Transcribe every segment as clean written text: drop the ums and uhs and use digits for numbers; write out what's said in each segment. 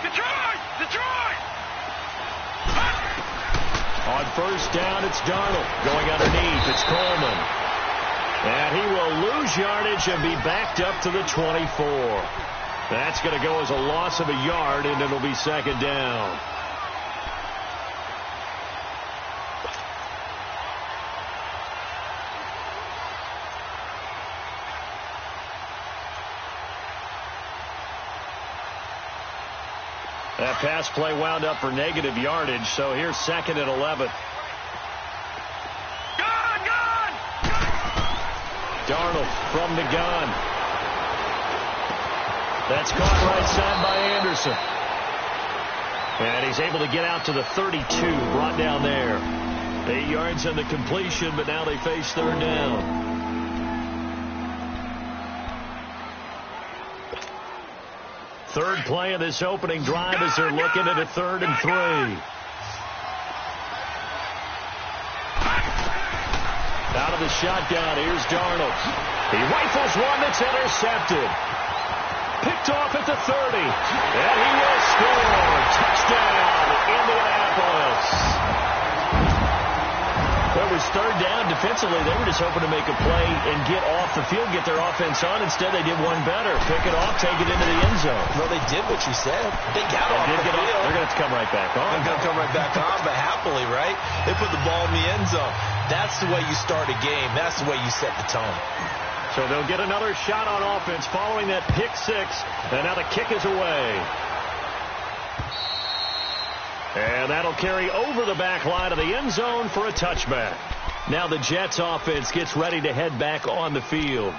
Detroit! On first down, it's Darnold. Going underneath, it's Coleman. And he will lose yardage and be backed up to the 24. That's going to go as a loss of a yard, and it'll be second down. That pass play wound up for negative yardage, so here's second and 11. Gun! Darnold from the gun. That's caught right side by Anderson. And he's able to get out to the 32, brought down there. 8 yards on the completion, but now they face third down. Third play of this opening drive as they're looking at a 3rd and 3. Out of the shotgun, here's Darnold. He rifles one that's intercepted. Picked off at the 30. And he will score. Touchdown, Indianapolis. It was third down. Defensively, they were just hoping to make a play and get off the field, get their offense on. Instead, they did one better. Pick it off, take it into the end zone. Well, they did what you said. They got off the field. They're going to have to come right back on. They're going to come right back on, but happily, right? They put the ball in the end zone. That's the way you start a game. That's the way you set the tone. So they'll get another shot on offense following that pick six, and now the kick is away. And that'll carry over the back line of the end zone for a touchback. Now the Jets offense gets ready to head back on the field.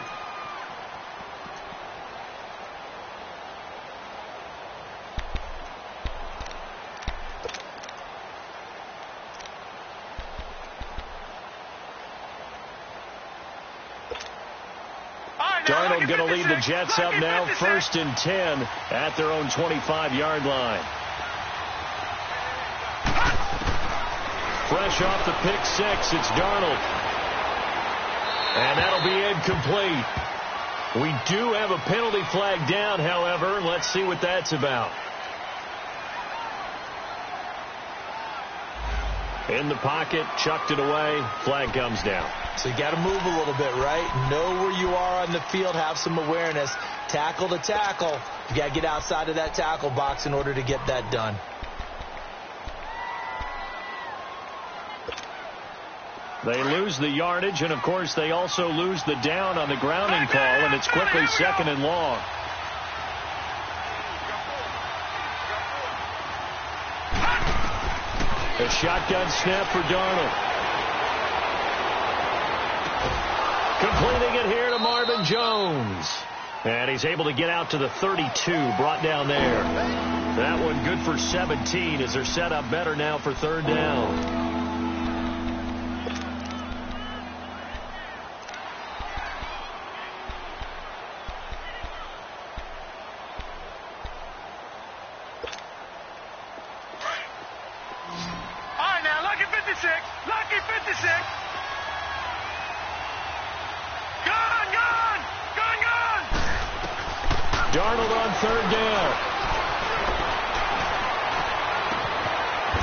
Darnold going to lead the Jets up now, 1st and 10 at their own 25-yard line. Fresh off the pick six, it's Darnold. And that'll be incomplete. We do have a penalty flag down, however. Let's see what that's about. In the pocket, chucked it away, flag comes down. So you got to move a little bit, right? Know where you are on the field, have some awareness. Tackle to tackle. You got to get outside of that tackle box in order to get that done. They lose the yardage, and, of course, they also lose the down on the grounding call, and it's quickly 2nd and long. A shotgun snap for Darnold. Completing it here to Marvin Jones. And he's able to get out to the 32, brought down there. That one good for 17 as they're set up better now for third down. Lucky 56. Gun! Darnold on third down.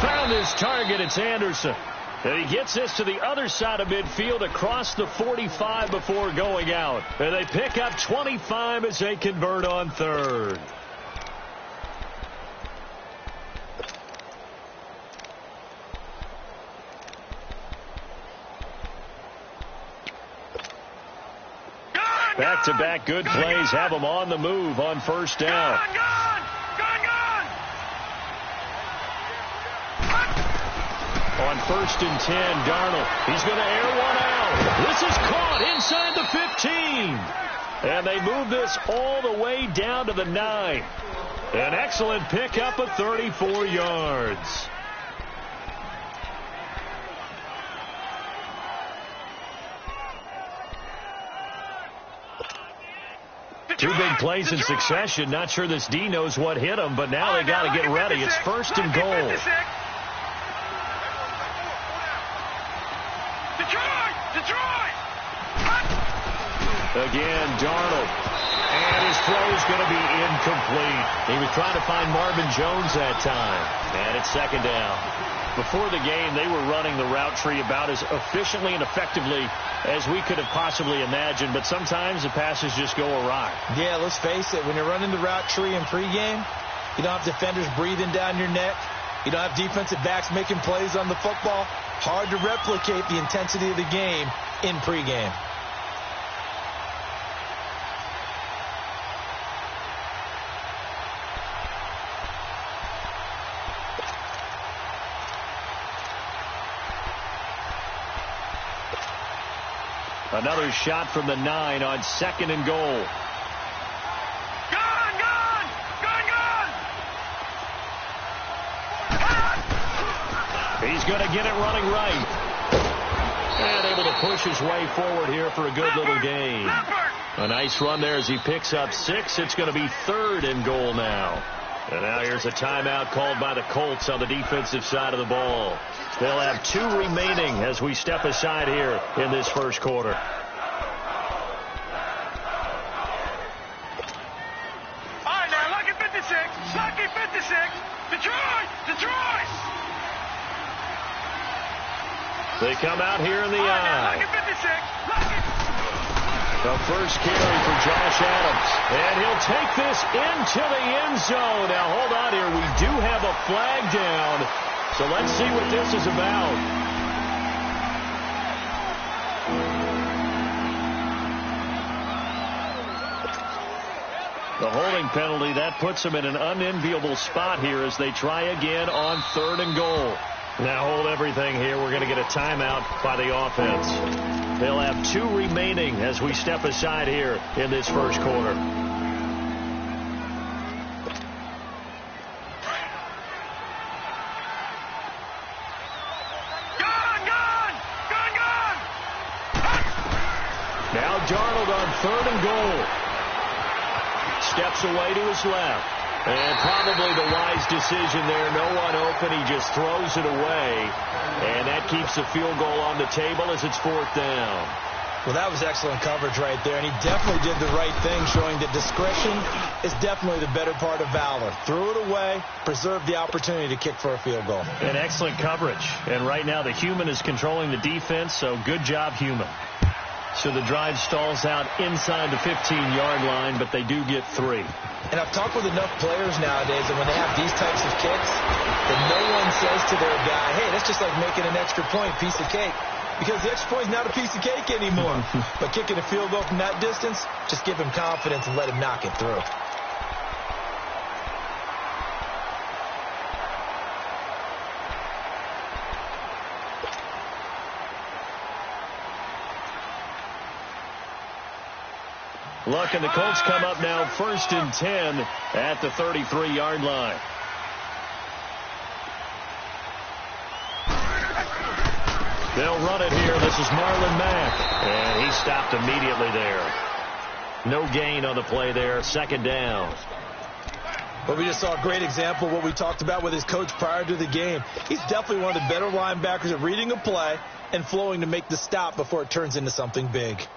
Found his target. It's Anderson. And he gets this to the other side of midfield across the 45 before going out. And they pick up 25 as they convert on third. Back-to-back good plays have them on the move on first down. On 1st and 10, Darnold. He's going to air one out. This is caught inside the 15. And they move this all the way down to the 9. An excellent pickup of 34 yards. Two big plays in succession. Not sure this D knows what hit him, but now they got to get ready. It's 1st and goal. Detroit! Again, Darnold. And his throw is going to be incomplete. He was trying to find Marvin Jones that time. And it's second down. Before the game, they were running the route tree about as efficiently and effectively as we could have possibly imagined. But sometimes the passes just go awry. Yeah, let's face it. When you're running the route tree in pregame, you don't have defenders breathing down your neck. You don't have defensive backs making plays on the football. Hard to replicate the intensity of the game in pregame. Another shot from the 9 on second and goal. Gone! He's going to get it running right. And able to push his way forward here for a good little gain. A nice run there as he picks up 6. It's going to be third and goal now. And now here's a timeout called by the Colts on the defensive side of the ball. They'll have 2 remaining as we step aside here in this first quarter. All right, now, lucky 56. Lucky 56. Detroit! They come out here in the eye. Lucky 56. Lucky. The first carry for Josh Adams. And he'll take this into the end zone. Now, hold on here. We do have a flag down. So let's see what this is about. The holding penalty, that puts them in an unenviable spot here as they try again on third and goal. Now hold everything here. We're going to get a timeout by the offense. They'll have 2 remaining as we step aside here in this first quarter. Now Darnold on third and goal. Steps away to his left. And probably the wise decision there. No one open. He just throws it away. And that keeps the field goal on the table as it's fourth down. Well, that was excellent coverage right there. And he definitely did the right thing, showing that discretion is definitely the better part of valor. Threw it away, preserved the opportunity to kick for a field goal. And excellent coverage. And right now the human is controlling the defense, so good job, human. So the drive stalls out inside the 15-yard line, but they do get 3. And I've talked with enough players nowadays that when they have these types of kicks, that no one says to their guy, hey, that's just like making an extra point, piece of cake. Because the extra point is not a piece of cake anymore. But kicking a field goal from that distance, just give him confidence and let him knock it through. Luck and the Colts come up now first and 10 at the 33-yard line. They'll run it here. This is Marlon Mack. And he stopped immediately there. No gain on the play there. Second down. But we just saw a great example of what we talked about with his coach prior to the game. He's definitely one of the better linebackers at reading a play and flowing to make the stop before it turns into something big.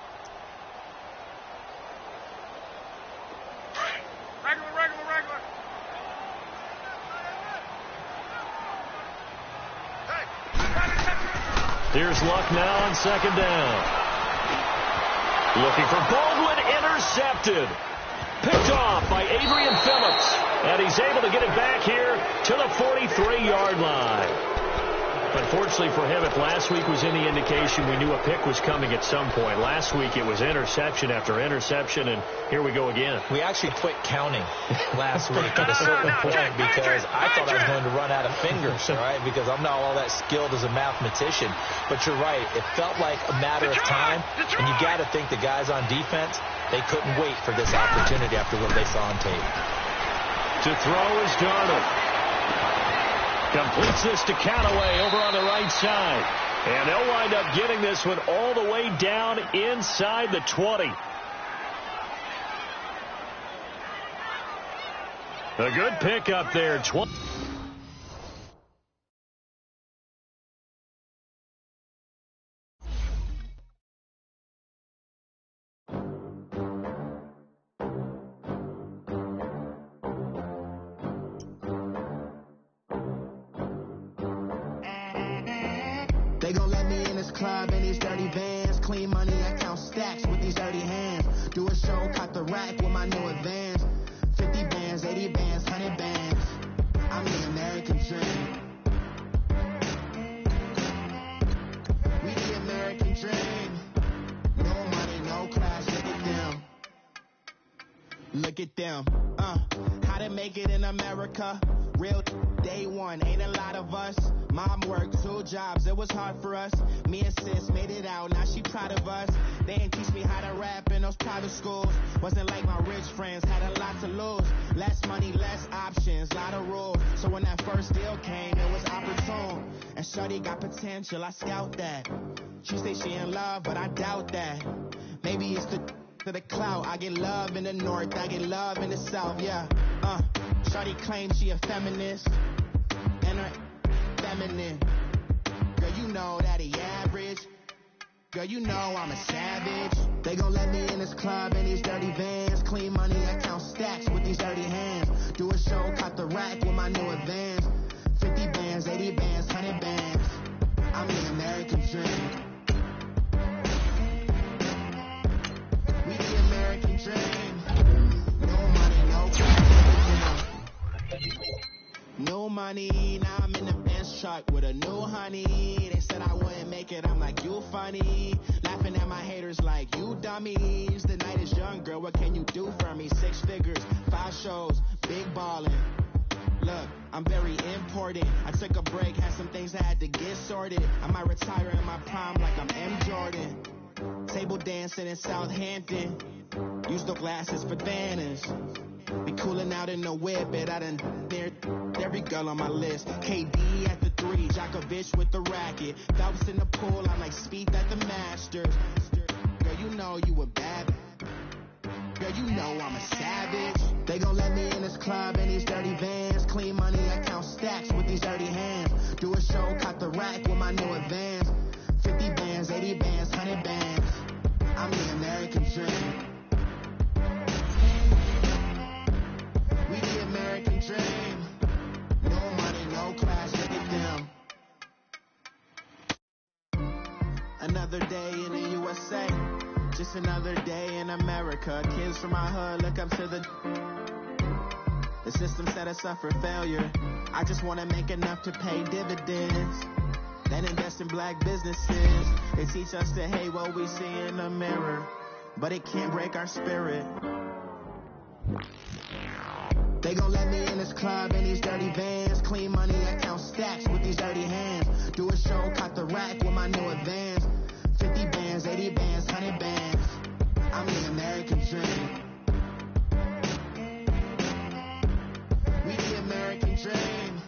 Here's Luck now on second down. Looking for Baldwin, intercepted. Picked off by Adrian Phillips. And he's able to get it back here to the 43-yard line. Unfortunately for him, if last week was any indication, we knew a pick was coming at some point. Last week it was interception after interception, and here we go again. We actually quit counting last week at a certain point because I thought I was going to run out of fingers, all right, because I'm not all that skilled as a mathematician. But you're right. It felt like a matter of time, and you got to think the guys on defense, they couldn't wait for this opportunity after what they saw on tape. To throw is Darnold. Completes this to Callaway over on the right side. And they'll wind up getting this one all the way down inside the 20. A good pick up there. club in these dirty vans. Clean money, I count stacks with these dirty hands. Do a show, cut the rack with my new advance. 50 bands, 80 bands, 100 bands. I'm the American dream. We the American dream. No money, no class, look at them. Look at them. How to make it in America? Real day one, ain't a lot of us. Mom worked 2 jobs, it was hard for us. Me and sis made it out, now she proud of us. They didn't teach me how to rap in those private schools. Wasn't like my rich friends, had a lot to lose. Less money, less options, lot of rules. So when that first deal came, it was opportune. And shorty got potential, I scout that. She say she in love, but I doubt that. Maybe it's to the clout. I get love in the north, I get love in the south, yeah. Shorty claims she a feminist, and her feminine. Girl, you know that he average. Girl, you know I'm a savage. They gon' let me in this club in these dirty vans. Clean money, I count stacks with these dirty hands. Do a show, cut the rack with my new advance. 50 bands, 80 bands, 100 bands. I'm the American dream. We the American dream. No money, no class. No money, now I'm in the Benz truck with a new honey. They said I wouldn't make it, I'm like, you funny. Laughing at my haters like, you dummies. The night is young, girl, what can you do for me? 6 figures, 5 shows, big ballin'. Look, I'm very important. I took a break, had some things I had to get sorted. I might retire in my prime like I'm M. Jordan. Table dancing in Southampton. Use the glasses for Thanos. Be cooling out in the whip, but I done near every girl on my list. KD at the 3, Djokovic with the racket. Phelps in the pool, I'm like Speed at the Masters. Girl, you know you a bad. Girl, you know I'm a savage. They gon' let me in this club in these dirty vans. Clean money, I count stacks with these dirty hands. Do a show, cut the rack with my new advance. 50 bands, 80 bands, 100 bands. I'm the American dream. We the American dream. No money, no class, look at them. Another day in the USA. Just another day in America. Kids from my hood look up to the system set us up for failure. I just want to make enough to pay dividends, then invest in black businesses. They teach us to hate what we see in the mirror, but it can't break our spirit. They gon' let me in this club in these dirty vans. Clean money, I count stacks with these dirty hands. Do a show, cut the rack with my new advance. 50 bands, 80 bands, 100 bands. I'm the American dream. We the American dream.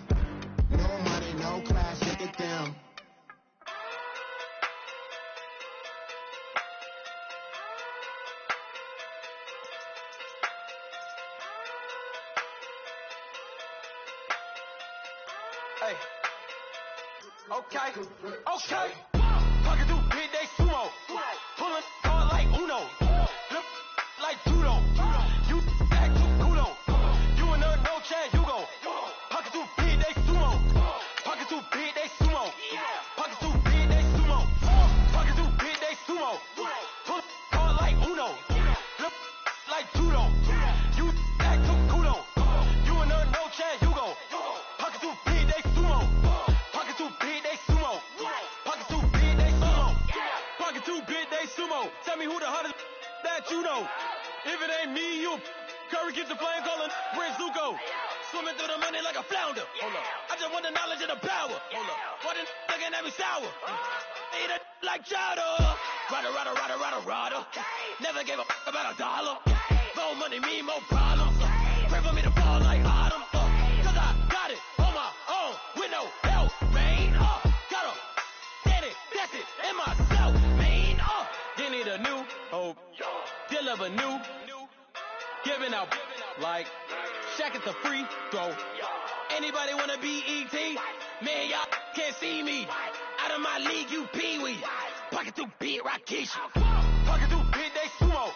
No money, no class, look at them. Hey. Okay. Talking through big day sumo. Pulling hard like Uno. Flip like judo. You back to kudo. You and her no chance, you go. Pocket through big day sumo. Pocket through big day sumo. Pocket through big day sumo. Pocket through big day sumo. Pull hard like Uno. Flip like judo. You back to kudo. You and her no chance, you go. Pocket through big day sumo. Pocket through big day sumo. Pocket through big day sumo. Pocket through big day sumo. Tell me who the hottest that you know. If it ain't me, you. Curry gets the flame calling Prince Zuko. Swimming through the money like a flounder. Hold up. I just want the knowledge and the power. Hold up. What the looking at me sour. Eat it like chowder. Rada. Never gave a about $1. More money mean more problems. Pray for me to fall like autumn. Cause I got it on my own with no help, man. Gotta get it, that's it, in myself, man. You need a new hope. Deliver new. Giving out like Shaq at the free throw. Anybody wanna be E.T.? Man, y'all can't see me. Out of my league, you pee-wee. Pocket through big Rakishi. Pocket through big day sumo.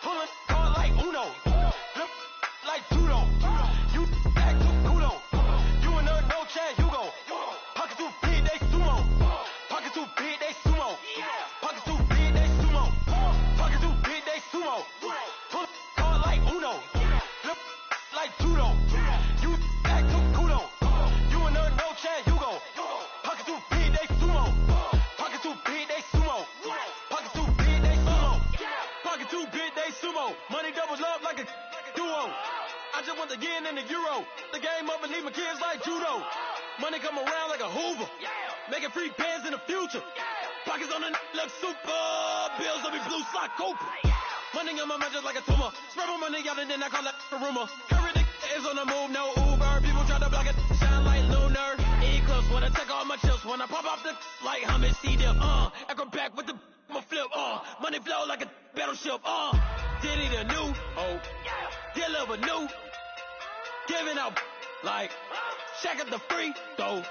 Pulling hard like Uno. Flip like judo. You back to kudo. You and her no chance, you go. Pocket through big day sumo. Pocket through big day sumo. the game up and leave my kids like judo. Money come around like a Hoover. Making free pants in the future. Pockets on the look super. Bills will be blue sock Cooper. Money on my mind just like a tumor. Spread my money out and then I call that a rumor. Curry the is on the move, no Uber. People try to block it, shine like lunar. Eclipse when I take all my chips. When I pop off the like Hummus C-Dip. Echo back with the flip. Money flow like a battleship. Diddy the new. Deliver new. Giving out like Shaq at the free throw.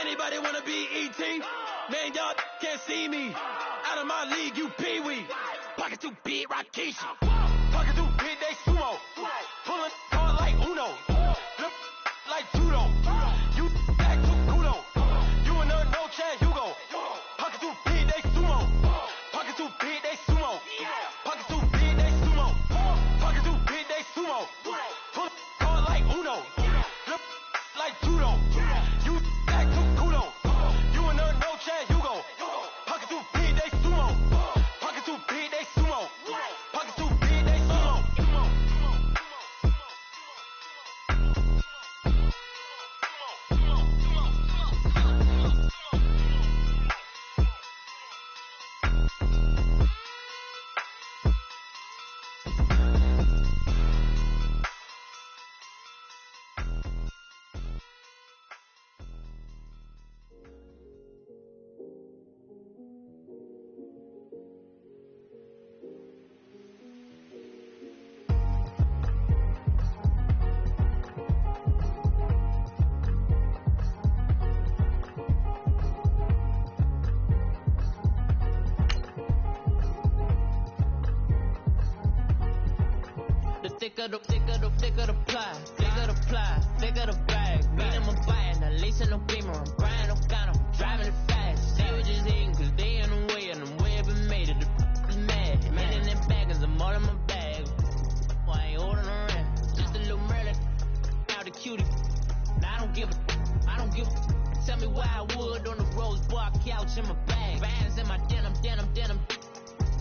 Anybody wanna be E.T.? Man, y'all can't see me. Out of my league, you pee-wee. Pocket too big, Rakishi. Pocket too big, they sumo. Pulling hard like Uno. Look like judo. You act too kudo. You and her, no chance, you go. Pocket too big, they sumo. Pocket too big, they sumo. Pocket too big, they sumo. Pocket too big, they sumo. Pull hard like Uno. Look like judo. You act too kudo. You and her, no chance, you go. Pocket too big, they sumo. Pocket too big, they sumo. Pocket too big, they sumo. Thicker the ply, thicker the bag. Mean I'm a buyer, not lacing no beamer. I'm Brian O'Connor, driving it fast. They were just hating cause they in the way and I'm way up and made it. The is mad. Man in them baggers, I'm all in my bag. Well, I ain't holding around. Just a little Merlin, out the cutie. Now I don't give a. Tell me why I would on the rose bar couch in my bag. Bands in my denim.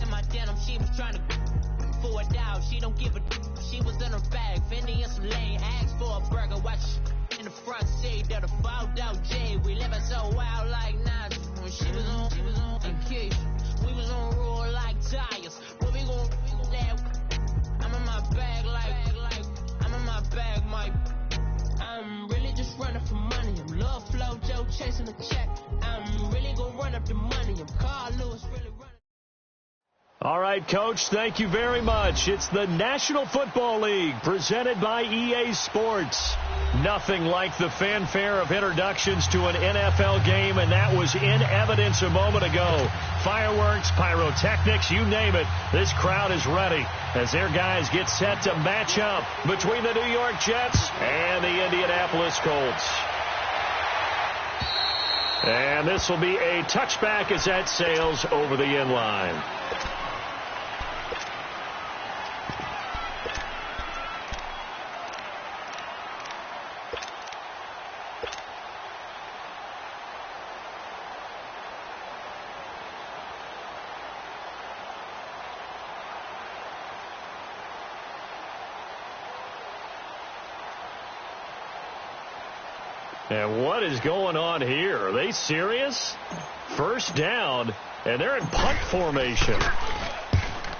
In my denim, she was trying to for it out. She don't give a. She was in her bag, Fendi and some lane. Asked for a burger, watch in the front seat of the fouled out J. We living so wild like Nas. When she was on vacation, we was on roll like tires. What we gon' let? I'm in my bag like I'm in my bag, Mike. I'm really just running for money. I'm Love Flow Joe chasing the check. I'm really gonna run up the money. I'm Carl Lewis really running. All right, Coach, thank you very much. It's the National Football League presented by EA Sports. Nothing like the fanfare of introductions to an NFL game, and that was in evidence a moment ago. Fireworks, pyrotechnics, you name it. This crowd is ready as their guys get set to match up between the New York Jets and the Indianapolis Colts. And this will be a touchback as that sails over the end line. And what is going on here? Are they serious? First down, and they're in punt formation.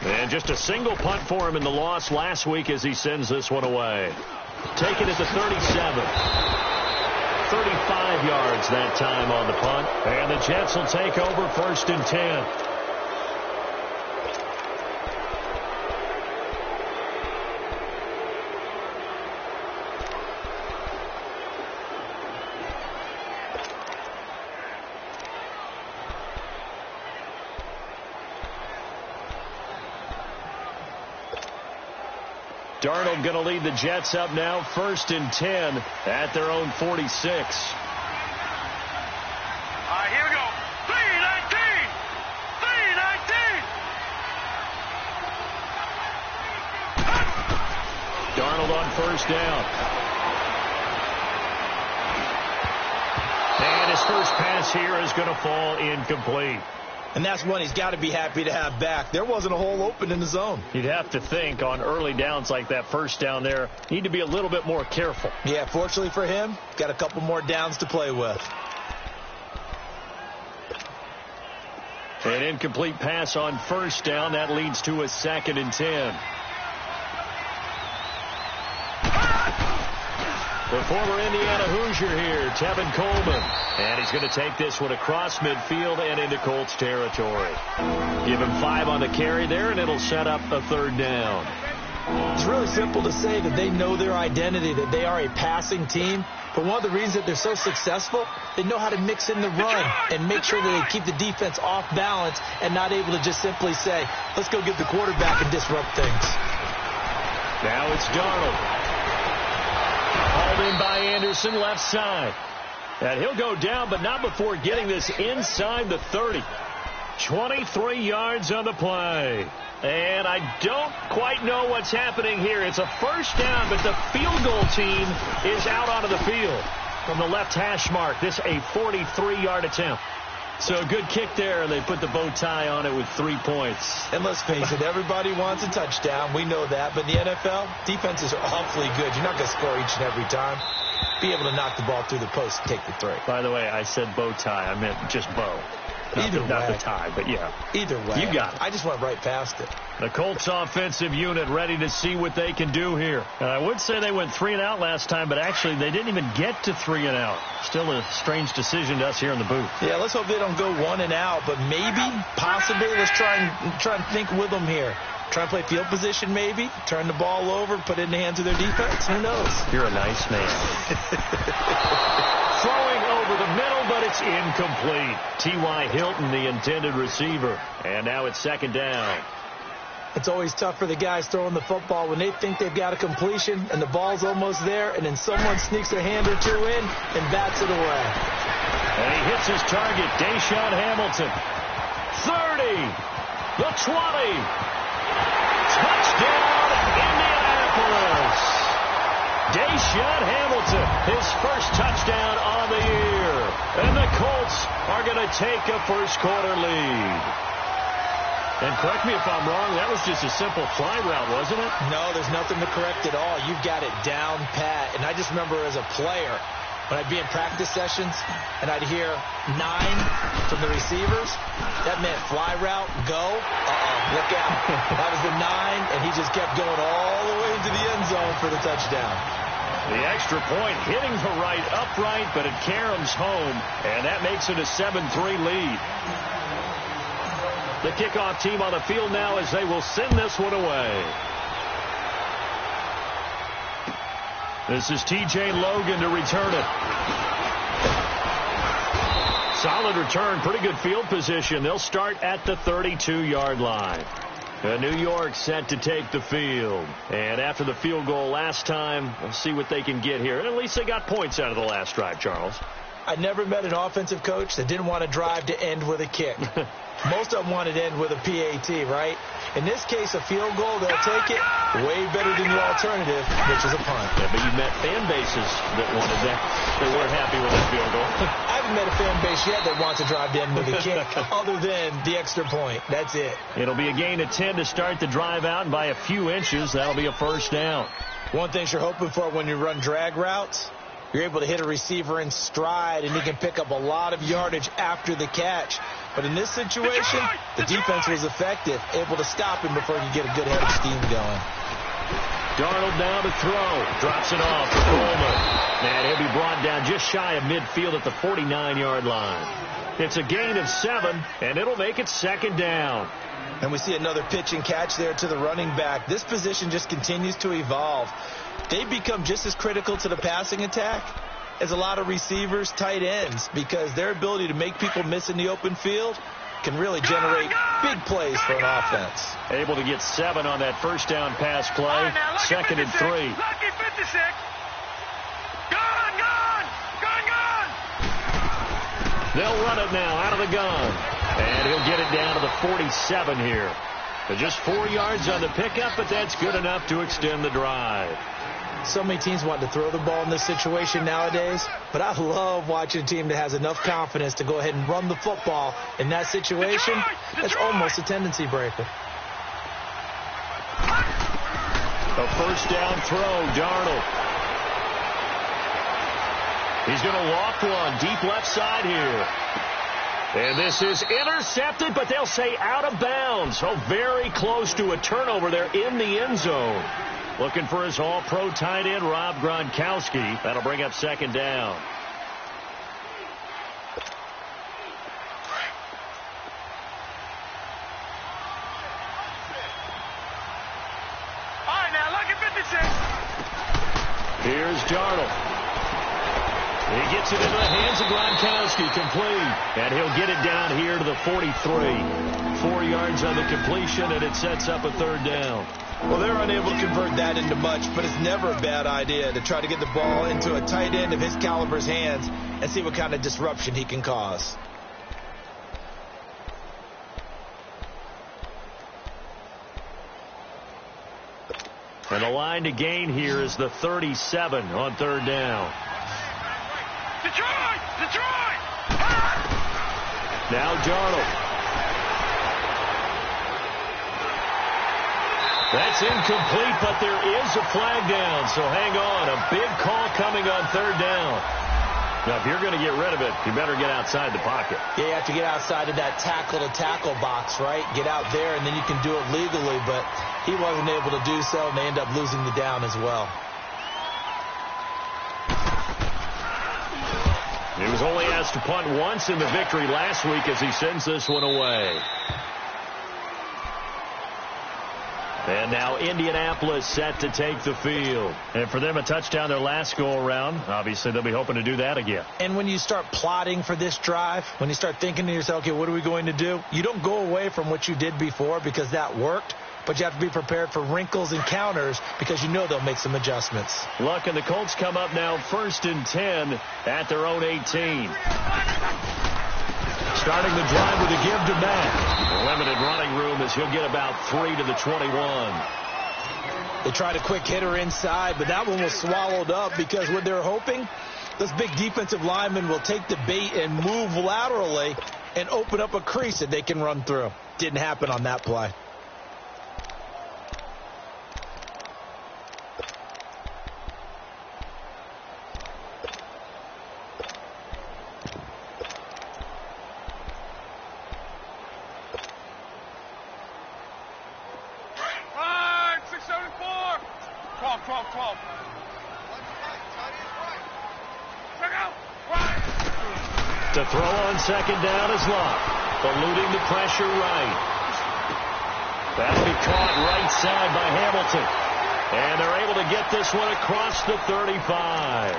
And just a single punt for him in the loss last week as he sends this one away. Take it at the 37. 35 yards that time on the punt. And the Jets will take over 1st and 10. Darnold going to lead the Jets up now, 1st and 10 at their own 46. All right, here we go. 319! 319! Darnold on 1st down. And his first pass here is going to fall incomplete. And that's one he's got to be happy to have back. There wasn't a hole open in the zone. You'd have to think on early downs like that first down there, need to be a little bit more careful. Yeah, fortunately for him, got a couple more downs to play with. An incomplete pass on first down. That leads to a 2nd and 10. The former Indiana Hoosier here, Tevin Coleman. And he's going to take this one across midfield and into Colts territory. Give him 5 on the carry there, and it'll set up a 3rd down. It's really simple to say that they know their identity, that they are a passing team. But one of the reasons that they're so successful, they know how to mix in the run and make sure that they keep the defense off balance and not able to just simply say, let's go get the quarterback and disrupt things. Now it's Darnold. Hauled in by Anderson, left side. And he'll go down, but not before getting this inside the 30. 23 yards on the play. And I don't quite know what's happening here. It's a first down, but the field goal team is out onto the field from the left hash mark. This a 43-yard attempt. So a good kick there, and they put the bow tie on it with 3 points. And let's face it, everybody wants a touchdown. We know that. But in the NFL, defenses are awfully good. You're not going to score each and every time. Be able to knock the ball through the post and take the 3. By the way, I said bow tie. I meant just bow. Not the tie, but yeah. Either way. You got it. I just went right past it. The Colts offensive unit ready to see what they can do here. And I would say they went 3 and out last time, but actually they didn't even get to 3 and out. Still a strange decision to us here in the booth. Yeah, let's hope they don't go 1 and out, but maybe, possibly, let's try and think with them here. Try and play field position maybe, turn the ball over, put it in the hands of their defense. Who knows? You're a nice man. Throwing over the middle, but it's incomplete. T.Y. Hilton, the intended receiver. And now it's 2nd down. It's always tough for the guys throwing the football when they think they've got a completion and the ball's almost there, and then someone sneaks a hand or 2 in and bats it away. And he hits his target, Deshaun Hamilton. 30, the 20. Touchdown, Indianapolis. Deshaun Hamilton, his first touchdown on the year. And the Colts are going to take a first-quarter lead. And correct me if I'm wrong, that was just a simple fly route, wasn't it? No, there's nothing to correct at all. You've got it down pat. And I just remember as a player, when I'd be in practice sessions and I'd hear 9 from the receivers, that meant fly route, go. Look out. That was the 9, and he just kept going all the way into the end zone for the touchdown. The extra point hitting the right upright, but it caroms home, and that makes it a 7-3 lead. The kickoff team on the field now as they will send this one away. This is T.J. Logan to return it. Solid return, pretty good field position. They'll start at the 32-yard line. New York set to take the field. And after the field goal last time, we'll see what they can get here. And at least they got points out of the last drive, Charles. I never met an offensive coach that didn't want to drive to end with a kick. Most of them wanted to end with a PAT, right? In this case, a field goal, they'll take it way better than the alternative, which is a punt. Yeah, but you met fan bases that wanted that. They weren't happy with that field goal. I haven't met a fan base yet that wants to drive to end with a kick other than the extra point. That's it. It'll be a gain of 10 to start the drive out, and by a few inches, that'll be a first down. One thing you're hoping for when you run drag routes, you're able to hit a receiver in stride, and he can pick up a lot of yardage after the catch. But in this situation, the defense was effective, able to stop him before you get a good head of steam going. Darnold now to throw. Drops it off to Coleman. And he'll be brought down just shy of midfield at the 49-yard line. It's a gain of 7, and it'll make it 2nd down. And we see another pitch and catch there to the running back. This position just continues to evolve. They've become just as critical to the passing attack as a lot of receivers, tight ends, because their ability to make people miss in the open field can really generate big plays for an offense. Able to get 7 on that first down pass play. 2nd and 3. Lucky 56. Gone. They'll run it now out of the gun. And he'll get it down to the 47 here. Just 4 yards on the pickup, but that's good enough to extend the drive. So many teams want to throw the ball in this situation nowadays, but I love watching a team that has enough confidence to go ahead and run the football in that situation. That's almost a tendency breaker. A first down throw, Darnold. He's going to loft one deep left side here. And this is intercepted, but they'll say out of bounds. So very close to a turnover there in the end zone. Looking for his all-pro tight end, Rob Gronkowski. That'll bring up second down. All right, now look at 56. Here's Darnold. He gets it into the hands of Gronkowski, complete. And he'll get it down here to the 43. 4 yards on the completion, and it sets up a third down. Well, they're unable to convert that into much, but it's never a bad idea to try to get the ball into a tight end of his caliber's hands and see what kind of disruption he can cause. And the line to gain here is the 37 on third down. Detroit! Detroit! Now Darnold. That's incomplete, but there is a flag down, so hang on. A big call coming on third down. Now, if you're going to get rid of it, you better get outside the pocket. Yeah, you have to get outside of that tackle-to-tackle box, right? Get out there, and then you can do it legally, but he wasn't able to do so, and they end up losing the down as well. He was only asked to punt once in the victory last week as he sends this one away. And now Indianapolis set to take the field. And for them, a touchdown their last go-around. Obviously, they'll be hoping to do that again. And when you start plotting for this drive, when you start thinking to yourself, okay, what are we going to do? You don't go away from what you did before because that worked. But you have to be prepared for wrinkles and counters because you know they'll make some adjustments. Luck and the Colts come up now 1st and 10 at their own 18. Starting the drive with a give to Matt. Limited running room as he'll get about 3 to the 21. They tried a quick hitter inside, but that one was swallowed up because what they're hoping, this big defensive lineman will take the bait and move laterally and open up a crease that they can run through. Didn't happen on that play. To throw on second down is Luck, eluding the pressure right. That'll be caught right side by Hamilton. And they're able to get this one across the 35.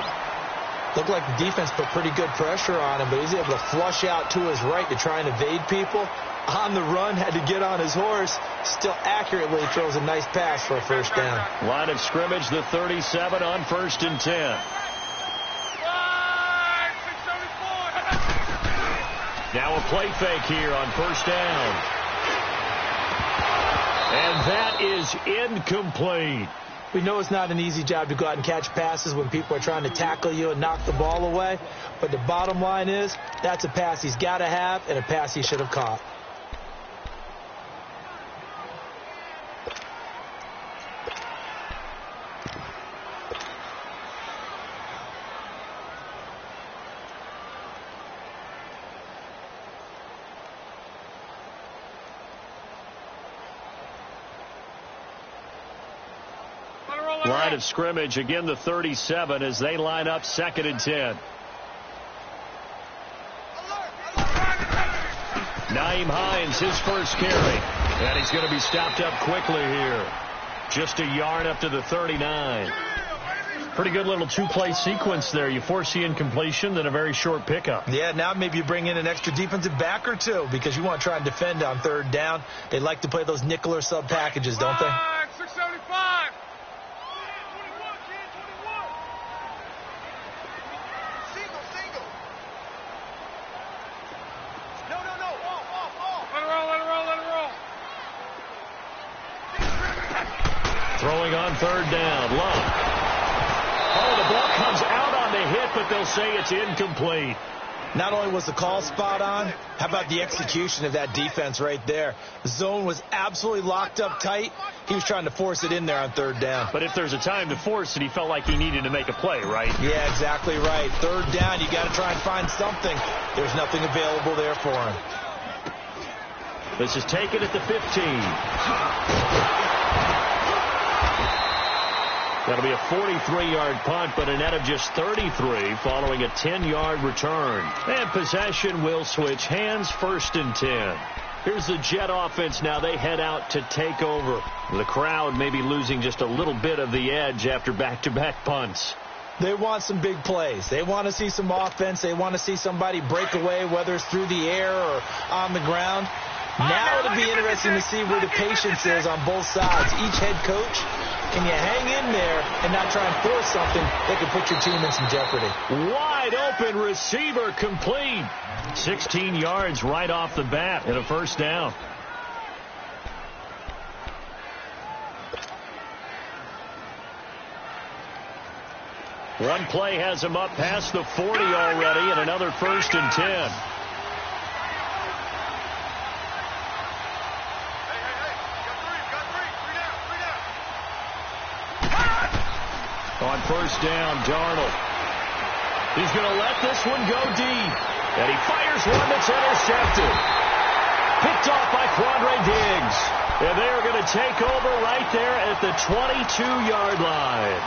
Looked like the defense put pretty good pressure on him, but he's able to flush out to his right to try and evade people. On the run, had to get on his horse. Still accurately throws a nice pass for a first down. Line of scrimmage, the 37 on 1st and 10. Now a play fake here on first down. And that is incomplete. We know it's not an easy job to go out and catch passes when people are trying to tackle you and knock the ball away. But the bottom line is, that's a pass he's got to have and a pass he should have caught. Line of scrimmage, again the 37 as they line up 2nd and 10. Nyheim Hines, his first carry. And he's going to be stopped up quickly here. Just a yard up to the 39. Pretty good little two-play sequence there. You force the incompletion, then a very short pickup. Yeah, now maybe you bring in an extra defensive back or two because you want to try and defend on third down. They like to play those nickel or sub packages, don't they? 675. Throwing on third down, Luck. ball comes out on the hit, but they'll say it's incomplete. Not only was the call spot on, how about the execution of that defense right there? The zone was absolutely locked up tight. He was trying to force it in there on third down. But if there's a time to force it, he felt like he needed to make a play, right? Yeah, exactly right. Third down, you got to try and find something. There's nothing available there for him. This is taken at the 15. That'll be a 43-yard punt, but a net of just 33 following a 10-yard return. And possession will switch hands, 1st and 10. Here's the Jet offense now. They head out to take over. The crowd may be losing just a little bit of the edge after back-to-back punts. They want some big plays. They want to see some offense. They want to see somebody break away, whether it's through the air or on the ground. Now it'll be interesting to see where the patience is on both sides. Each head coach, can you hang in there and not try and force something that could put your team in some jeopardy? Wide open receiver complete. 16 yards right off the bat and a 1st down. One play has him up past the 40 already, and another 1st and 10. On 1st down, Darnold. He's going to let this one go deep. And he fires one that's intercepted. Picked off by Quandre Diggs. And they are going to take over right there at the 22-yard line.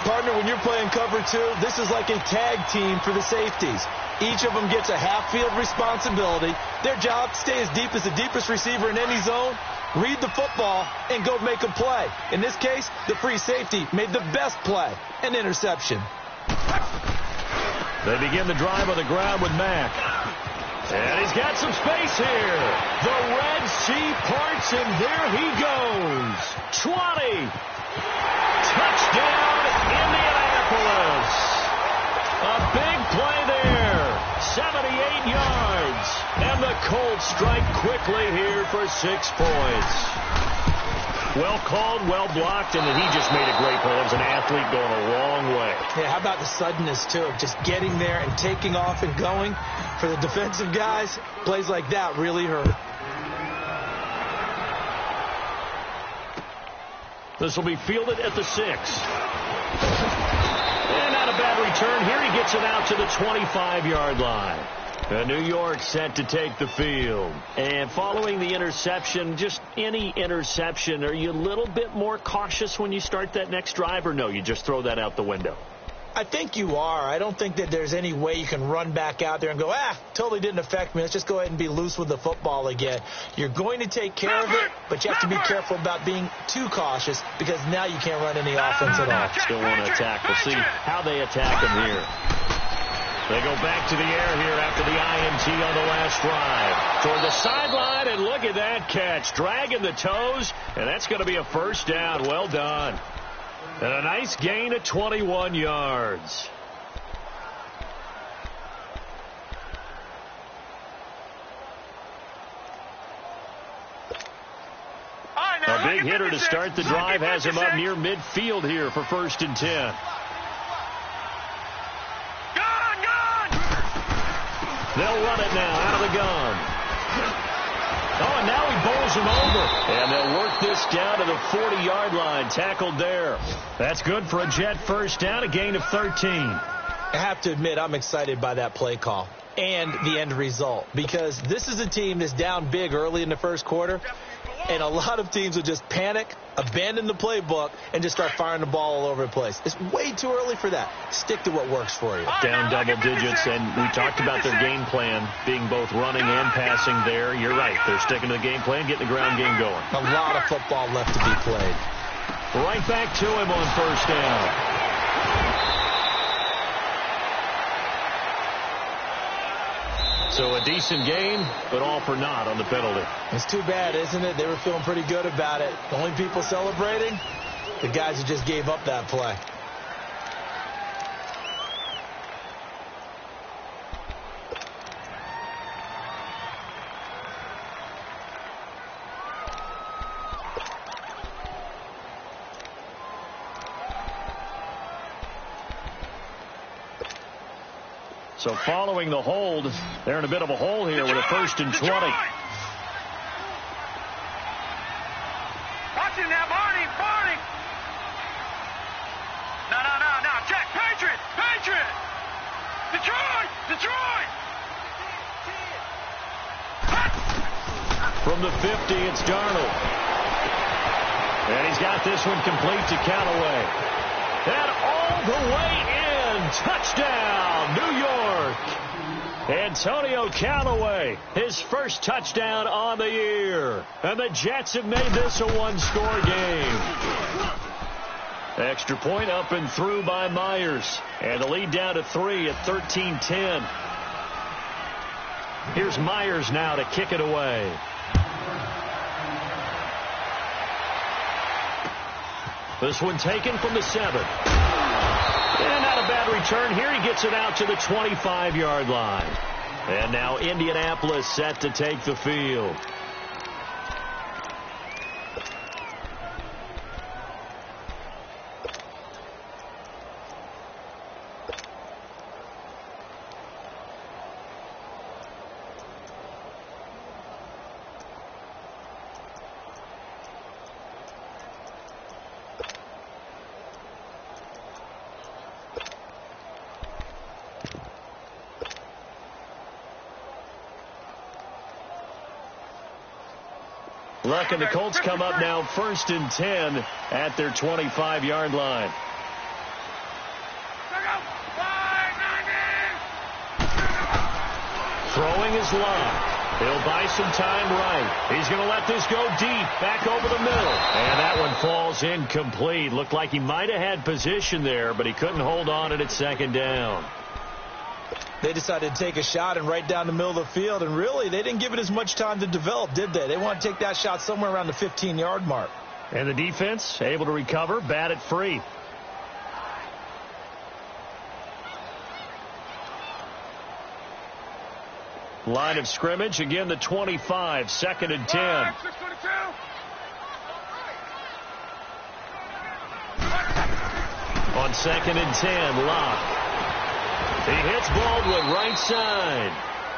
Partner, when you're playing cover 2, this is like a tag team for the safeties. Each of them gets a half-field responsibility. Their job, stay as deep as the deepest receiver in any zone, read the football, and go make a play. In this case, the free safety made the best play, an interception. They begin the drive on the ground with Mack. And he's got some space here. The Red Sea parts, and there he goes. 20. Touchdown, Indianapolis. A big play there. 78 yards. And the Colts strike quickly here for 6 points. Well called, well blocked, and then he just made a great play. It was an athlete going a long way. Yeah, how about the suddenness, too, of just getting there and taking off and going? For the defensive guys, plays like that really hurt. This will be fielded at the 6. And not a bad return. Here he gets it out to the 25-yard line. And New York set to take the field. And following the interception, just any interception, are you a little bit more cautious when you start that next drive, or no, you just throw that out the window? I think you are. I don't think that there's any way you can run back out there and go, totally didn't affect me. Let's just go ahead and be loose with the football again. You're going to take care of it, but you have to be careful about being too cautious because now you can't run any offense at all. Still want to attack. We'll see how they attack him here. They go back to the air here after the INT on the last drive. Toward the sideline, and look at that catch. Dragging the toes, and that's going to be a 1st down. Well done. And a nice gain of 21 yards. A big hitter to start the drive has him up near midfield here for 1st and 10. They'll run it now out of the gun. Oh, and now he bowls him over. And they'll work this down to the 40-yard line. Tackled there. That's good for a Jet 1st down, a gain of 13. I have to admit, I'm excited by that play call and the end result because this is a team that's down big early in the 1st quarter, and a lot of teams will just panic, abandon the playbook, and just start firing the ball all over the place. It's way too early for that. Stick to what works for you. Down double digits, and we talked about their game plan being both running and passing there. You're right. They're sticking to the game plan, getting the ground game going. A lot of football left to be played. Right back to him on 1st down. So a decent game, but all for naught on the penalty. It's too bad, isn't it? They were feeling pretty good about it. The only people celebrating, the guys who just gave up that play. So following the hold, they're in a bit of a hole here with a 1st and 20. Watch it now, Barney. No. Jack, Patriot. Detroit. From the 50, it's Darnold. And he's got this one complete to Callaway. And all the way in. Touchdown, New York. Antonio Callaway, his first touchdown on the year. And the Jets have made this a one-score game. Extra point up and through by Myers. And the lead down to 3 at 13-10. Here's Myers now to kick it away. This one taken from the 7. And not a bad return here. He gets it out to the 25-yard line. And now Indianapolis set to take the field. Luck and the Colts come up now 1st and 10 at their 25-yard line. Throwing his line. He'll buy some time right. He's going to let this go deep, back over the middle. And that one falls incomplete. Looked like he might have had position there, but he couldn't hold on at 2nd down. They decided to take a shot and right down the middle of the field, and really, they didn't give it as much time to develop, did they? They want to take that shot somewhere around the 15-yard mark. And the defense able to recover, bat it free. Line of scrimmage, again the 25, 2nd and 10. On 2nd and 10, Locke. He hits Baldwin right side.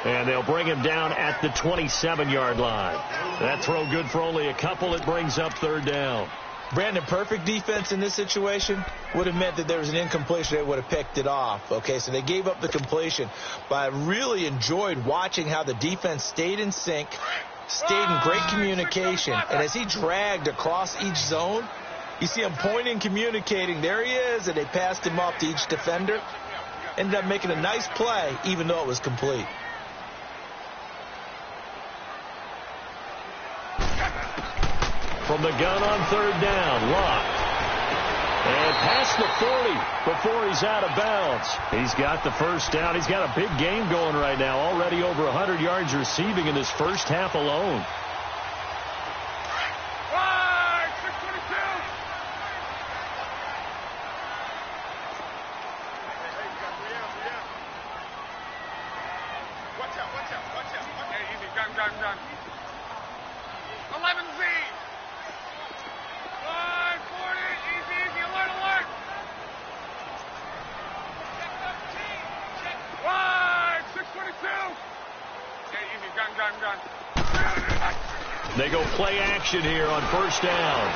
And they'll bring him down at the 27-yard line. That throw good for only a couple. It brings up 3rd down. Brandon, perfect defense in this situation would have meant that there was an incompletion. They would have picked it off. Okay, so they gave up the completion. But I really enjoyed watching how the defense stayed in sync, stayed in great communication. And as he dragged across each zone, you see him pointing, communicating. There he is, and they passed him off to each defender. Ended up making a nice play, even though it was complete. From the gun on 3rd down, Locke. And past the 40 before he's out of bounds. He's got the 1st down. He's got a big game going right now. Already over 100 yards receiving in this first half alone. They go play action here on 1st down.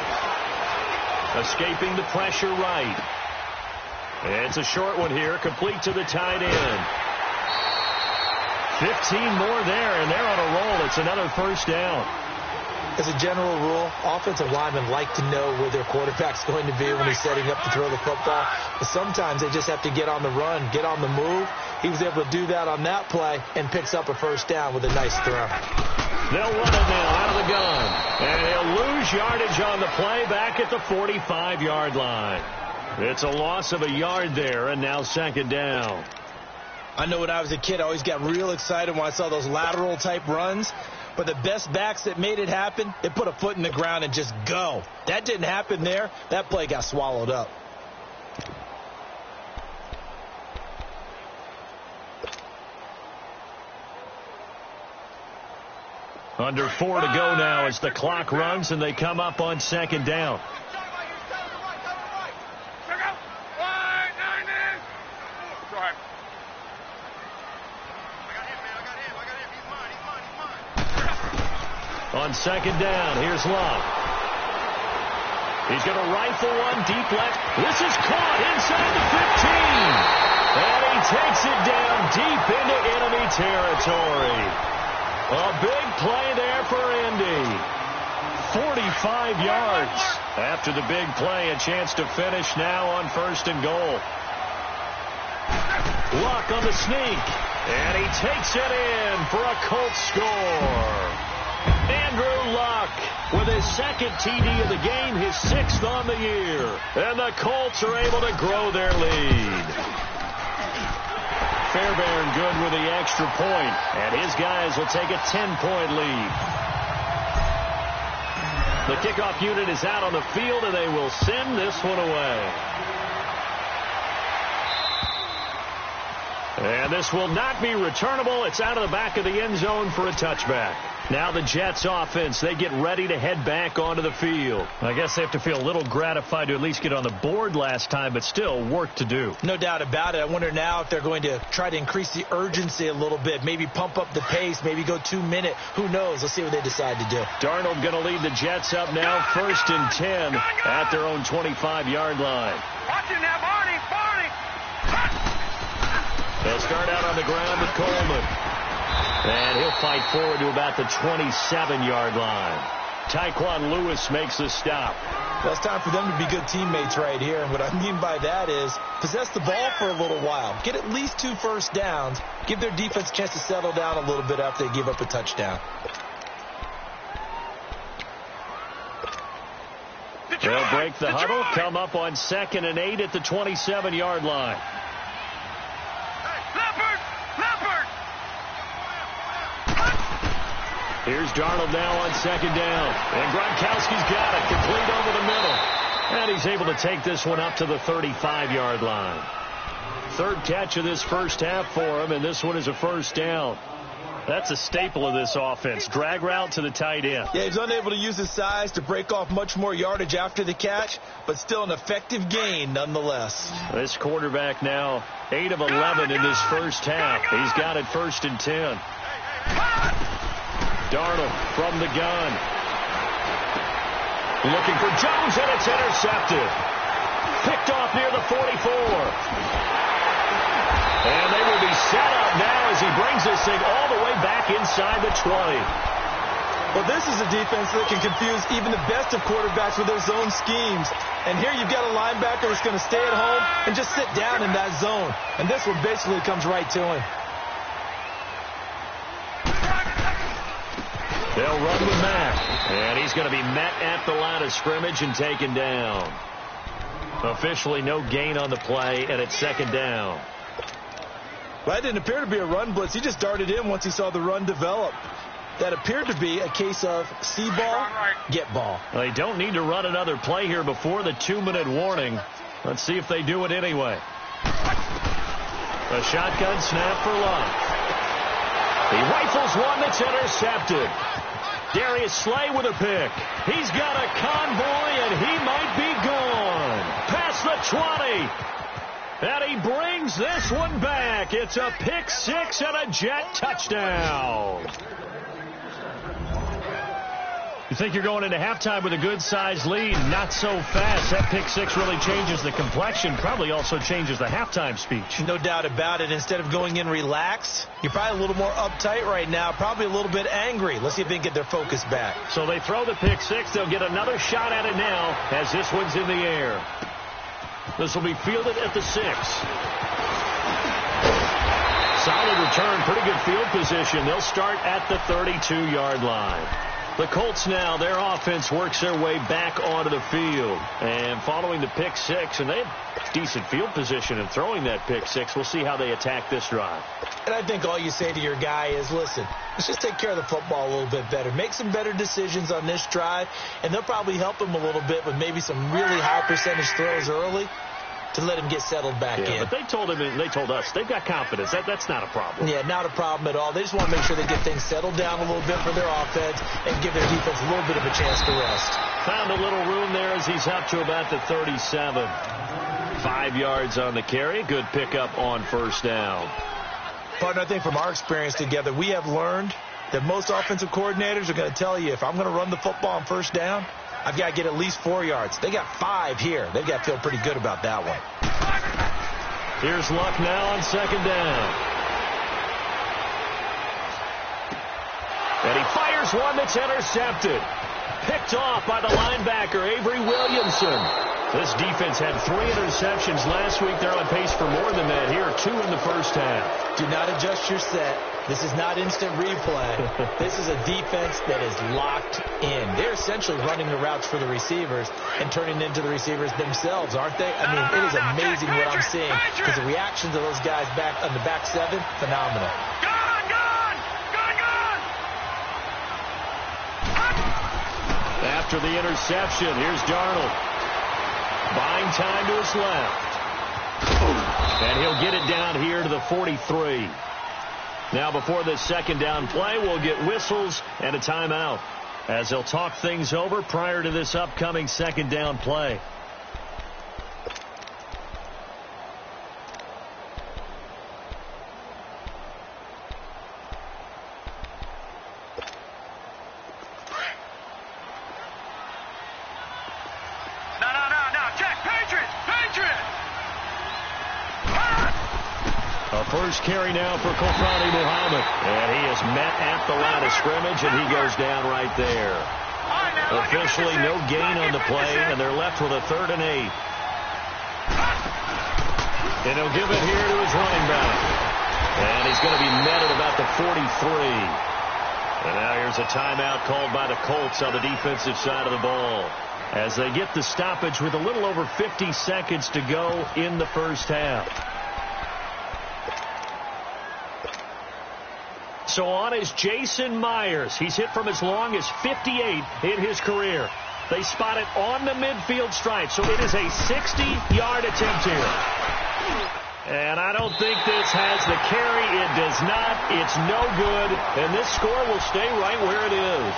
Escaping the pressure right. And it's a short one here, complete to the tight end. 15 more there, and they're on a roll. It's another 1st down. As a general rule, offensive linemen like to know where their quarterback's going to be when he's setting up to throw the football. But sometimes they just have to get on the run, get on the move. He was able to do that on that play and picks up a 1st down with a nice throw. They'll run it now out of the gun. And he'll lose yardage on the play back at the 45-yard line. It's a loss of a yard there, and now 2nd down. I know when I was a kid, I always got real excited when I saw those lateral-type runs. But the best backs that made it happen, they put a foot in the ground and just go. That didn't happen there. That play got swallowed up. Under 4 to go now as the clock runs, and they come up on 2nd down. On second down, here's Luck. He's going to rifle one deep left. This is caught inside the 15. And he takes it down deep into enemy territory. A big play there for Indy. 45 yards. After the big play, a chance to finish now on 1st and goal. Luck on the sneak. And he takes it in for a Colts score. Andrew Luck with his 2nd TD of the game, his 6th on the year. And the Colts are able to grow their lead. Fairbairn good with the extra point, and his guys will take a 10-point lead. The kickoff unit is out on the field, and they will send this one away. And this will not be returnable. It's out of the back of the end zone for a touchback. Now the Jets offense, they get ready to head back onto the field. I guess they have to feel a little gratified to at least get on the board last time, but still work to do. No doubt about it. I wonder now if they're going to try to increase the urgency a little bit, maybe pump up the pace, maybe go 2-minute. Who knows? Let's see what they decide to do. Darnold going to lead the Jets up now, 1st and 10 at their own 25-yard line. Watch it now, Barney. They'll start out on the ground with Coleman. And he'll fight forward to about the 27-yard line. Tyquan Lewis makes the stop. Well, it's time for them to be good teammates right here. And what I mean by that is possess the ball for a little while. Get at least 2 first downs. Give their defense a chance to settle down a little bit after they give up a touchdown. They'll break the huddle, come up on 2nd and 8 at the 27-yard line. Here's Darnold now on 2nd down. And Gronkowski's got it, complete over the middle. And he's able to take this one up to the 35-yard line. 3rd catch of this first half for him, and this one is a first down. That's a staple of this offense. Drag route to the tight end. Yeah, he's unable to use his size to break off much more yardage after the catch, but still an effective gain nonetheless. This quarterback now 8 of 11 in this first half. He's got it 1st and 10. Darnold from the gun. Looking for Jones, and it's intercepted. Picked off near the 44. And they will be set up now as he brings this thing all the way back inside the 20. Well, this is a defense that can confuse even the best of quarterbacks with their zone schemes. And here you've got a linebacker that's going to stay at home and just sit down in that zone. And this one basically comes right to him. They'll run with Mack, and he's going to be met at the line of scrimmage and taken down. Officially no gain on the play, and it's 2nd down. Well, that didn't appear to be a run blitz. He just darted in once he saw the run develop. That appeared to be a case of see ball, get ball. They don't need to run another play here before the 2-minute warning. Let's see if they do it anyway. A shotgun snap for Luck. He rifles one that's intercepted. Darius Slay with a pick. He's got a convoy, and he might be gone. Past the 20. And he brings this one back. It's a pick 6 and a Jet touchdown. You think you're going into halftime with a good-sized lead? Not so fast. That pick 6 really changes the complexion, probably also changes the halftime speech. No doubt about it. Instead of going in relaxed, you're probably a little more uptight right now, probably a little bit angry. Let's see if they can get their focus back. So they throw the pick 6. They'll get another shot at it now as this one's in the air. This will be fielded at the 6. Solid return, pretty good field position. They'll start at the 32-yard line. The Colts now, their offense works their way back onto the field. And following the pick 6, and they have decent field position in throwing that pick 6. We'll see how they attack this drive. And I think all you say to your guy is, listen, let's just take care of the football a little bit better. Make some better decisions on this drive, and they'll probably help him a little bit with maybe some really high percentage throws early to let him get settled back in. But they told us they've got confidence. That's not a problem. Yeah, not a problem at all. They just want to make sure they get things settled down a little bit for their offense and give their defense a little bit of a chance to rest. Found a little room there as he's up to about the 37. 5 yards on the carry. Good pickup on 1st down. Partner, I think from our experience together, we have learned that most offensive coordinators are going to tell you, if I'm going to run the football on first down, I've got to get at least 4 yards. They got 5 here. They've got to feel pretty good about that one. Here's Luck now on second down. And he fires one that's intercepted. Picked off by the linebacker, Avery Williamson. This defense had 3 interceptions last week. They're on pace for more than that here, 2 in the first half. Do not adjust your set. This is not instant replay. This is a defense that is locked in. They're essentially running the routes for the receivers and turning into the receivers themselves, aren't they? I mean, it is amazing what I'm seeing because the reactions of those guys back on the back 7, phenomenal. After the interception, here's Darnold. Buying time to his left. And he'll get it down here to the 43. Now before this second down play, we'll get whistles and a timeout as they'll talk things over prior to this upcoming second down play. First carry now for Kofani Muhammad. And he is met at the line of scrimmage, and he goes down right there. Officially no gain on the play, and they're left with a 3rd and 8. And he'll give it here to his running back. And he's going to be met at about the 43. And now here's a timeout called by the Colts on the defensive side of the ball, as they get the stoppage with a little over 50 seconds to go in the first half. So on is Jason Myers. He's hit from as long as 58 in his career. They spot it on the midfield stripe, so it is a 60-yard attempt here. And I don't think this has the carry. It does not. It's no good. And this score will stay right where it is.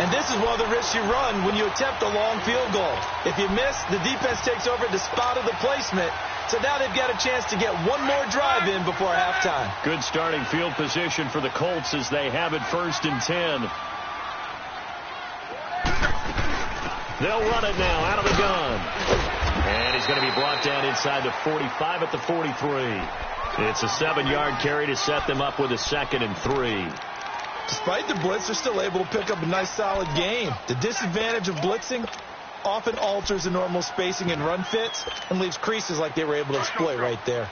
And this is one of the risks you run when you attempt a long field goal. If you miss, the defense takes over the spot of the placement. So now they've got a chance to get one more drive in before halftime. Good starting field position for the Colts as they have it 1st and 10. They'll run it now out of the gun. And he's going to be brought down inside the 45 at the 43. It's a 7-yard carry to set them up with a 2nd and 3. Despite the blitz, they're still able to pick up a nice solid gain. The disadvantage of blitzing often alters the normal spacing and run fits and leaves creases like they were able to exploit right there.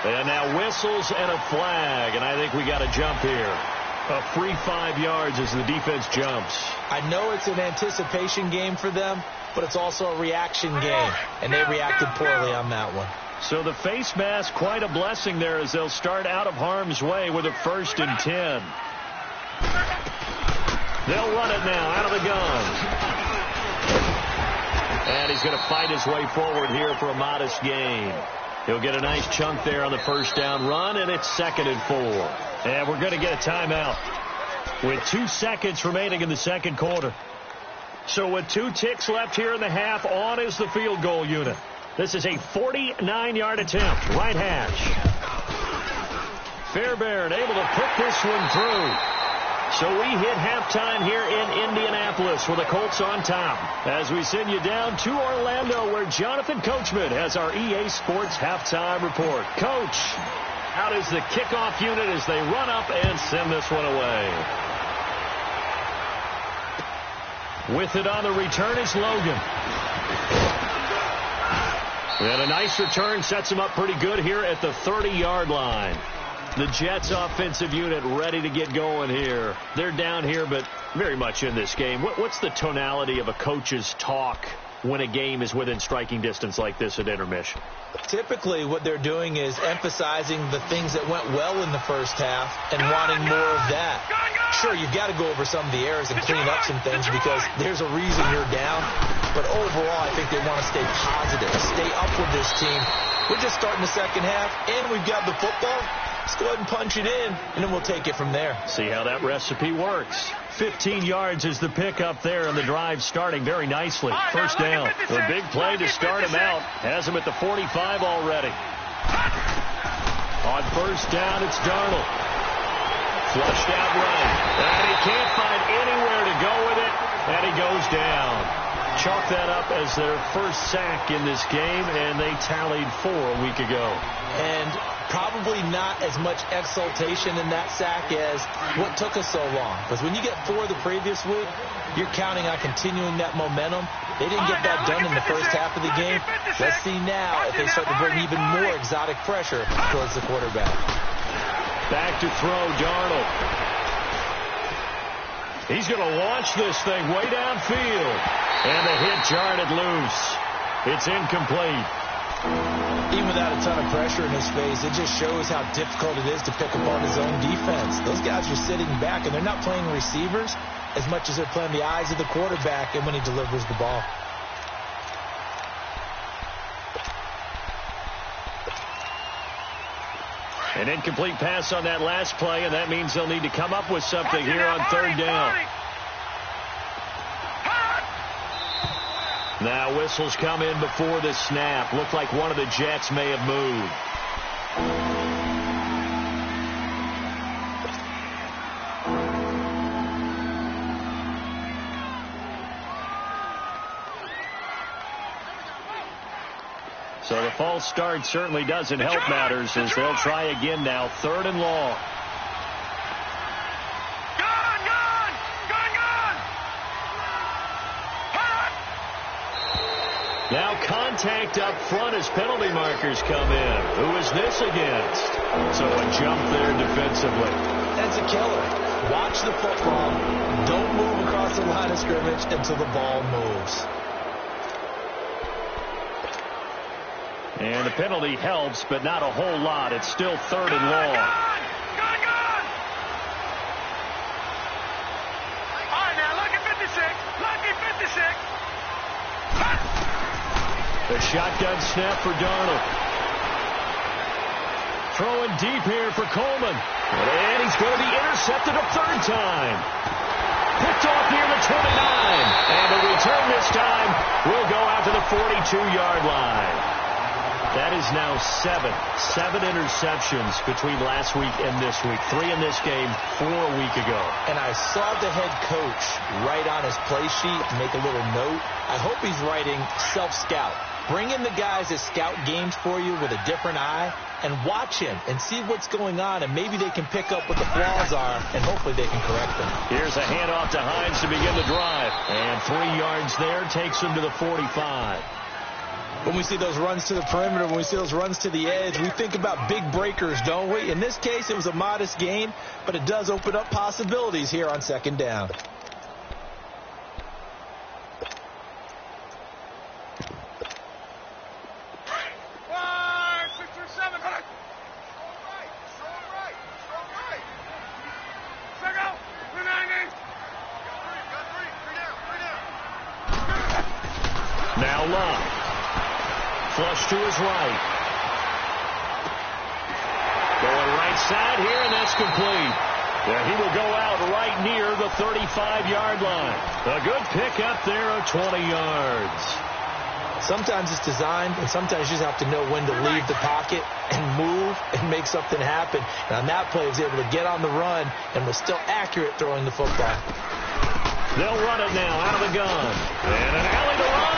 And now whistles and a flag, and I think we got a jump here. A free 5 yards as the defense jumps. I know it's an anticipation game for them, but it's also a reaction game, and they reacted poorly on that one. So the face mask, quite a blessing there as they'll start out of harm's way with a 1st and 10. They'll run it now out of the gun. And he's going to fight his way forward here for a modest gain. He'll get a nice chunk there on the first down run, and it's 2nd and 4. And we're going to get a timeout with 2 seconds remaining in the second quarter. So with 2 ticks left here in the half, on is the field goal unit. This is a 49-yard attempt, right hash. Fairbairn able to put this one through. So we hit halftime here in Indianapolis with the Colts on top, as we send you down to Orlando, where Jonathan Coachman has our EA Sports halftime report. Coach, how does the kickoff unit as they run up and send this one away? With it on the return is Logan. And a nice return sets him up pretty good here at the 30-yard line. The Jets offensive unit ready to get going here. They're down here, but very much in this game. What's the tonality of a coach's talk when a game is within striking distance like this at intermission? Typically, what they're doing is emphasizing the things that went well in the first half and wanting more of that. Sure, you've got to go over some of the errors and clean up some things because there's a reason you're down. But overall, I think they want to stay positive, stay up with this team. We're just starting the second half, and we've got the football. Let's go ahead and punch it in, and then we'll take it from there. See how that recipe works. 15 yards is the pickup there, and the drive starting very nicely. First down. A big play to start him out. Has him at the 45 already. On first down, it's Darnold. Flushed out right. And he can't find anywhere to go with it, and he goes down. Chalk that up as their first sack in this game, and they tallied 4 a week ago. And probably not as much exultation in that sack as what took us so long. Because when you get 4 the previous week, you're counting on continuing that momentum. They didn't get that done in the first half of the game. Let's see now if they start to bring even more exotic pressure towards the quarterback. Back to throw, Darnold. He's going to launch this thing way downfield. And the hit jarred it loose. It's incomplete. Even without a ton of pressure in his face, it just shows how difficult it is to pick apart his own defense. Those guys are sitting back, and they're not playing receivers as much as they're playing the eyes of the quarterback and when he delivers the ball. An incomplete pass on that last play, and that means they'll need to come up with something here on third down. Now whistles come in before the snap. Looked like one of the Jets may have moved. So the false start certainly doesn't help matters as they'll try again now. 3rd and long. Now contact up front as penalty markers come in. Who is this against? So a jump there defensively. That's a killer. Watch the football. Don't move across the line of scrimmage until the ball moves. And the penalty helps, but not a whole lot. It's still 3rd and long. All right, now, lucky 56. Lucky 56. The shotgun snap for Darnold. Throwing deep here for Coleman. And he's going to be intercepted a 3rd time. Picked off near the 29. And the return this time will go out to the 42-yard line. That is now 7 interceptions between last week and this week. 3 in this game, 4 a week ago. And I saw the head coach write on his play sheet, make a little note. I hope he's writing self-scout. Bring in the guys that scout games for you with a different eye and watch him and see what's going on, and maybe they can pick up what the flaws are, and hopefully they can correct them. Here's a handoff to Hines to begin the drive. And 3 yards there takes him to the 45. When we see those runs to the perimeter, when we see those runs to the edge, we think about big breakers, don't we? In this case, it was a modest gain, but it does open up possibilities here on 2nd down. Now Love. Flush to his right. Going right side here, and that's complete. Yeah, he will go out right near the 35-yard line. A good pickup there of 20 yards. Sometimes it's designed, and sometimes you just have to know when to leave the pocket and move and make something happen. And on that play, he was able to get on the run and was still accurate throwing the football. They'll run it now out of the gun. And an alley to run.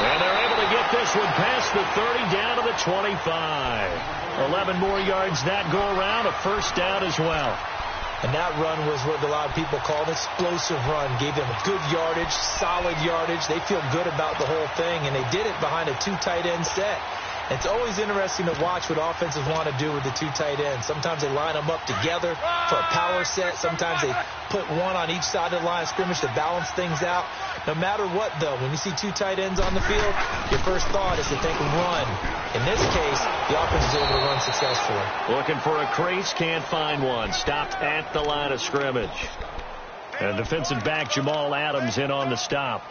And they're able to get this one past the 30 down to the 25. 11 more yards that go around. A 1st down as well. And that run was what a lot of people call an explosive run. Gave them a good yardage, solid yardage. They feel good about the whole thing, and they did it behind a 2 tight end set. It's always interesting to watch what offenses want to do with the 2 tight ends. Sometimes they line them up together for a power set. Sometimes they put one on each side of the line of scrimmage to balance things out. No matter what, though, when you see 2 tight ends on the field, your first thought is to think run. In this case, the offense is able to run successfully. Looking for a crease, can't find one. Stopped at the line of scrimmage. And defensive back Jamal Adams in on the stop.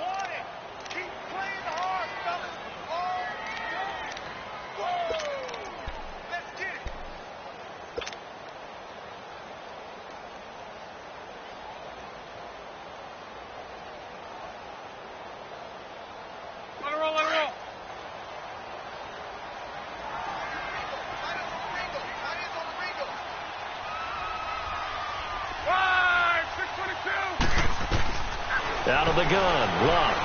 Out of the gun, Luck.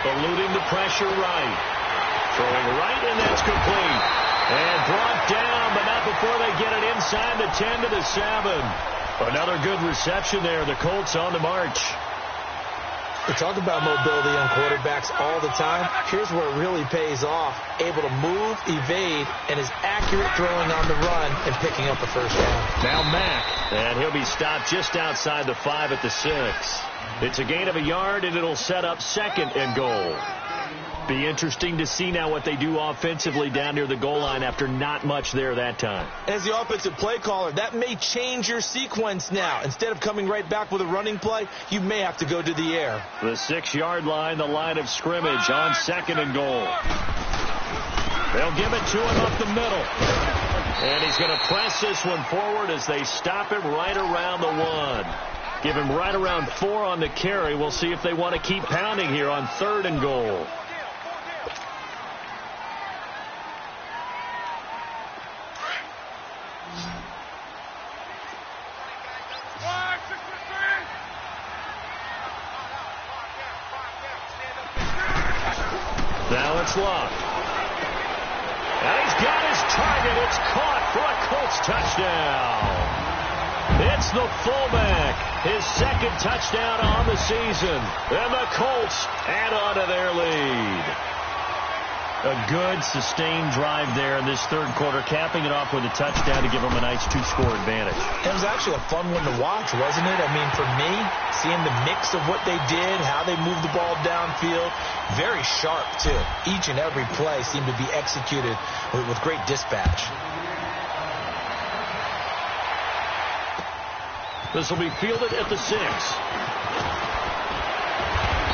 Eluding the pressure right. Throwing right, and that's complete. And brought down, but not before they get it inside the 10 to the 7. Another good reception there. The Colts on the march. We talk about mobility on quarterbacks all the time. Here's where it really pays off. Able to move, evade, and is accurate throwing on the run and picking up a first down. Now Mack, and he'll be stopped just outside the 5 at the 6. It's a gain of a yard, and it'll set up 2nd and goal. Be interesting to see now what they do offensively down near the goal line after not much there that time. As the offensive play caller, that may change your sequence now. Instead of coming right back with a running play, you may have to go to the air. The 6-yard line, the line of scrimmage on 2nd and goal. They'll give it to him up the middle. And he's going to press this one forward as they stop him right around the 1. Give him right around 4 on the carry. We'll see if they want to keep pounding here on 3rd and goal. Now it's Luck. And he's got his target. It's caught for a Colts touchdown. It's the fullback. His 2nd touchdown on the season. And the Colts add on to their lead. A good, sustained drive there in this 3rd quarter, capping it off with a touchdown to give them a nice 2-score advantage. It was actually a fun one to watch, wasn't it? I mean, for me, seeing the mix of what they did, how they moved the ball downfield, very sharp, too. Each and every play seemed to be executed with great dispatch. This will be fielded at the 6.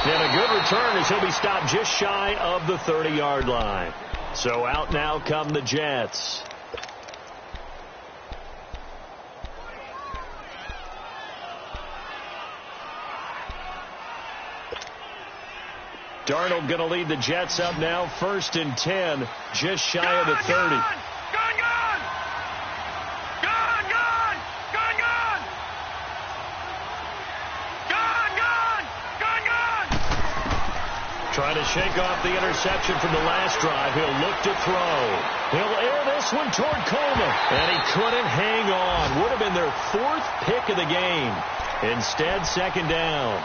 And a good return as he'll be stopped just shy of the 30-yard line. So out now come the Jets. Darnold going to lead the Jets up now. 1st and 10, just shy of the 30. Trying to shake off the interception from the last drive. He'll look to throw. He'll air this one toward Coleman. And he couldn't hang on. Would have been their 4th pick of the game. Instead, 2nd down.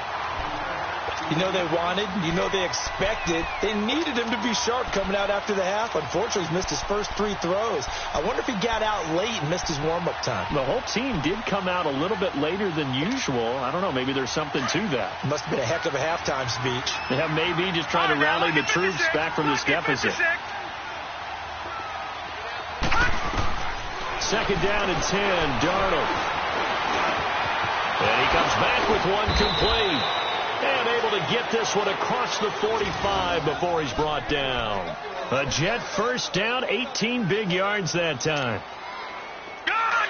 You know they wanted, you know they expected. They needed him to be sharp coming out after the half. Unfortunately, he's missed his first 3 throws. I wonder if he got out late and missed his warm-up time. The whole team did come out a little bit later than usual. I don't know, maybe there's something to that. Must have been a heck of a halftime speech. Yeah, maybe just trying to rally the troops back from this deficit. 2nd down and 10, Darnold. And he comes back with one complete. And able to get this one across the 45 before he's brought down. A Jet first down, 18 big yards that time.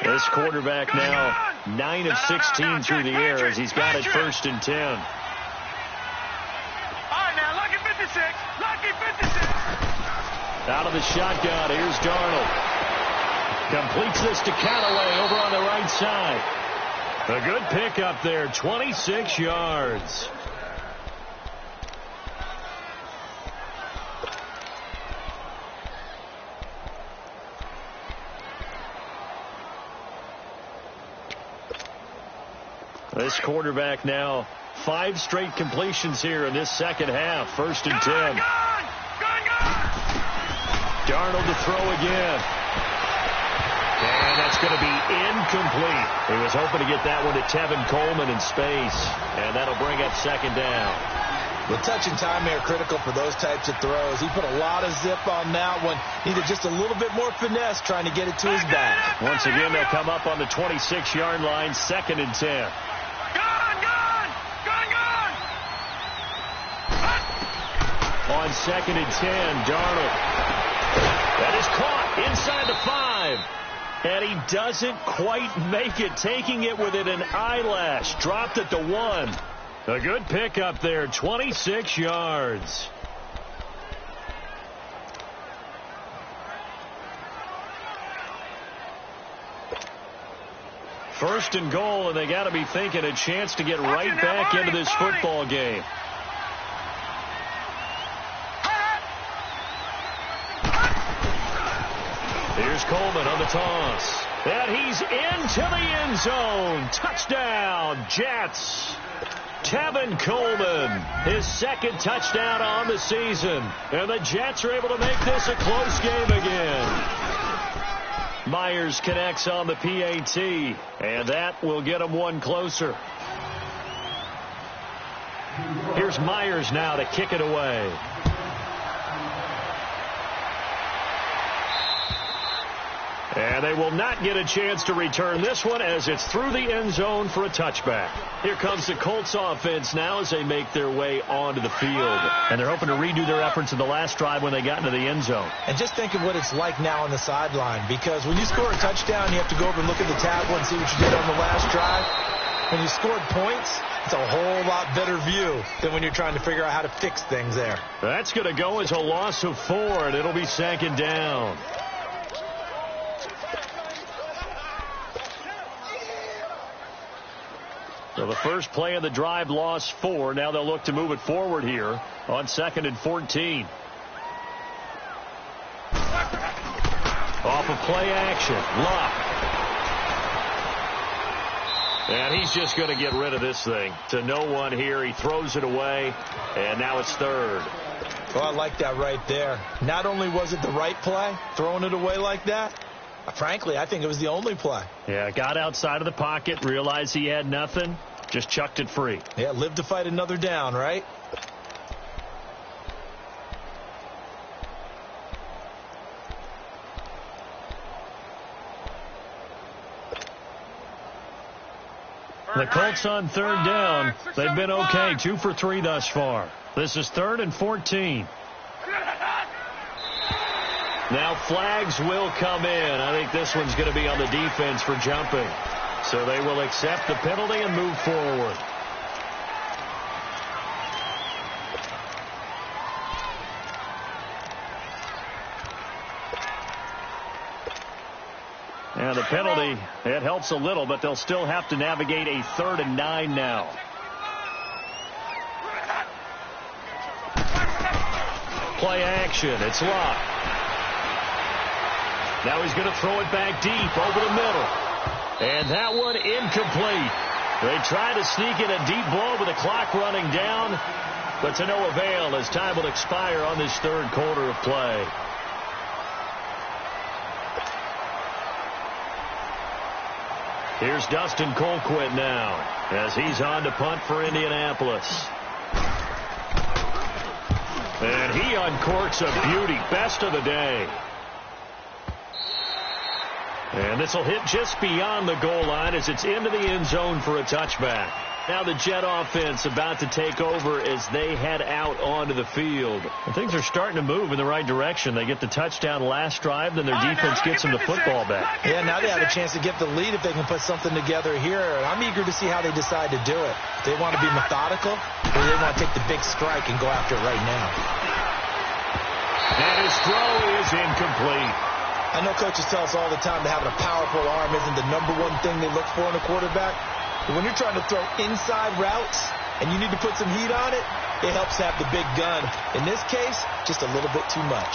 This quarterback now 9 of 16 through the air as he's got it 1st and 10. All right, now, lucky 56. Lucky 56. Out of the shotgun, here's Darnold. Completes this to Callaway over on the right side. A good pick up there, 26 yards. This quarterback now 5 straight completions here in this 2nd half. 1st and 10. Darnold to throw again. And that's going to be incomplete. He was hoping to get that one to Tevin Coleman in space. And that'll bring up 2nd down. The touch and time are critical for those types of throws. He put a lot of zip on that one. Needed just a little bit more finesse trying to get it to his back. Once again, they'll come up on the 26-yard line, 2nd and 10. On 2nd and 10, Darnold. That is caught inside the 5. And he doesn't quite make it, taking it within an eyelash. Dropped at the 1. A good pick up there, 26 yards. First and goal, and they got to be thinking a chance to get right back into this football game. Here's Coleman on the toss. And he's into the end zone. Touchdown, Jets. Tevin Coleman, his second touchdown on the season. And the Jets are able to make this a close game again. Myers connects on the PAT, and that will get him one closer. Here's Myers now to kick it away. And they will not get a chance to return this one as it's through the end zone for a touchback. Here comes the Colts offense now as they make their way onto the field. And they're hoping to redo their efforts in the last drive when they got into the end zone. And just think of what it's like now on the sideline, because when you score a touchdown, you have to go over and look at the tablet and see what you did on the last drive. When you scored points, it's a whole lot better view than when you're trying to figure out how to fix things there. That's going to go as a loss of 4, and it'll be second down. So the first play of the drive lost 4. Now they'll look to move it forward here on 2nd and 14. Off of play action. Luck. And he's just going to get rid of this thing. To no one here. He throws it away. And now it's 3rd. Well, I like that right there. Not only was it the right play, throwing it away like that, frankly, I think it was the only play. Yeah, got outside of the pocket, realized he had nothing, just chucked it free. Yeah, live to fight another down, right? The Colts on 3rd down. They've been okay, 2 for 3 thus far. This is 3rd and 14. Now flags will come in. I think this one's going to be on the defense for jumping. So they will accept the penalty and move forward. And the penalty, it helps a little, but they'll still have to navigate a 3rd and 9 now. Play action. It's Luck. Now he's going to throw it back deep over the middle. And that one incomplete. They try to sneak in a deep blow with the clock running down, but to no avail as time will expire on this 3rd quarter of play. Here's Dustin Colquitt now as he's on to punt for Indianapolis. And he uncorks a beauty. Best of the day. And this will hit just beyond the goal line as it's into the end zone for a touchback. Now the Jet offense about to take over as they head out onto the field. And things are starting to move in the right direction. They get the touchdown last drive, then their defense gets them the football back. Yeah, now they have a chance to get the lead if they can put something together here. And I'm eager to see how they decide to do it. They want to be methodical, or they want to take the big strike and go after it right now. And his throw is incomplete. I know coaches tell us all the time that having a powerful arm isn't the #1 thing they look for in a quarterback. But when you're trying to throw inside routes and you need to put some heat on it, it helps have the big gun. In this case, just a little bit too much.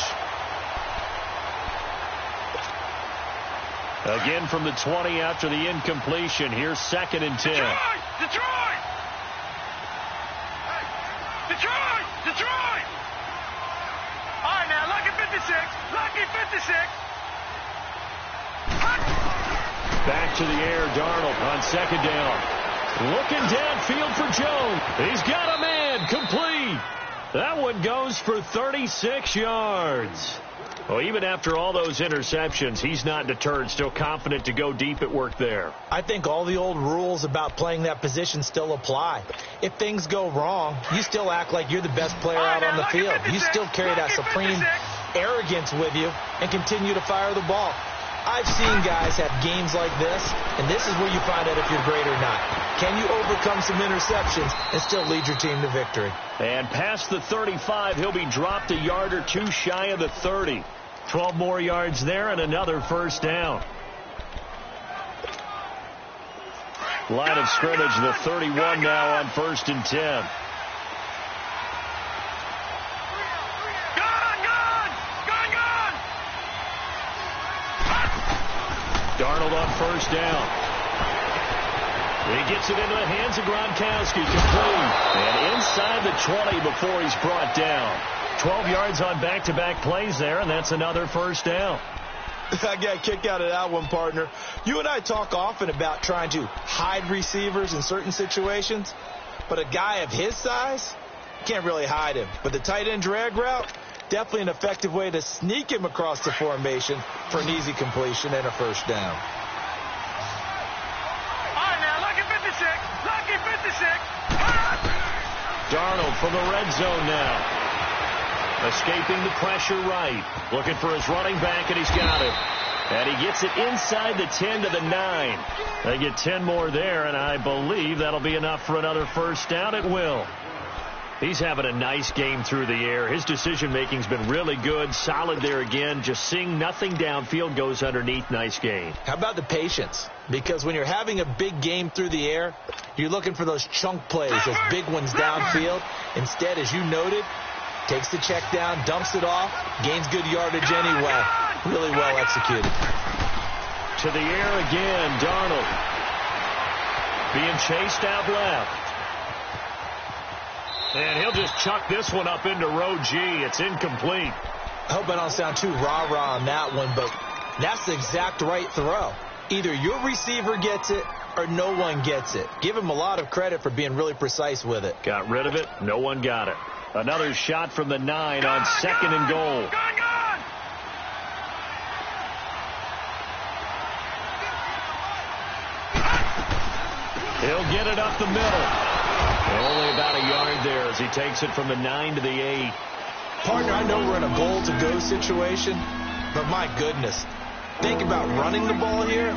Again from the 20 after the incompletion. Here's 2nd and 10. Detroit! Detroit! Detroit! All right, now, lucky 56. Lucky 56. Back to the air, Darnold on 2nd down. Looking downfield for Jones. He's got a man, complete. That one goes for 36 yards. Well, even after all those interceptions, he's not deterred, still confident to go deep at work there. I think all the old rules about playing that position still apply. If things go wrong, you still act like you're the best player out on the field. You still carry that supreme arrogance with you and continue to fire the ball. I've seen guys have games like this, and this is where you find out if you're great or not. Can you overcome some interceptions and still lead your team to victory? And past the 35, he'll be dropped a yard or two shy of the 30. 12 more yards there and another first down. Line of scrimmage, the 31 now on 1st and 10. Darnold on 1st down. He gets it into the hands of Gronkowski, complete. And inside the 20 before he's brought down. 12 yards on back-to-back plays there, and that's another 1st down. I got a kick out of that one, partner. You and I talk often about trying to hide receivers in certain situations, but a guy of his size, can't really hide him. But the tight end drag route, definitely an effective way to sneak him across the formation for an easy completion and a 1st down. All right, now, lucky 56. Lucky 56. Darnold from the red zone now. Escaping the pressure right. Looking for his running back, and he's got it. And he gets it inside the 10 to the 9. They get 10 more there, and I believe that'll be enough for another 1st down. It will. He's having a nice game through the air. His decision-making's been really good. Solid there again. Just seeing nothing downfield, goes underneath. Nice game. How about the patience? Because when you're having a big game through the air, you're looking for those chunk plays, those big ones downfield. Instead, as you noted, takes the check down, dumps it off, gains good yardage anyway. Really well executed. To the air again, Darnold. Being chased out left. And he'll just chuck this one up into row G. It's incomplete. I hope I don't sound too rah-rah on that one, but that's the exact right throw. Either your receiver gets it or no one gets it. Give him a lot of credit for being really precise with it. Got rid of it. No one got it. Another shot from the 9 on 2nd and goal. He'll get it up the middle. Only about a yard there as he takes it from the 9 to the 8. Partner, I know we're in a goal-to-go situation, but my goodness, think about running the ball here.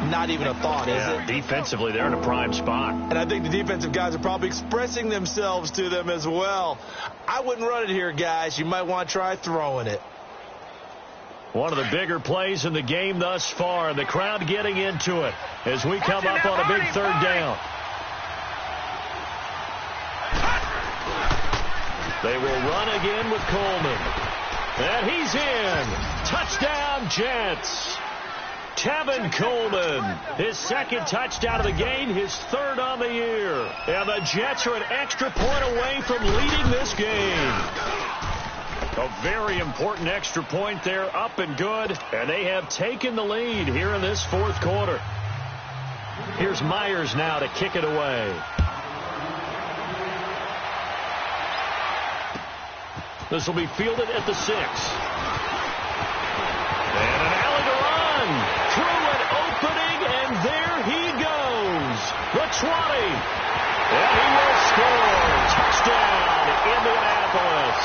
Not even a thought, is it? Defensively, they're in a prime spot. And I think the defensive guys are probably expressing themselves to them as well. I wouldn't run it here, guys. You might want to try throwing it. One of the bigger plays in the game thus far. The crowd getting into it as we come up on a big 3rd down. They will run again with Coleman. And he's in. Touchdown, Jets. Tevin Coleman, his 2nd touchdown of the game, his 3rd on the year. And the Jets are an extra point away from leading this game. A very important extra point there, up and good. And they have taken the lead here in this 4th quarter. Here's Myers now to kick it away. This will be fielded at the 6. And an alley to run. Through an opening, and there he goes. The 20. And he will score. Touchdown, Indianapolis.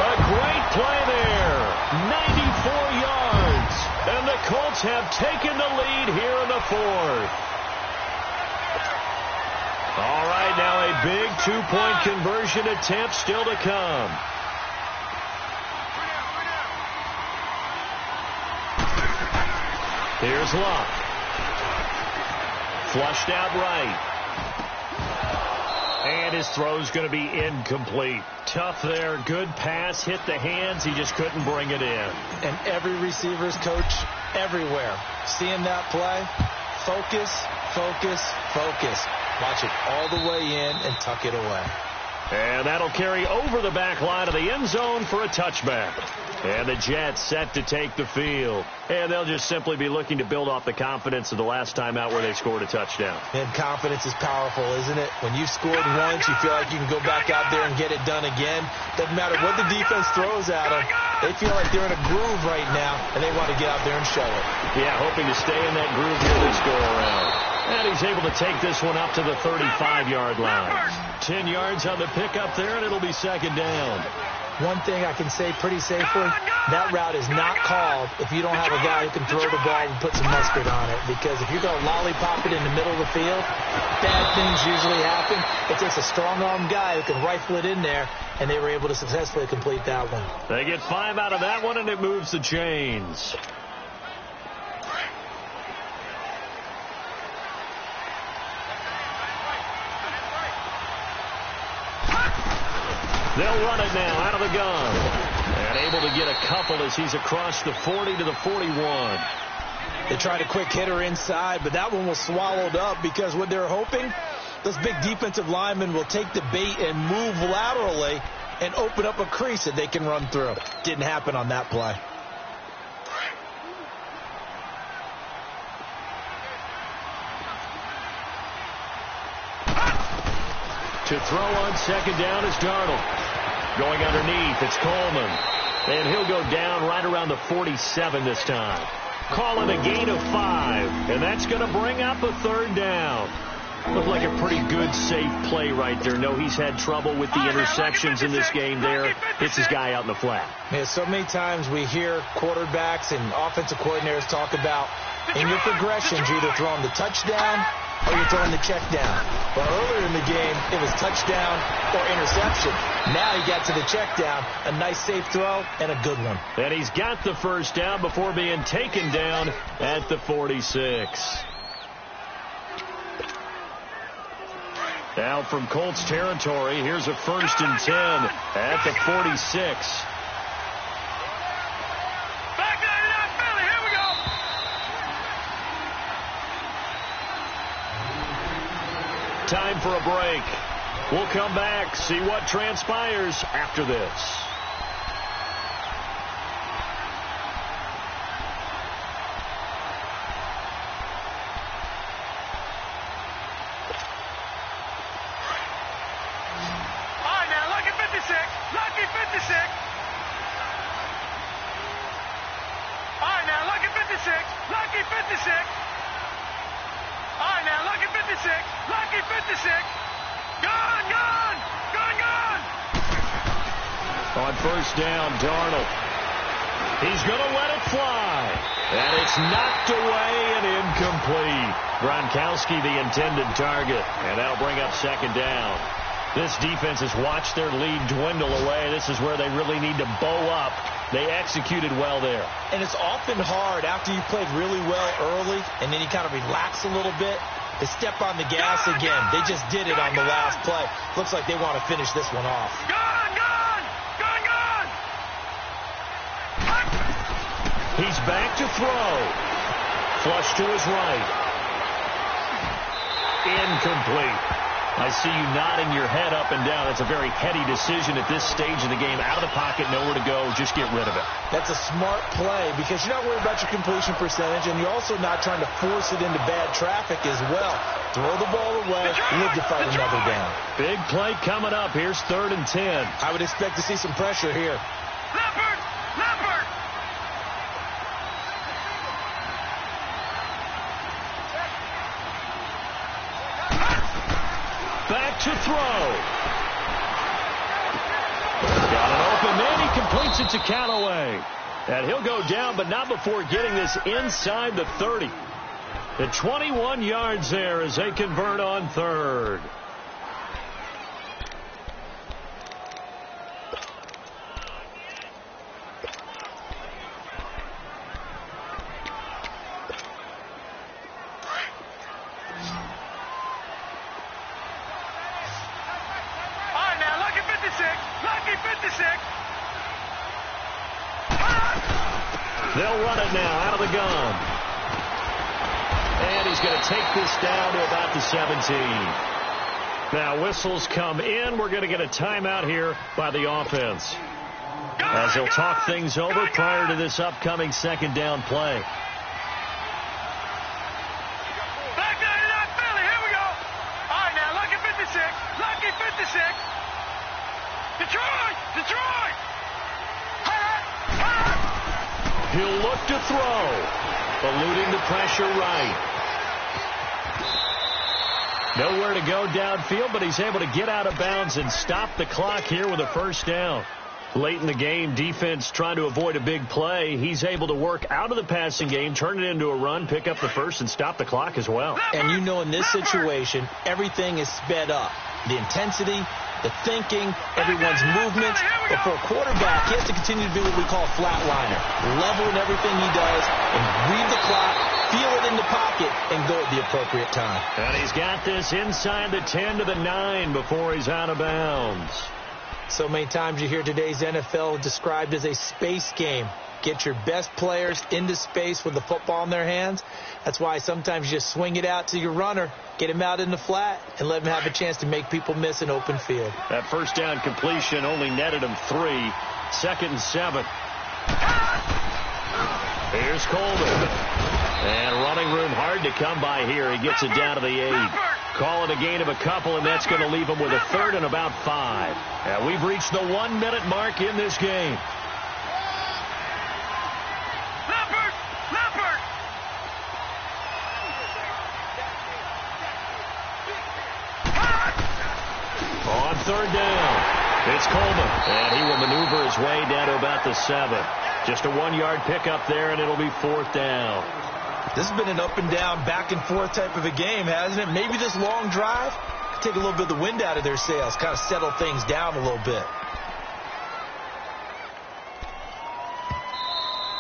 A great play there. 94 yards. And the Colts have taken the lead here in the 4th. All right, now a big 2-point conversion attempt still to come. Here's Luck. Flushed out right. And his throw's going to be incomplete. Tough there. Good pass. Hit the hands. He just couldn't bring it in. And every receiver's coach everywhere. Seeing that play, focus, focus, focus. Watch it all the way in and tuck it away. And that'll carry over the back line of the end zone for a touchback. And the Jets set to take the field. And they'll just simply be looking to build off the confidence of the last time out where they scored a touchdown. And confidence is powerful, isn't it? When you've scored once, you feel like you can go back out there and get it done again. Doesn't matter what the defense throws at them. They feel like they're in a groove right now, and they want to get out there and show it. Yeah, hoping to stay in that groove here this go-around. And he's able to take this one up to the 35-yard line. 10 yards on the pickup there, and it'll be 2nd down. One thing I can say pretty safely, that route is not called if you don't have a guy who can throw the ball and put some mustard on it. Because if you're going to lollipop it in the middle of the field, bad things usually happen. It takes a strong-arm guy who can rifle it in there, and they were able to successfully complete that one. They get 5 out of that one, and it moves the chains. They'll run it now out of the gun. And able to get a couple as he's across the 40 to the 41. They tried a quick hitter inside, but that one was swallowed up because what they're hoping, those big defensive linemen will take the bait and move laterally and open up a crease that they can run through. Didn't happen on that play. To throw on second down is Darnold. Going underneath, it's Coleman. And he'll go down right around the 47 this time. Calling a gain of 5. And that's going to bring up a third down. Looked like a pretty good, safe play right there. No, he's had trouble with the interceptions in this game there. Hits his guy out in the flat. Man, so many times we hear quarterbacks and offensive coordinators talk about in your progressions, you're either throwing the touchdown or you're throwing the check down. Well, earlier in the game, it was touchdown or interception. Now he got to the check down, a nice safe throw, and a good one. And he's got the first down before being taken down at the 46. Now from Colts territory, here's a 1st and 10 at the 46. Back 99 Philly, here we go. Time for a break. We'll come back, see what transpires after this. Lucky 56. All right, now, lucky 56. Lucky 56. All right, now, lucky 56. Lucky 56. Gone, gone, gone, gone. On first down, Darnold. He's going to let it fly. And it's knocked away and incomplete. Gronkowski, the intended target. And that'll bring up second down. This defense has watched their lead dwindle away. This is where they really need to bow up. They executed well there. And it's often hard after you played really well early and then you kind of relax a little bit to step on the gas again. They just did it on the last play. Looks like they want to finish this one off. Gone, gone, gone, gone. He's back to throw. Flush to his right. Incomplete. I see you nodding your head up and down. That's a very heady decision at this stage of the game. Out of the pocket, nowhere to go. Just get rid of it. That's a smart play because you're not worried about your completion percentage, and you're also not trying to force it into bad traffic as well. Throw the ball away, live to fight another down. Big play coming up. Here's 3rd and 10. I would expect to see some pressure here. Leopard, leopard. Back to throw. Got it open man. He completes it to Callaway. And he'll go down, but not before getting this inside the 30. The 21 yards there as they convert on 3rd. They'll run it now out of the gun. And he's going to take this down to about the 17. Now whistles come in. We're going to get a timeout here by the offense, as they'll talk things over prior to this upcoming second down play. Back 99 Philly, here we go. All right, now, lucky 56. Lucky 56. Detroit, Detroit. He'll look to throw. Eluding the pressure right. Nowhere to go downfield, but he's able to get out of bounds and stop the clock here with a first down. Late in the game, defense trying to avoid a big play. He's able to work out of the passing game, turn it into a run, pick up the first, and stop the clock as well. And you know in this situation, everything is sped up. The intensity, the thinking, everyone's movements. But for a quarterback, he has to continue to be what we call a flatliner. Level in everything he does and read the clock, feel it in the pocket, and go at the appropriate time. And he's got this inside the 10 to the 9 before he's out of bounds. So many times you hear today's NFL described as a space game. Get your best players into space with the football in their hands. That's why sometimes you just swing it out to your runner, get him out in the flat, and let him have a chance to make people miss an open field. That first down completion only netted him 3. 2nd and 7. Here's Coleman. And running room hard to come by here. He gets it down to the 8. Call it a gain of a couple, and that's going to leave him with a 3rd and about 5. And we've reached the 1-minute mark in this game. On 3rd down, it's Coleman, and he will maneuver his way down to about the 7. Just a 1-yard pickup there, and it'll be 4th down. This has been an up-and-down, back-and-forth type of a game, hasn't it? Maybe this long drive could take a little bit of the wind out of their sails, kind of settle things down a little bit.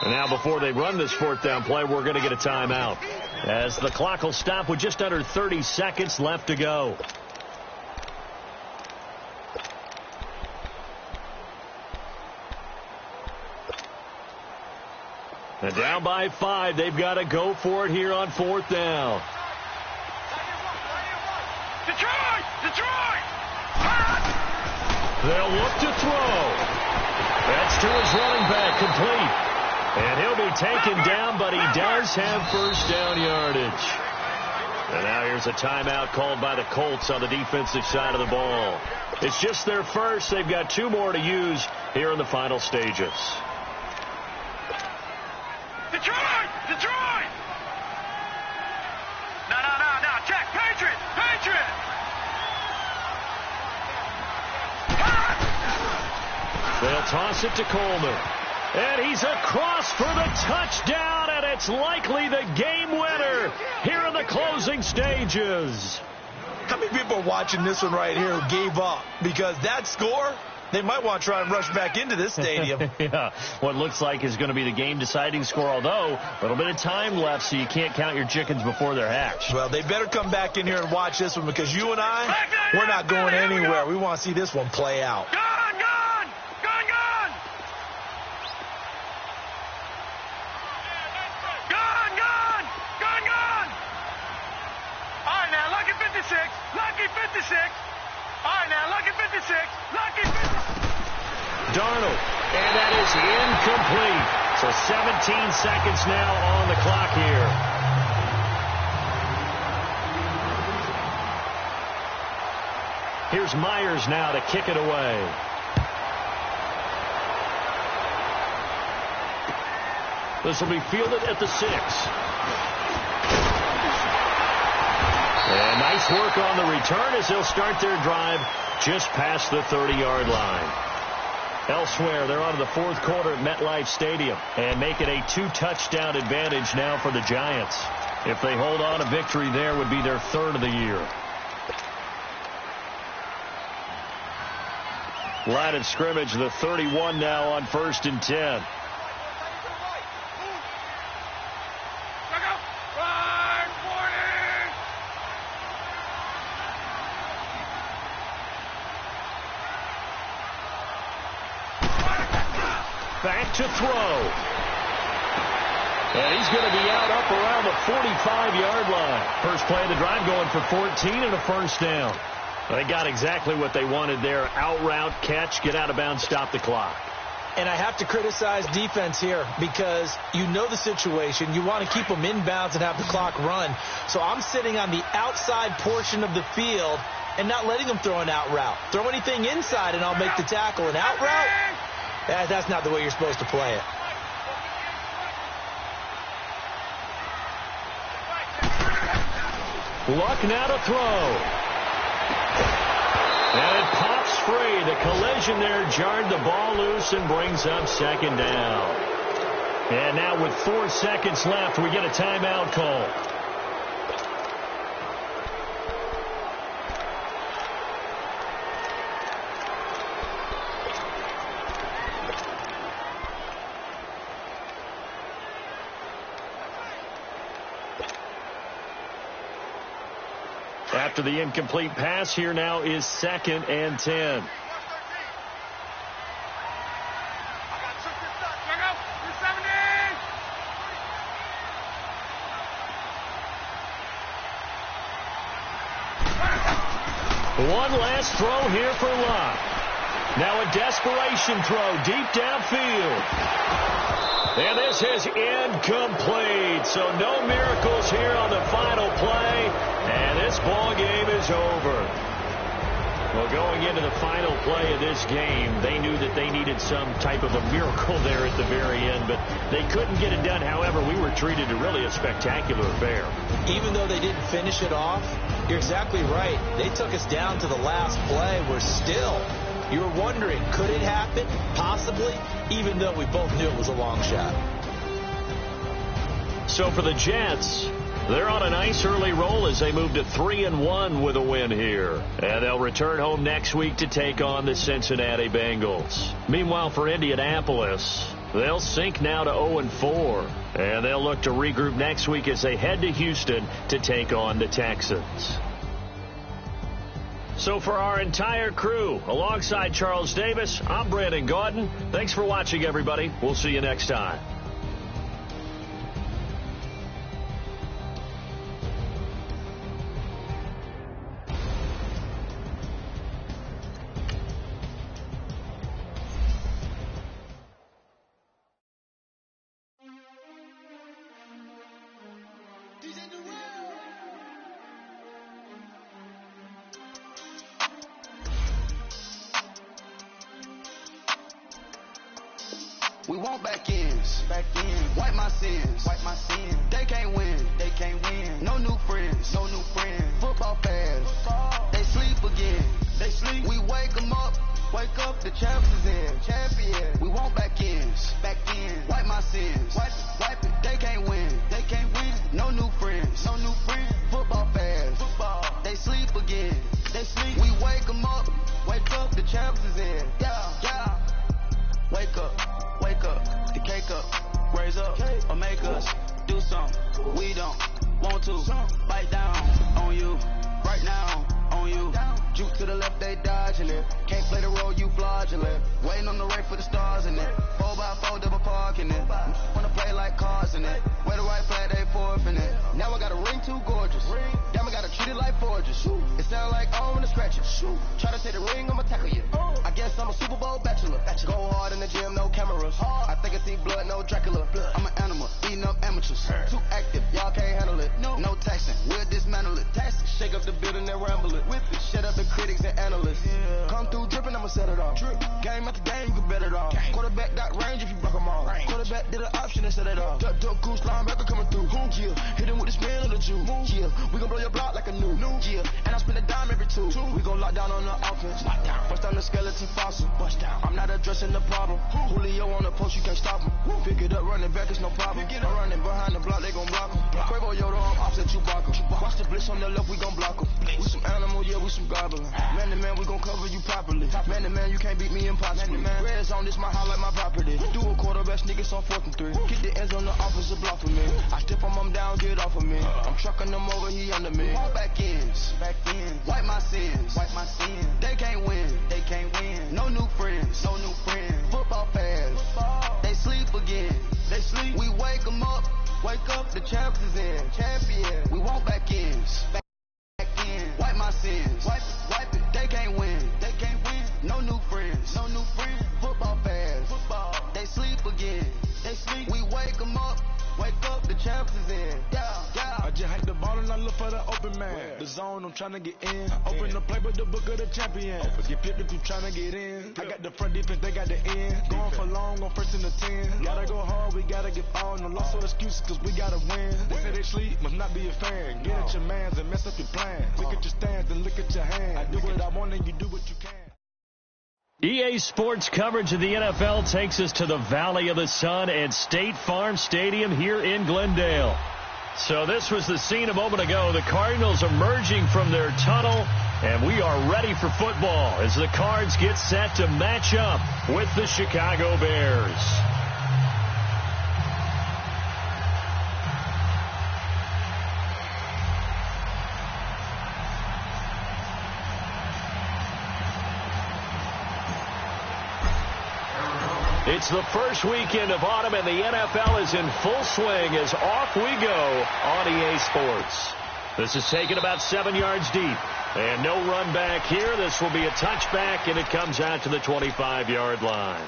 And now before they run this 4th down play, we're going to get a timeout, as the clock will stop with just under 30 seconds left to go. And down by 5, they've got to go for it here on 4th down. Detroit! Detroit! They'll look to throw. That's to his running back, complete. And he'll be taken down, but he does have 1st down yardage. And now here's a timeout called by the Colts on the defensive side of the ball. It's just their first. They've got 2 more to use here in the final stages. Detroit! Detroit! No. Check. Patriot! Patriot! They'll toss it to Coleman. And he's across for the touchdown, and it's likely the game winner here in the closing stages. How many people are watching this one right here who gave up? Because that score, they might want to try and rush back into this stadium. Yeah, what looks like is going to be the game-deciding score, although a little bit of time left, so you can't count your chickens before they're hatched. Well, they better come back in here and watch this one, because you and I, we're not going anywhere. We want to see this one play out. Gone! All right, now, lucky 56. Lucky 56. All right, now, lucky 56. Lucky 56. Darnold, and that is incomplete. So 17 seconds now on the clock here. Here's Myers now to kick it away. This will be fielded at the 6. And nice work on the return as they'll start their drive just past the 30-yard line. Elsewhere, they're on to the 4th quarter at MetLife Stadium and make it a 2-touchdown advantage now for the Giants. If they hold on, a victory there would be their 3rd of the year. Line of scrimmage, the 31 now on 1st and 10. Back to throw. And he's going to be out up around the 45-yard line. First play of the drive going for 14 and a 1st down. They got exactly what they wanted there. Out route, catch, get out of bounds, stop the clock. And I have to criticize defense here because you know the situation. You want to keep them inbounds and have the clock run. So I'm sitting on the outside portion of the field and not letting them throw an out route. Throw anything inside and I'll make the tackle. An out route? That's not the way you're supposed to play it. Luck now to throw. And it pops free. The collision there jarred the ball loose and brings up 2nd down. And now with 4 seconds left, we get a timeout call. After the incomplete pass, here now is 2nd and 10. One last throw here for Lott. Now a desperation throw deep downfield. And this is incomplete. So no miracles here on the final play. And this ball game is over. Well, going into the final play of this game, they knew that they needed some type of a miracle there at the very end, but they couldn't get it done. However, we were treated to really a spectacular affair. Even though they didn't finish it off, you're exactly right. They took us down to the last play. We're still, you were wondering, could it happen? Possibly, even though we both knew it was a long shot. So for the Jets, they're on a nice early roll as they move to 3-1 with a win here. And they'll return home next week to take on the Cincinnati Bengals. Meanwhile, for Indianapolis, they'll sink now to 0-4. And they'll look to regroup next week as they head to Houston to take on the Texans. So for our entire crew, alongside Charles Davis, I'm Brandon Gaudin. Thanks for watching, everybody. We'll see you next time. We want back ends, wipe my sins, They can't win, No new friends, Football fast, they sleep again, We wake them up, the champs is in, We want back ends, wipe my sins, wipe it, they can't win, No new friends, Football fast, they sleep again, We wake them up, the champs is in, Wake up, the cake up, raise up, or make us do something we don't want to. Bite down on you, right now on you. Juke to the left, they dodging it. Can't play the role, you fraudulent. Waiting on the right for the stars in it. 4x4 double parking it. Wanna play like cars in it. Wear the right flag, they forfeit it. Now I got a ring too gorgeous. Damn, I gotta treat it like forges. It sound like I wanna scratch it. Try to take the ring, I'ma tackle you. I guess I'm a Super Bowl bachelor. Go hard in the gym, no cameras. I think I see blood, no Dracula. I'm an animal, eating up amateurs. Too active, y'all can't handle it. No taxing, we'll dismantle it. Shake up the building and ramble it. Whip it, shut up the critics and analysts. Come through dripping, I'ma set it off. Game after game, you can bet it off. Quarterback got range if you block them all. Quarterback did an option and set it off. Duck, goose, linebacker coming through. Hit him with the spin of the Jew. We gon' blow your block like a new. And I spin a dime every two. We gon' lock down on the offense. Bust down the skeleton fossil. I'm not addressing the problem. Julio on the post, you can't stop him. Pick it up, running back, it's no problem. I'm running behind the block, they gon' block him. Quavo, Yoda, I'm offset Chewbacca. Watch the blitz on the left, we gon' block him. We some animal, yeah, we some goblin. Man to man, we gon' cover you properly. Man to man, you can't beat me impossibly. Red zone, this my highlight, my property. Do a quarterback, niggas on 4th and 3. Get the ends on the offensive block for me. I step on them down, get off of me. I'm trucking them over, he under me. Walk back ends, wipe my sins, They can't win, No new friends, Football fast, they sleep again, We wake them up, the champs is in, We want back ends, wipe my sins, wipe it, they can't win, No new friends, Football fast, they sleep again, We wake them up, the champs is in, I just hike the ball and I look for the open man. The zone, I'm trying to get in. Open the play with the book of the champion. Get flipped if you trying to get in. I got the front defense, they got the end. Going for long, on 1st and the 10. Gotta go hard, we gotta get all. No loss or excuses, cause we gotta win. They say they sleep, must not be a fan. Get at your mans and mess up your plans. Look at your stance and look at your hands. I do what I want and you do what you can. EA Sports coverage of the NFL takes us to the Valley of the Sun and State Farm Stadium here in Glendale. So this was the scene a moment ago. The Cardinals emerging from their tunnel, and we are ready for football as the Cards get set to match up with the Chicago Bears. It's the first weekend of autumn, and the NFL is in full swing as off we go on EA Sports. This is taken about 7 yards deep. And no run back here. This will be a touchback, and it comes out to the 25-yard line.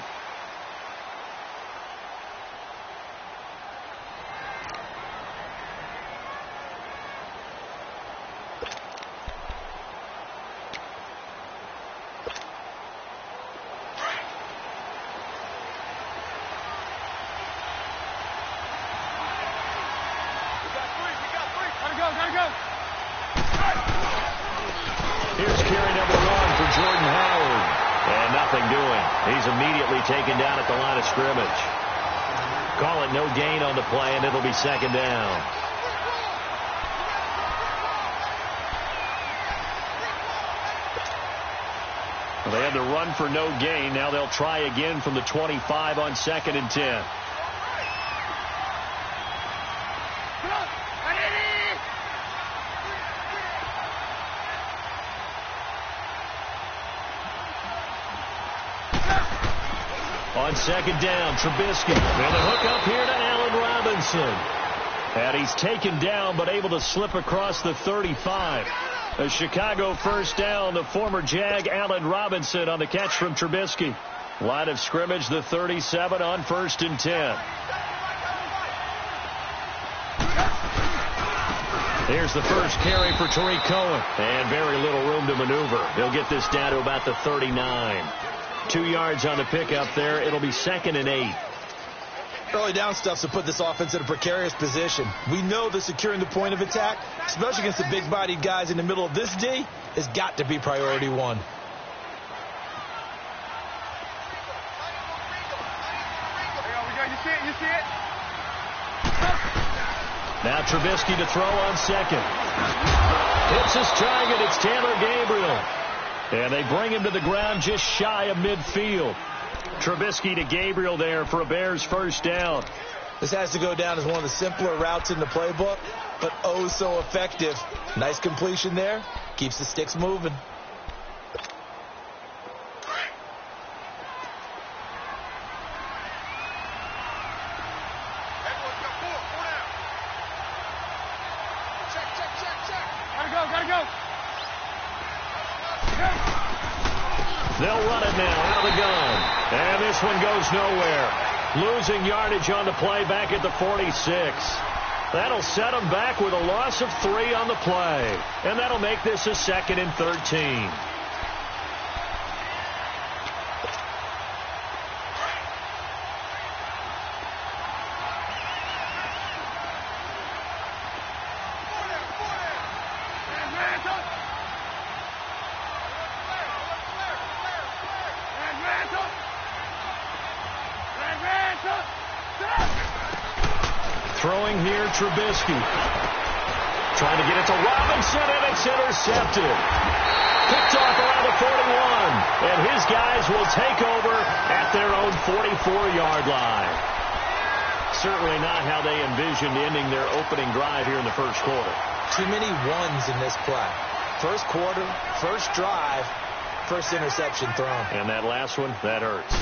Here's carry number 1 for Jordan Howard. And nothing doing. He's immediately taken down at the line of scrimmage. Call it no gain on the play, and it'll be second down. Well, they had to run for no gain. Now they'll try again from the 25 on 2nd and 10. On 2nd down, Trubisky. And a hook up here to Allen Robinson. And he's taken down, but able to slip across the 35. A Chicago first down, the former Jag Allen Robinson on the catch from Trubisky. Line of scrimmage, the 37 on 1st and 10. Here's the first carry for Tariq Cohen. And very little room to maneuver. He'll get this down to about the 39. 2 yards on the pickup there. It'll be 2nd and 8. Early down stuff's to put this offense in a precarious position. We know that securing the point of attack, especially against the big-bodied guys in the middle of this D, has got to be priority 1. You see it? Now Trubisky to throw on 2nd. Hits his target. It's Taylor Gabriel. And they bring him to the ground just shy of midfield. Trubisky to Gabriel there for a Bears first down. This has to go down as one of the simpler routes in the playbook, but oh so effective. Nice completion there. Keeps the sticks moving. Gotta go. They'll run it now out of the gun. And this one goes nowhere. Losing yardage on the play back at the 46. That'll set them back with a loss of 3 on the play. And that'll make this a 2nd and 13. Throwing here, Trubisky. Trying to get it to Robinson, and it's intercepted. Picked off around the 41. And his guys will take over at their own 44-yard line. Certainly not how they envisioned ending their opening drive here in the first quarter. Too many ones in this play. First quarter, first drive, first interception thrown. And that last one, that hurts.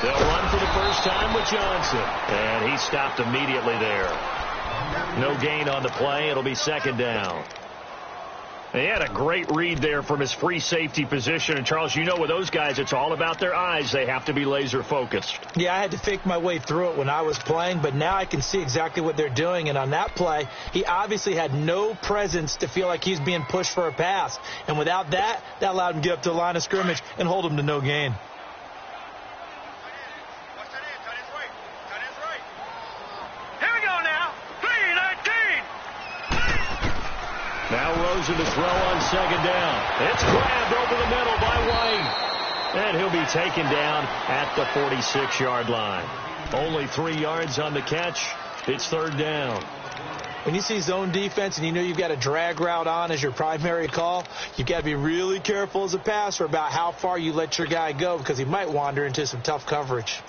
They'll run for the first time with Johnson. And he stopped immediately there. No gain on the play. It'll be 2nd down. He had a great read there from his free safety position. And, Charles, you know with those guys, it's all about their eyes. They have to be laser focused. Yeah, I had to fake my way through it when I was playing, but now I can see exactly what they're doing. And on that play, he obviously had no presence to feel like he's being pushed for a pass. And without that, that allowed him to get up to the line of scrimmage and hold him to no gain. Now Rosen to throw on 2nd down. It's grabbed over the middle by White. And he'll be taken down at the 46-yard line. Only 3 yards on the catch. It's 3rd down. When you see zone defense and you know you've got a drag route on as your primary call, you've got to be really careful as a passer about how far you let your guy go because he might wander into some tough coverage.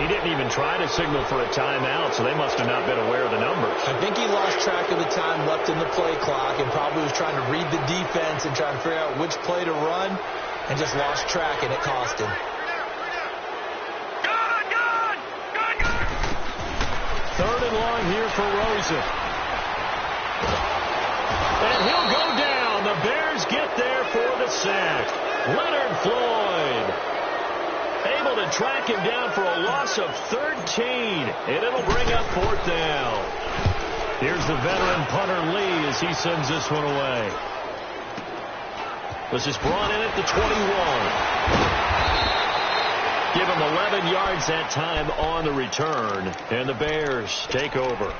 He didn't even try to signal for a timeout, so they must have not been aware of the numbers. I think he lost track of the time left in the play clock and probably was trying to read the defense and trying to figure out which play to run and just lost track, and it cost him. Third and long here for Rosen. And he'll go down. The Bears get there for the sack. Leonard Floyd able to track him down for a loss of 13. And it'll bring up fourth down. Here's the veteran punter Lee as he sends this one away. This is brought in at the 21. Give him 11 yards that time on the return. And the Bears take over.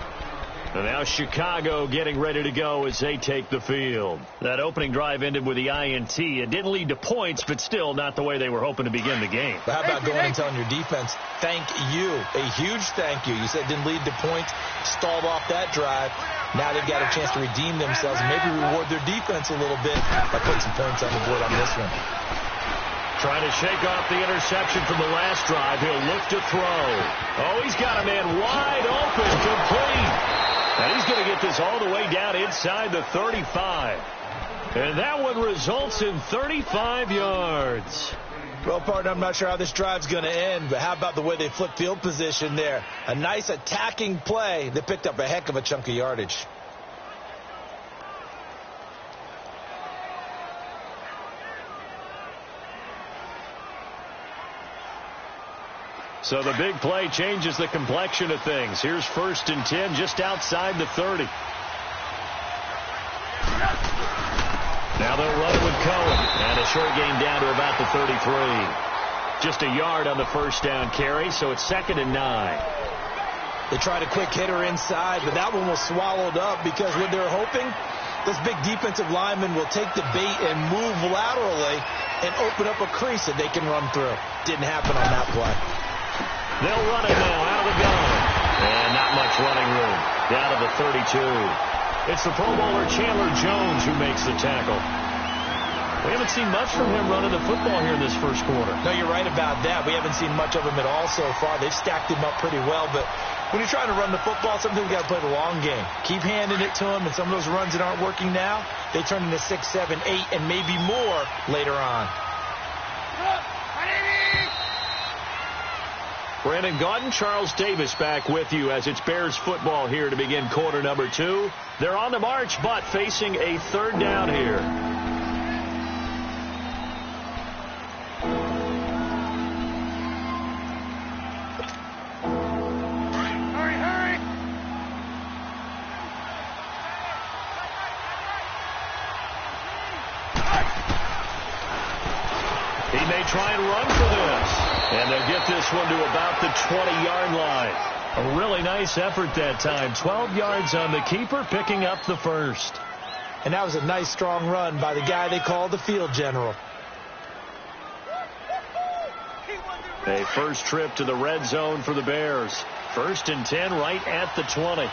And now Chicago getting ready to go as they take the field. That opening drive ended with the INT. It didn't lead to points, but still not the way they were hoping to begin the game. But how about going and telling your defense, thank you, a huge thank you. You said it didn't lead to points, stalled off that drive. Now they've got a chance to redeem themselves and maybe reward their defense a little bit by putting some points on the board on this one. Trying to shake off the interception from the last drive. He'll look to throw. Oh, he's got a man wide open, complete. And he's going to get this all the way down inside the 35. And that one results in 35 yards. Well, partner, I'm not sure how this drive's going to end, but how about the way they flip field position there? A nice attacking play that picked up a heck of a chunk of yardage. So the big play changes the complexion of things. Here's 1st and 10 just outside the 30. Now they'll run it with Cohen. And a short gain down to about the 33. Just a yard on the first down carry, so it's 2nd and 9. They tried a quick hitter inside, but that one was swallowed up because what they're hoping, this big defensive lineman will take the bait and move laterally and open up a crease that they can run through. Didn't happen on that play. They'll run it now out of the gun. And not much running room. Down to the 32. It's the Pro Bowler Chandler Jones who makes the tackle. We haven't seen much from him running the football here in this first quarter. No, you're right about that. We haven't seen much of him at all so far. They've stacked him up pretty well, but when you're trying to run the football, sometimes you got to play the long game. Keep handing it to him, and some of those runs that aren't working now, they turn into 6, 7, 8, and maybe more later on. Brandon Gaudin, Charles Davis back with you as it's Bears football here to begin quarter number 2. They're on the march, but facing a 3rd down here. Hurry! He may try and run for this. And they'll get this one to about the 20-yard line. A really nice effort that time. 12 yards on the keeper, picking up the first. And that was a nice, strong run by the guy they call the field general. A first trip to the red zone for the Bears. 1st and 10 right at the 20. Hey,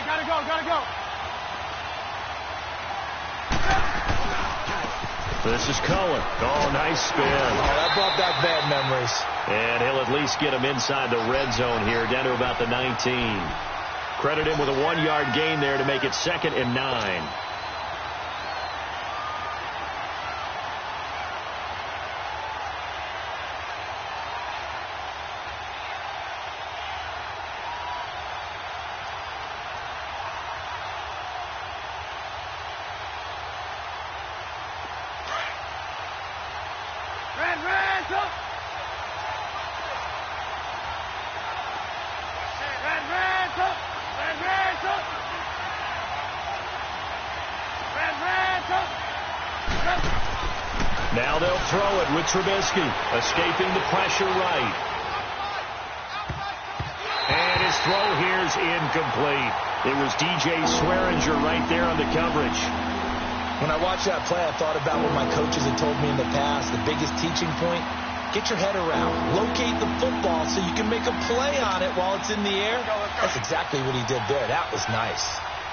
gotta go. This is Cohen. Oh, nice spin. Oh, that brought back bad memories. And he'll at least get him inside the red zone here, down to about the 19. Credit him with a 1-yard gain there to make it 2nd and 9. Now they'll throw it with Trubisky, escaping the pressure right. And his throw here's incomplete. It was DJ Swearinger right there on the coverage. When I watched that play, I thought about what my coaches had told me in the past. The biggest teaching point, get your head around. Locate the football so you can make a play on it while it's in the air. That's exactly what he did there. That was nice.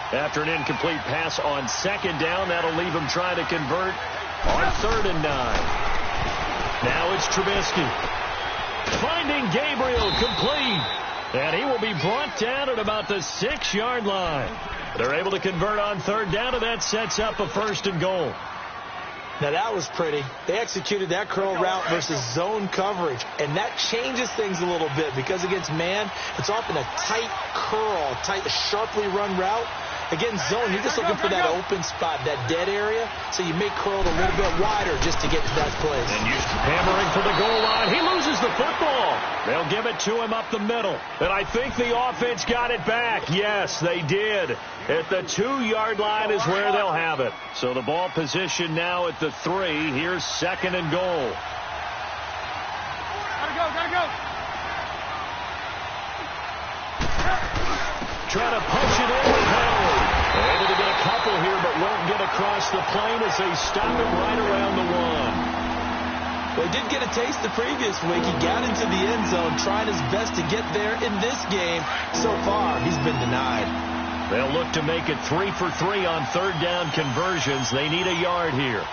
After an incomplete pass on 2nd down, that'll leave him trying to convert on 3rd and 9. it's Trubisky. Finding Gabriel, complete. And he will be brought down at about the 6-yard line. They're able to convert on third down, and that sets up a 1st and goal. Now, that was pretty. They executed that curl route versus zone coverage, and that changes things a little bit because against man, it's often a tight curl, sharply run route. Against zone, you're just looking for that open spot, that dead area, so you may curl it a little bit wider just to get to that place. And Houston hammering for the goal line. He loses the football. They'll give it to him up the middle. And I think the offense got it back. Yes, they did. At the 2-yard line is where they'll have it. So the ball position now at the 3. Here's 2nd and goal. Gotta go. Trying to punch it in with Henry. Able to get a couple here, but won't get across the plane as they stop him right around the 1. Well, he did get a taste the previous week. He got into the end zone, trying his best to get there in this game. So far, he's been denied. They'll look to make it 3 for 3 on third down conversions. They need a yard here.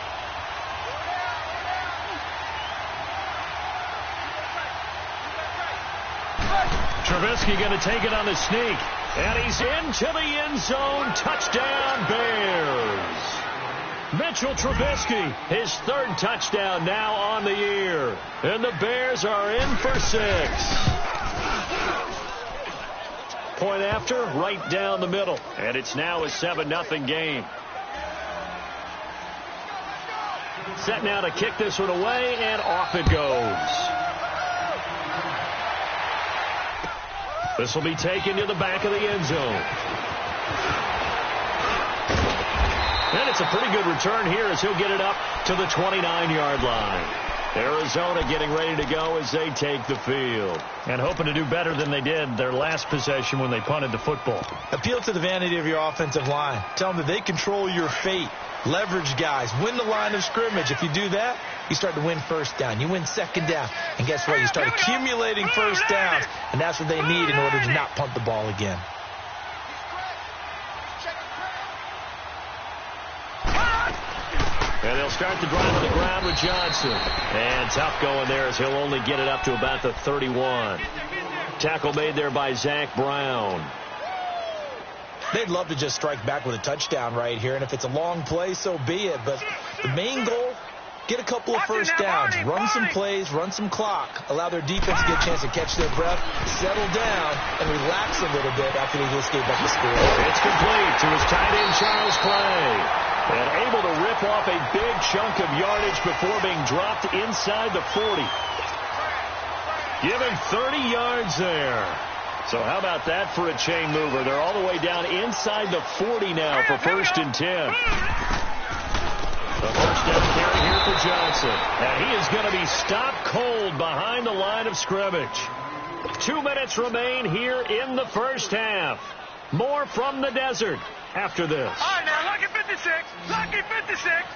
Trubisky going to take it on the sneak. And he's into the end zone. Touchdown, Bears. Mitchell Trubisky, his 3rd touchdown now on the year. And the Bears are in for 6. Point after, right down the middle. And it's now a 7-0 game. Set now to kick this one away, and off it goes. This will be taken to the back of the end zone. And it's a pretty good return here as he'll get it up to the 29-yard line. Arizona getting ready to go as they take the field. And hoping to do better than they did their last possession when they punted the football. Appeal to the vanity of your offensive line. Tell them that they control your fate. Leverage guys. Win the line of scrimmage. If you do that, you start to win 1st down. You win 2nd down. And guess what? You start accumulating 1st downs. And that's what they need in order to not punt the ball again. And they'll start the drive on the ground with Johnson. And tough going there as he'll only get it up to about the 31. Tackle made there by Zach Brown. They'd love to just strike back with a touchdown right here. And if it's a long play, so be it. But the main goal, get a couple of 1st downs. Run some plays, run some clock. Allow their defense to get a chance to catch their breath, settle down, and relax a little bit after they just gave up the score. It's complete to his tight end, Charles Clay. And able to rip off a big chunk of yardage before being dropped inside the 40. Give him 30 yards there. So how about that for a chain mover? They're all the way down inside the 40 now for 1st and 10. The 1st down carry here for Johnson. And he is going to be stopped cold behind the line of scrimmage. 2 minutes remain here in the 1st half. More from the desert after this. All right, now, lucky 56. Lucky 56.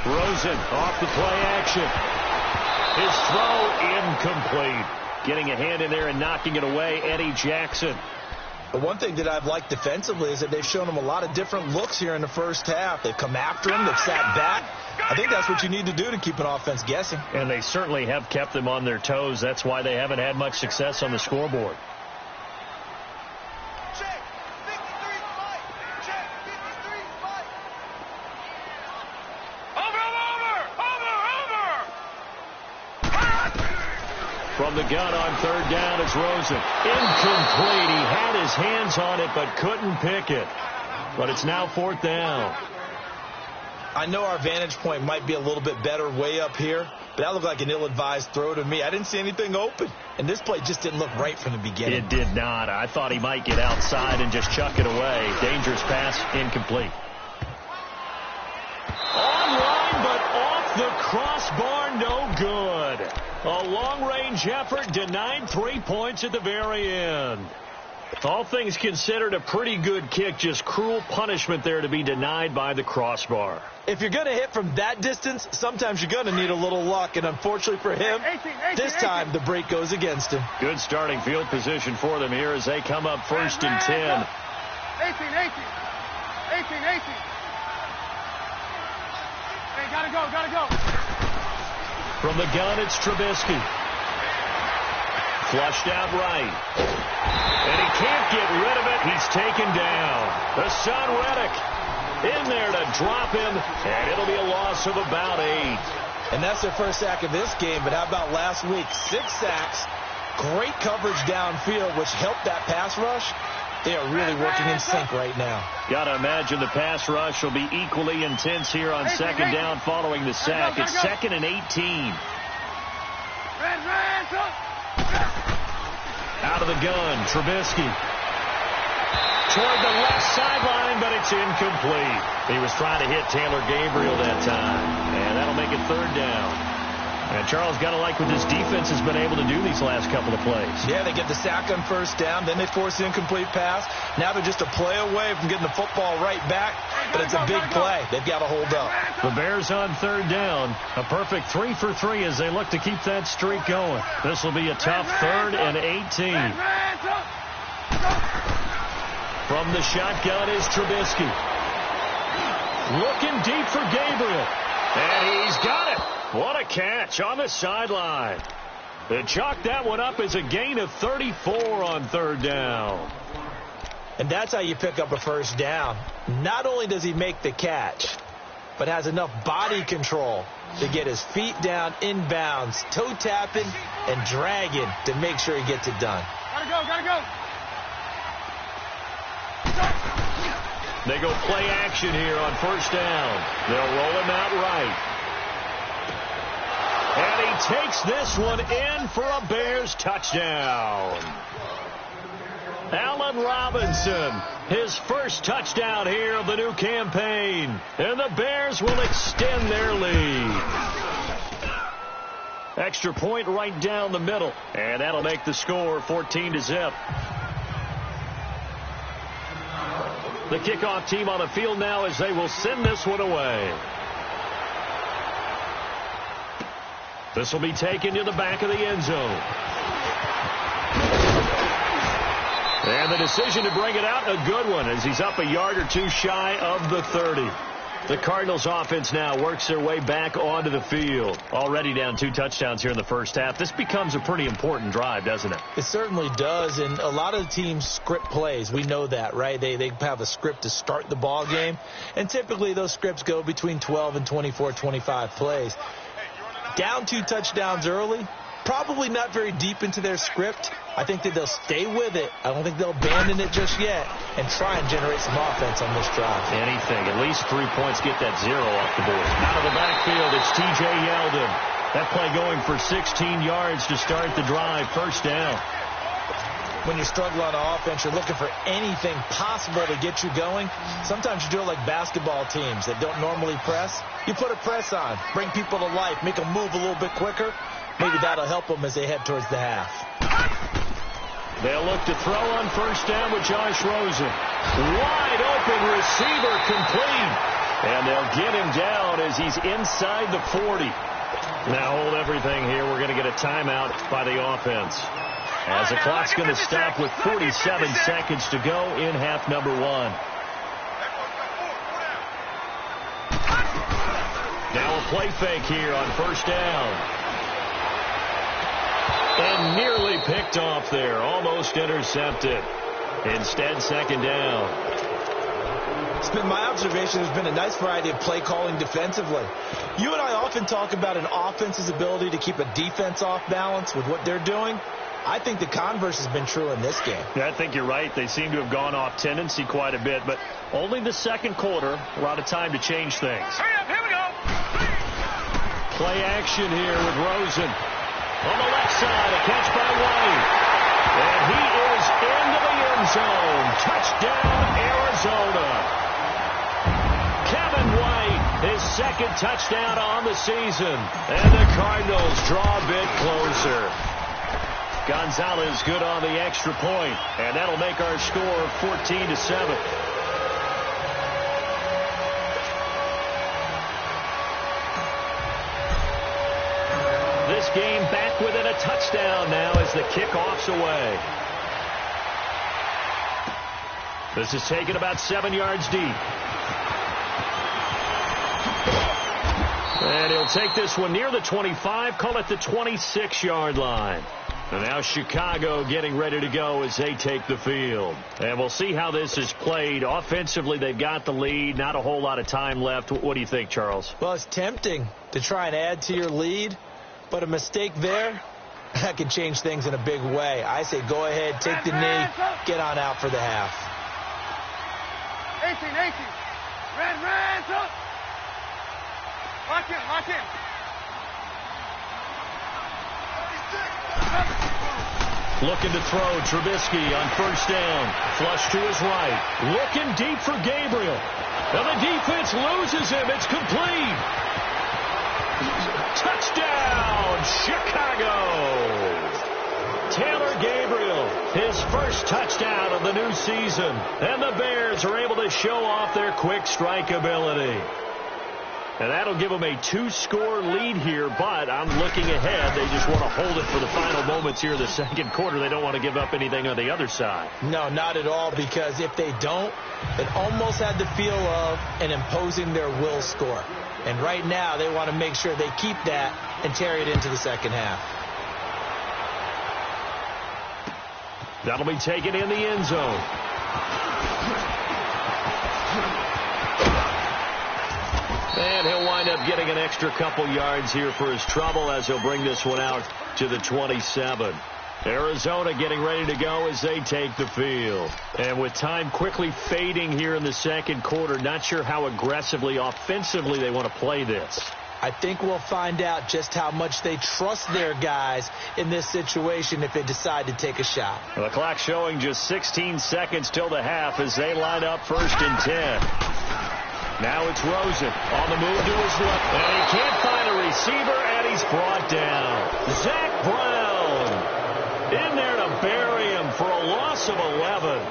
Rosen off the play action. His throw incomplete. Getting a hand in there and knocking it away, Eddie Jackson. The one thing that I've liked defensively is that they've shown him a lot of different looks here in the 1st half. They've come after him. They've sat back. I think that's what you need to do to keep an offense guessing. And they certainly have kept them on their toes. That's why they haven't had much success on the scoreboard. Check. 53 fight. Check. 53 fight. Over. From the gun on third down, it's Rosen. Incomplete. He had his hands on it, but couldn't pick it. But it's now 4th down. I know our vantage point might be a little bit better way up here, but that looked like an ill-advised throw to me. I didn't see anything open, and this play just didn't look right from the beginning. It did not. I thought he might get outside and just chuck it away. Dangerous pass, incomplete. Online, but off the crossbar, no good. A long-range effort denied 3 points at the very end. All things considered, a pretty good kick, just cruel punishment there to be denied by the crossbar. If you're going to hit from that distance, sometimes you're going to need a little luck, and unfortunately for him, this time the break goes against him. Good starting field position for them here as they come up 1st and 10. 18. Hey, gotta go. From the gun, it's Trubisky. Flushed out right. And he can't get rid of it. He's taken down. Hassan Reddick in there to drop him, and it'll be a loss of about 8. And that's their first sack of this game, but how about last week? 6 sacks, great coverage downfield, which helped that pass rush. They are really working in sync right now. Got to imagine the pass rush will be equally intense here on second down following the sack. It's 2nd and 18. Out of the gun, Trubisky. Toward the left sideline, but it's incomplete. He was trying to hit Taylor Gabriel that time, and that'll make it 3rd down. And Charles, got to like what this defense has been able to do these last couple of plays. Yeah, they get the sack on 1st down, then they force the incomplete pass. Now they're just a play away from getting the football right back, but it's a big play. They've got to hold up. The Bears on 3rd down. A perfect 3 for 3 as they look to keep that streak going. This will be a tough 3rd and 18. From the shotgun is Trubisky. Looking deep for Gabriel. And he's got it. What a catch on the sideline. They chalked that one up as a gain of 34 on 3rd down. And that's how you pick up a 1st down. Not only does he make the catch, but has enough body control to get his feet down inbounds, toe tapping and dragging to make sure he gets it done. Gotta go. They go play action here on 1st down. They'll roll him out right. And he takes this one in for a Bears touchdown. Allen Robinson, his first touchdown here of the new campaign. And the Bears will extend their lead. Extra point right down the middle. And that'll make the score 14-0. The kickoff team on the field now as they will send this one away. This will be taken to the back of the end zone. And the decision to bring it out, a good one, as he's up a yard or two shy of the 30. The Cardinals offense now works their way back onto the field. Already down 2 touchdowns here in the first half. This becomes a pretty important drive, doesn't it? It certainly does, and a lot of the teams script plays. We know that, right? They have a script to start the ball game, and typically those scripts go between 12 and 24, 25 plays. Down 2 touchdowns early, probably not very deep into their script. I think that they'll stay with it. I don't think they'll abandon it just yet and try and generate some offense on this drive. Anything. At least 3 points, get that 0 off the board. Out of the backfield, it's T.J. Yeldon. That play going for 16 yards to start the drive. 1st down. When you struggle on offense, you're looking for anything possible to get you going. Sometimes you do it like basketball teams that don't normally press. You put a press on, bring people to life, make them move a little bit quicker. Maybe that'll help them as they head towards the half. They'll look to throw on 1st down with Josh Rosen. Wide open receiver complete. And they'll get him down as he's inside the 40. Now hold everything here. We're going to get a timeout by the offense. As the clock's going to stop with 47 seconds to go in half number 1. Now a play fake here on 1st down. And nearly picked off there. Almost intercepted. Instead, 2nd down. It's been my observation there's been a nice variety of play calling defensively. You and I often talk about an offense's ability to keep a defense off balance with what they're doing. I think the converse has been true in this game. Yeah, I think you're right. They seem to have gone off tendency quite a bit, but only the 2nd quarter. A lot of time to change things. Hurry up, here we go. Play action here with Rosen. On the left side, a catch by White. And he is into the end zone. Touchdown, Arizona. Kevin White, his 2nd touchdown on the season. And the Cardinals draw a bit closer. Gonzalez good on the extra point, and that'll make our score 14-7. This game back within a touchdown now as the kickoff's away. This is taken about 7 yards deep. And he'll take this one near the 25, call it the 26-yard line. And now Chicago getting ready to go as they take the field. And we'll see how this is played. Offensively, they've got the lead. Not a whole lot of time left. What do you think, Charles? Well, it's tempting to try and add to your lead, but a mistake there, that can change things in a big way. I say go ahead, take the knee, get on out for the half. 18. Ran, up. Lock in. Looking to throw, Trubisky on first down. Flush to his right. Looking deep for Gabriel. And the defense loses him. It's complete. Touchdown, Chicago. Taylor Gabriel, his first touchdown of the new season. And the Bears are able to show off their quick strike ability. And that'll give them a 2-score lead here, but I'm looking ahead. They just want to hold it for the final moments here in the second quarter. They don't want to give up anything on the other side. No, not at all, because if they don't, it almost had the feel of an imposing their will score. And right now, they want to make sure they keep that and carry it into the second half. That'll be taken in the end zone. And he'll wind up getting an extra couple yards here for his trouble as he'll bring this one out to the 27. Arizona getting ready to go as they take the field. And with time quickly fading here in the second quarter, not sure how aggressively, offensively they want to play this. I think we'll find out just how much they trust their guys in this situation if they decide to take a shot. The clock showing just 16 seconds till the half as they line up 1st and 10. Now it's Rosen on the move to his left. And he can't find a receiver, and he's brought down. Zach Brown in there to bury him for a loss of 11.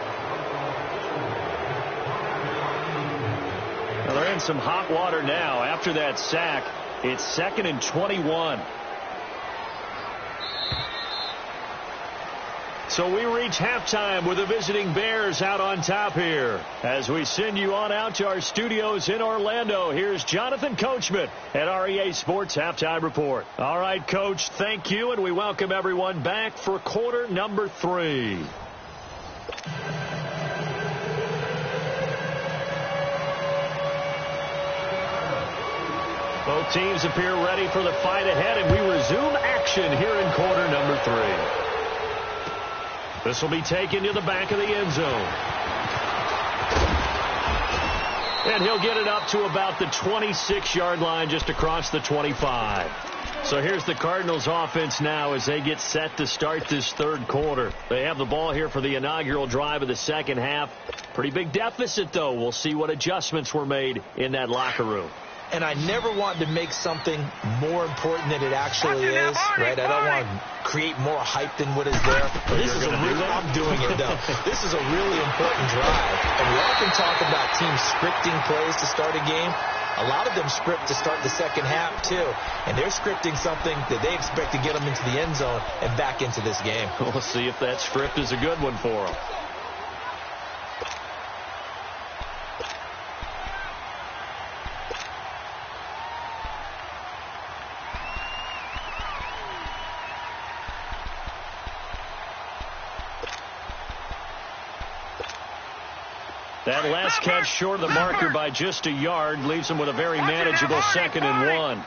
Well, they're in some hot water now. After that sack, it's 2nd and 21. So we reach halftime with the visiting Bears out on top here. As we send you on out to our studios in Orlando, here's Jonathan Coachman at REA Sports Halftime Report. All right, Coach, thank you, and we welcome everyone back for quarter number 3. Both teams appear ready for the fight ahead, and we resume action here in quarter number 3. This will be taken to the back of the end zone. And he'll get it up to about the 26-yard line just across the 25. So here's the Cardinals offense now as they get set to start this third quarter. They have the ball here for the inaugural drive of the second half. Pretty big deficit, though. We'll see what adjustments were made in that locker room. And I never want to make something more important than it actually is, right? I don't want to create more hype than what is there. This is I'm doing it, though. This is a really important drive. And we often talk about teams scripting plays to start a game. A lot of them script to start the second half, too. And they're scripting something that they expect to get them into the end zone and back into this game. We'll see if that script is a good one for them. That last catch short of the marker by just a yard leaves them with a very manageable 2nd and 1.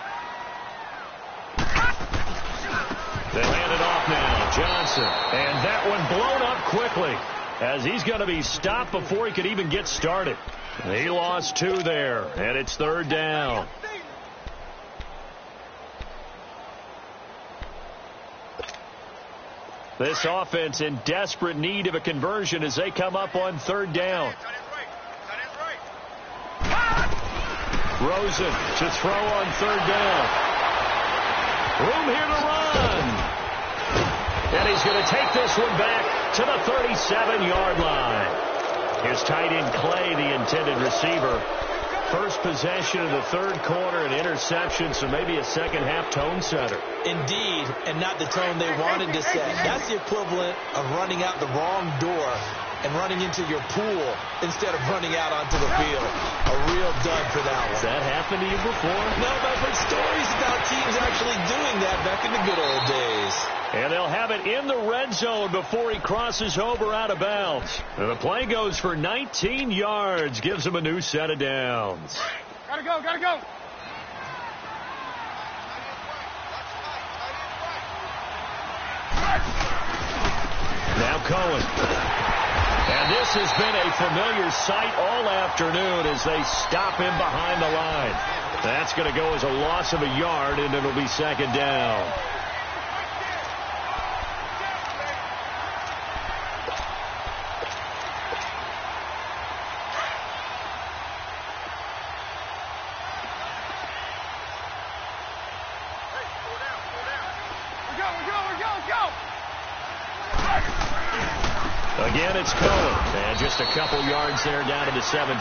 They hand it off now. Johnson. And that one blown up quickly as he's going to be stopped before he could even get started. He lost 2 there, and it's 3rd down. This offense in desperate need of a conversion as they come up on 3rd down. Rosen to throw on 3rd down. Room here to run. And he's going to take this one back to the 37-yard line. Here's tight end Clay, the intended receiver. First possession of the third quarter, an interception, so maybe a second-half tone setter. Indeed, and not the tone they wanted to set. That's the equivalent of running out the wrong door and running into your pool instead of running out onto the field. A real well done for that one. Has that happened to you before? No, but I've heard stories about teams actually doing that back in the good old days. And they'll have it in the red zone before he crosses over out of bounds. And the play goes for 19 yards, gives him a new set of downs. Gotta go, gotta go. Now Cohen. And this has been a familiar sight all afternoon as they stop him behind the line. That's going to go as a loss of a yard, and it'll be second down. Again, it's Cohen. And just a couple yards there down to the 17.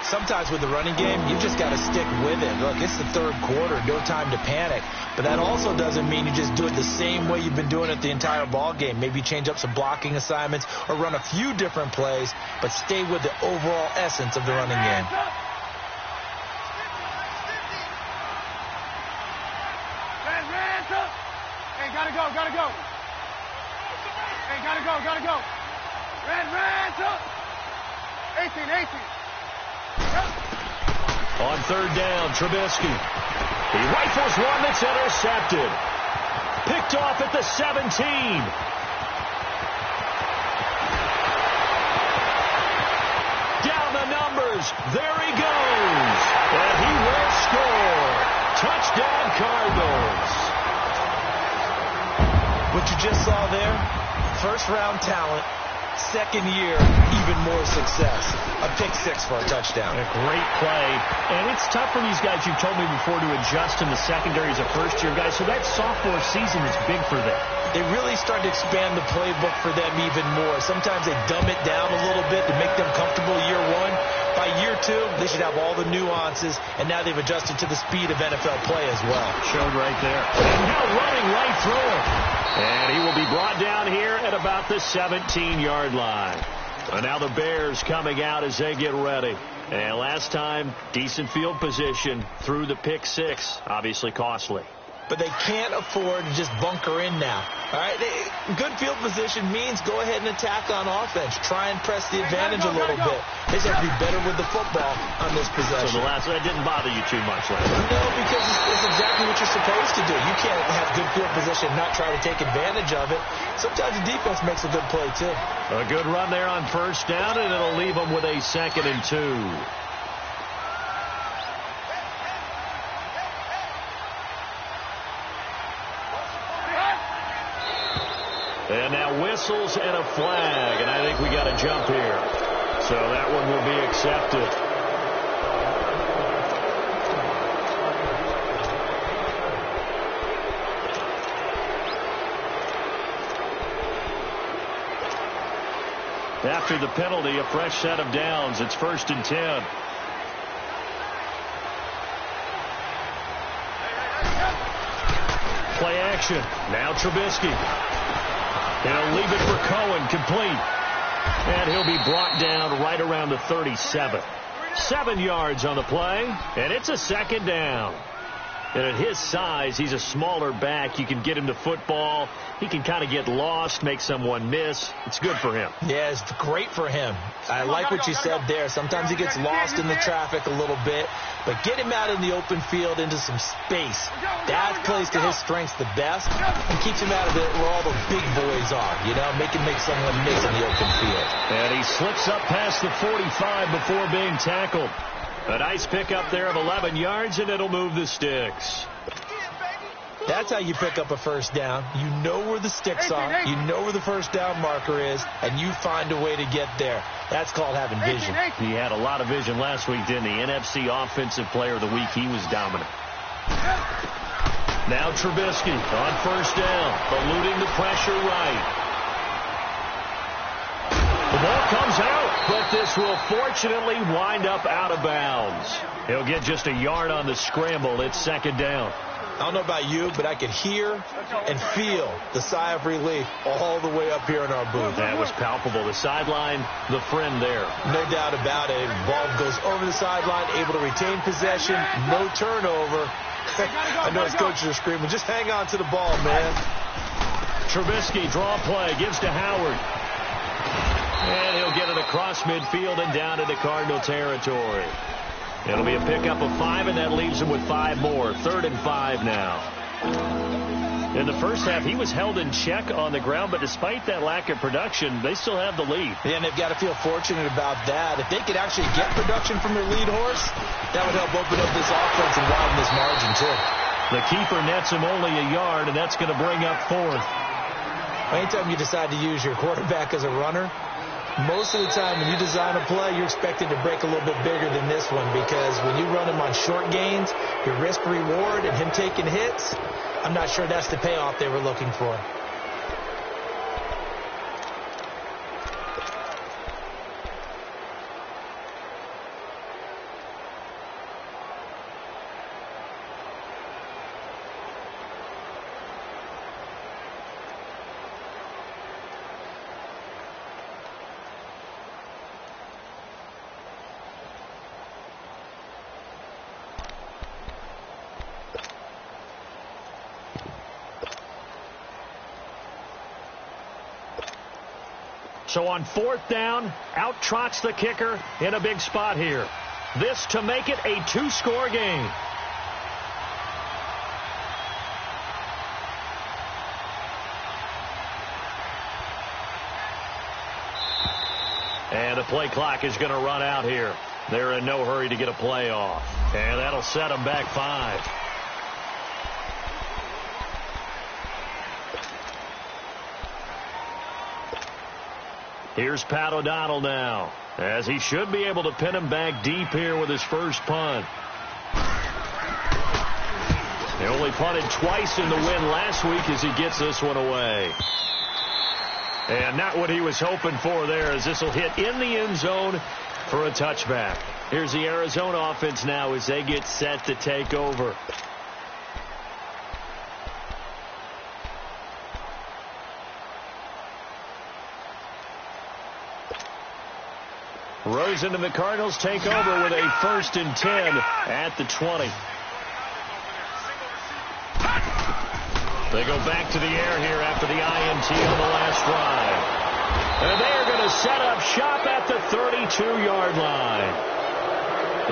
Sometimes with the running game, you just got to stick with it. Look, it's the third quarter, no time to panic. But that also doesn't mean you just do it the same way you've been doing it the entire ball game. Maybe change up some blocking assignments or run a few different plays, but stay with the overall essence of the running game. Hey, gotta go, gotta go. Hey, gotta go, gotta go. Red, up. 18. Yep. On third down, Trubisky. He rifles one that's intercepted. Picked off at the 17. Down the numbers. There he goes. And he will score. Touchdown, Cardinals. What you just saw there, first-round talent, second year, even more success. A pick six for a touchdown. A great play. And it's tough for these guys, you've told me before, to adjust in the secondary as a first-year guy. So that sophomore season is big for them. They really start to expand the playbook for them even more. Sometimes they dumb it down a little bit to make them comfortable year one. By year two, they should have all the nuances, and now they've adjusted to the speed of NFL play as well. Showed right there. And now running right through him. And he will be brought down here at about the 17-yard line. And now the Bears coming out as they get ready. And last time, decent field position through the pick six. Obviously costly. But they can't afford to just bunker in now. All right, good field position means go ahead and attack on offense. Try and press the advantage a little bit. They just have to be better with the football on this possession. So that didn't bother you too much last night? No, because it's exactly what you're supposed to do. You can't have good field position and not try to take advantage of it. Sometimes the defense makes a good play, too. A good run there on first down, and it'll leave them with a 2nd and 2. And now whistles and a flag, and I think we got a jump here. So that one will be accepted. After the penalty, a fresh set of downs. It's 1st and 10. Play action. Now Trubisky. He'll leave it for Cohen, complete. And he'll be brought down right around the 37. 7 yards on the play, and it's a 2nd down. And at his size, he's a smaller back. You can get him to football. He can kind of get lost, make someone miss. It's good for him. Yeah, it's great for him. I like what you said there. Sometimes he gets lost in the traffic a little bit, but get him out in the open field into some space. That plays to his strengths the best and keeps him out of it where all the big boys are, you know, make someone miss in the open field. And he slips up past the 45 before being tackled. A nice pickup there of 11 yards, and it'll move the sticks. That's how you pick up a first down. You know where the sticks are. You know where the first down marker is, and you find a way to get there. That's called having vision. He had a lot of vision last week, didn't he? NFC Offensive Player of the Week. He was dominant. Now Trubisky on first down, eluding the pressure right. The ball comes out, but this will fortunately wind up out of bounds. He'll get just a yard on the scramble. It's 2nd down. I don't know about you, but I could hear and feel the sigh of relief all the way up here in our booth. That was palpable. The sideline, the friend there. No doubt about it. Ball goes over the sideline, able to retain possession, no turnover. I know his coaches are screaming, just hang on to the ball, man. Trubisky, draw play, gives to Howard. And he'll get it across midfield and down into Cardinal territory. It'll be a pickup of 5, and that leaves him with 5 more. 3rd and 5 now. In the first half, he was held in check on the ground, but despite that lack of production, they still have the lead. Yeah, and they've got to feel fortunate about that. If they could actually get production from their lead horse, that would help open up this offense and widen this margin, too. The keeper nets him only a yard, and that's going to bring up 4th. Anytime you decide to use your quarterback as a runner, most of the time when you design a play, you're expected to break a little bit bigger than this one, because when you run him on short gains, your risk-reward and him taking hits, I'm not sure that's the payoff they were looking for. So on 4th down, out trots the kicker in a big spot here. This to make it a 2-score game. And the play clock is going to run out here. They're in no hurry to get a play off. And that'll set them back 5. Here's Pat O'Donnell now, as he should be able to pin him back deep here with his first punt. He only punted twice in the win last week as he gets this one away. And not what he was hoping for there, as this will hit in the end zone for a touchback. Here's the Arizona offense now as they get set to take over. Rosen and the Cardinals take over with a 1st and 10 at the 20. They go back to the air here after the INT on the last drive. And they are going to set up shop at the 32-yard line.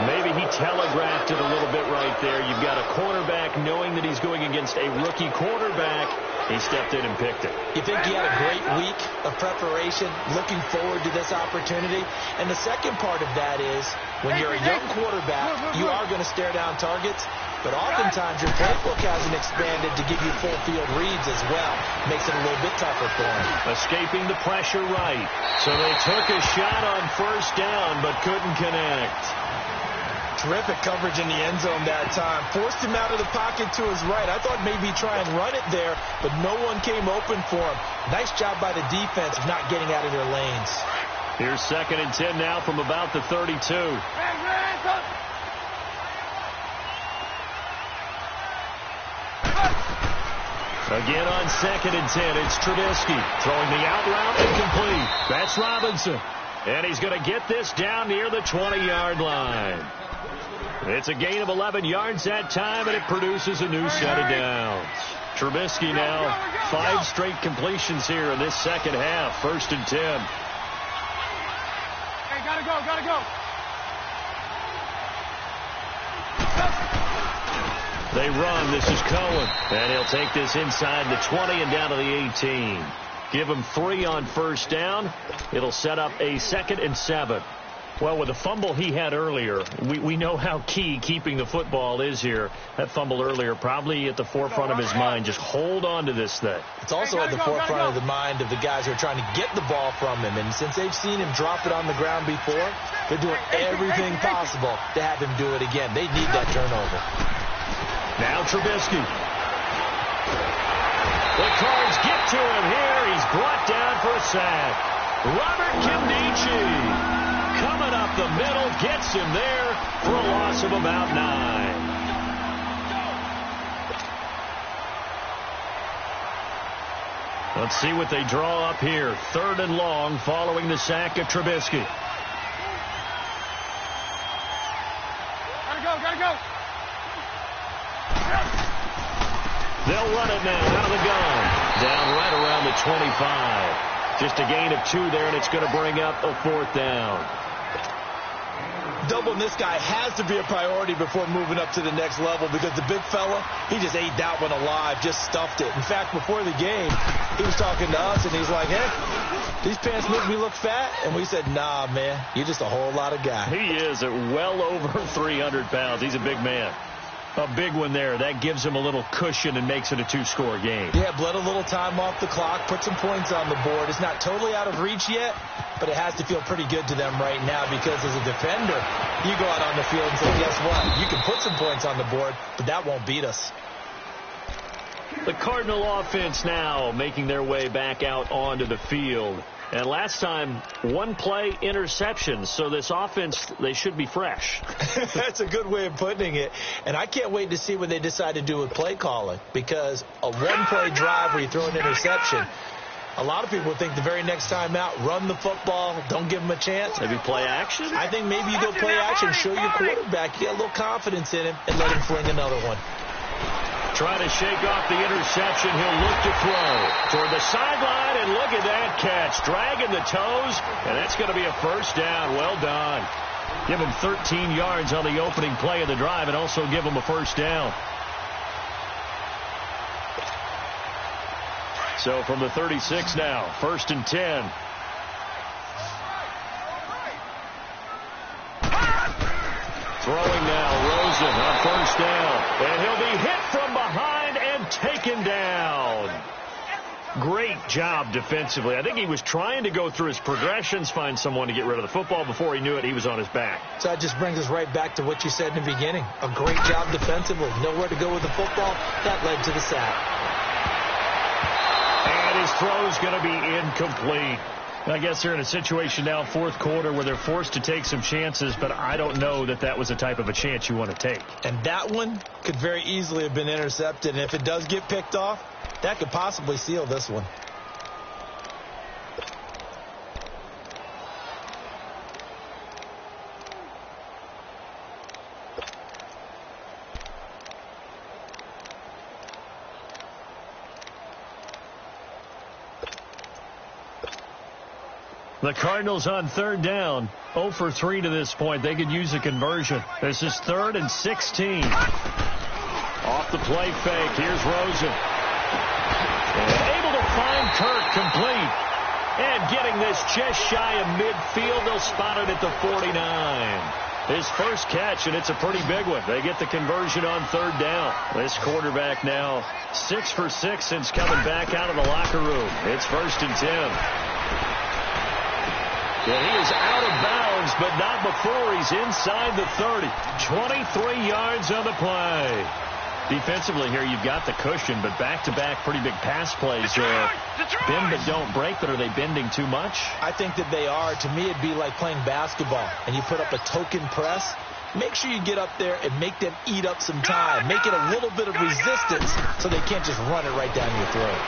Maybe he telegraphed it a little bit right there. You've got a quarterback knowing that he's going against a rookie quarterback. He stepped in and picked it. You think he had a great week of preparation, looking forward to this opportunity? And the second part of that is, when you're a young quarterback, you are going to stare down targets, but oftentimes your playbook hasn't expanded to give you full field reads as well. Makes it a little bit tougher for him. Escaping the pressure right. So they took a shot on 1st down, but couldn't connect. Terrific coverage in the end zone that time. Forced him out of the pocket to his right. I thought maybe he'd try and run it there, but no one came open for him. Nice job by the defense of not getting out of their lanes. Here's 2nd and 10 now from about the 32. Again on 2nd and 10, it's Trubisky throwing the out route incomplete. That's Robinson. And he's going to get this down near the 20-yard line. It's a gain of 11 yards that time, and it produces a new set of downs. Trubisky now 5 straight completions here in this second half. 1st and 10. Hey, gotta go. They run. This is Cohen. And he'll take this inside the 20 and down to the 18. Give him 3 on 1st down. It'll set up a 2nd and 7. Well, with the fumble he had earlier, we know how key keeping the football is here. That fumble earlier probably at the forefront of his mind. Just hold on to this thing. It's also at the forefront of the mind of the guys who are trying to get the ball from him. And since they've seen him drop it on the ground before, they're doing everything possible to have him do it again. They need that turnover. Now Trubisky. The Cards get to him here. He's brought down for a sack. Robert Kimdichie coming up the middle, gets him there for a loss of about 9. Let's see what they draw up here. 3rd and long following the sack of Trubisky. Gotta go. They'll run it now out of the gun. Down right around the 25. Just a gain of 2 there, and it's going to bring up a 4th down. Doubling this guy has to be a priority before moving up to the next level, because the big fella, he just ate that one alive, just stuffed it. In fact, before the game, he was talking to us, and he's like, hey, these pants make me look fat? And we said, nah, man, you're just a whole lot of guy. He is at well over 300 pounds. He's a big man. A big one there. That gives him a little cushion and makes it a 2-score game. Yeah, bled a little time off the clock, put some points on the board. It's not totally out of reach yet, but it has to feel pretty good to them right now, because as a defender, you go out on the field and say, guess what? You can put some points on the board, but that won't beat us. The Cardinal offense now making their way back out onto the field. And last time, 1 play, interception. So this offense, they should be fresh. That's a good way of putting it. And I can't wait to see what they decide to do with play calling, because a 1-play drive where you throw an interception, a lot of people think the very next time out, run the football, don't give them a chance. Maybe play action? I think maybe you go play action, show your quarterback you got a little confidence in him, and let him fling another one. Trying to shake off the interception. He'll look to throw toward the sideline, and look at that catch. Dragging the toes, and that's going to be a 1st down. Well done. Give him 13 yards on the opening play of the drive, and also give him a 1st down. So from the 36 now, 1st and 10. Throwing now, Rosen on 1st down. And he'll be hit from behind and taken down. Great job defensively. I think he was trying to go through his progressions, find someone to get rid of the football. Before he knew it, he was on his back. So that just brings us right back to what you said in the beginning. A great job defensively. Nowhere to go with the football. That led to the sack. And his throw's going to be incomplete. I guess they're in a situation now, 4th quarter, where they're forced to take some chances, but I don't know that that was the type of a chance you want to take. And that one could very easily have been intercepted. And if it does get picked off, that could possibly seal this one. The Cardinals on 3rd down, 0 for 3 to this point. They could use a conversion. This is 3rd and 16. Off the play fake, here's Rosen. And able to find Kirk complete. And getting this just shy of midfield. They'll spot it at the 49. His first catch, and it's a pretty big one. They get the conversion on 3rd down. This quarterback now 6 for 6 since coming back out of the locker room. It's 1st and 10. And he is out of bounds, but not before he's inside the 30. 23 yards on the play. Defensively here, you've got the cushion, but back-to-back pretty big pass plays there. Bend but don't break, but are they bending too much? I think that they are. To me, it'd be like playing basketball, and you put up a token press. Make sure you get up there and make them eat up some time. Make it a little bit of resistance so they can't just run it right down your throat.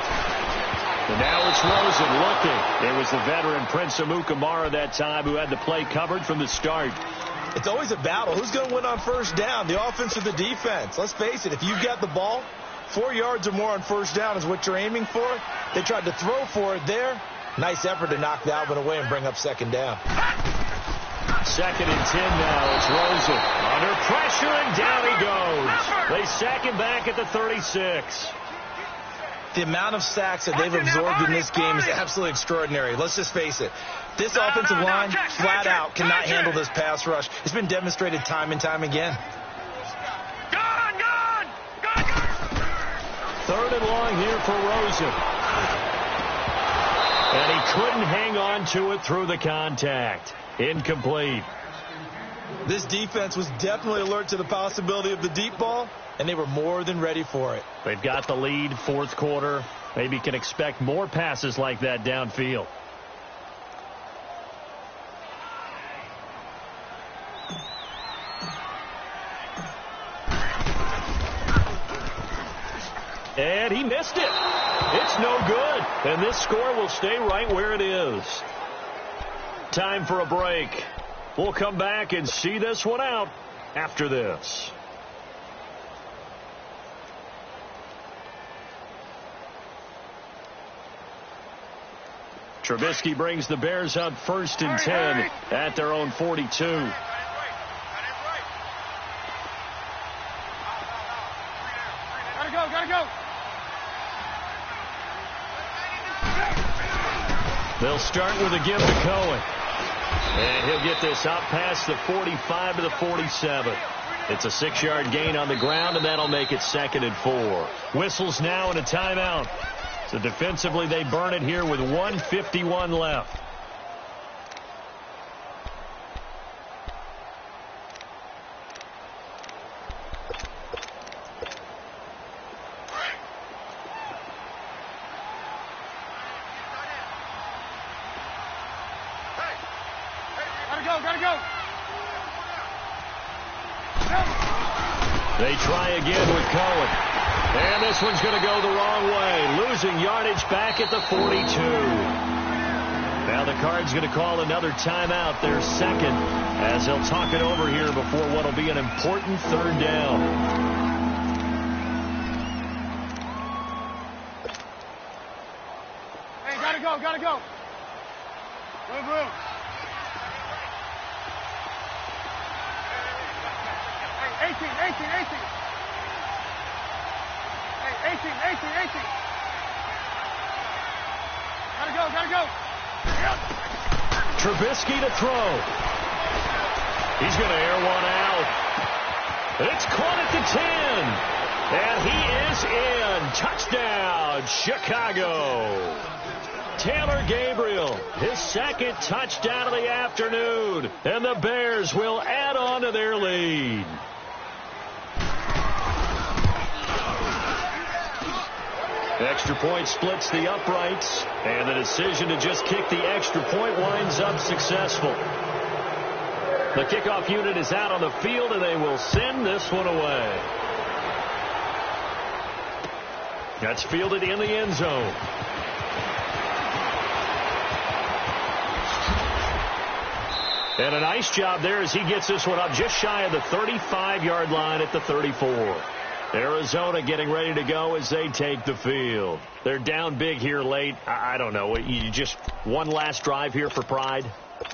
And now it's Rosen looking. It was the veteran Prince Amukamara that time who had the play covered from the start. It's always a battle. Who's going to win on 1st down, the offense or the defense? Let's face it, if you've got the ball, 4 yards or more on 1st down is what you're aiming for. They tried to throw for it there. Nice effort to knock that one away and bring up 2nd down. 2nd and 10 now. It's Rosen. Under pressure, and down he goes. They sack him back at the 36. The amount of sacks that they've absorbed in this game is absolutely extraordinary. Let's just face it. This offensive line, flat out, cannot handle this pass rush. It's been demonstrated time and time again. Gone! 3rd and long here for Rosen. And he couldn't hang on to it through the contact. Incomplete. This defense was definitely alert to the possibility of the deep ball, and they were more than ready for it. They've got the lead, 4th quarter. Maybe can expect more passes like that downfield. And he missed it. It's no good. And this score will stay right where it is. Time for a break. We'll come back and see this one out after this. Trubisky brings the Bears up 1st and 10 at their own 42. Gotta go. They'll start with a give to Cohen. And he'll get this out past the 45 to the 47. It's a 6-yard gain on the ground, and that'll make it 2nd and 4. Whistles now and a timeout. So defensively, they burn it here with 1:51 left. Gotta go. They try again with Cohen. And this one's going to go the wrong way. Losing yardage back at the 42. Now the Cards going to call another timeout, their second, as they'll talk it over here before what will be an important 3rd down. Hey, gotta go. Move. Hey, 18. Hey, 18. Gotta go. Yep. Trubisky to throw. He's going to air one out. It's caught at the 10. And he is in. Touchdown, Chicago. Taylor Gabriel, his 2nd touchdown of the afternoon. And the Bears will add on to their lead. Extra point splits the uprights, and the decision to just kick the extra point winds up successful. The kickoff unit is out on the field, and they will send this one away. That's fielded in the end zone. And a nice job there as he gets this one up just shy of the 35-yard line at the 34. Arizona getting ready to go as they take the field. They're down big here late. I don't know. You just one last drive here for pride?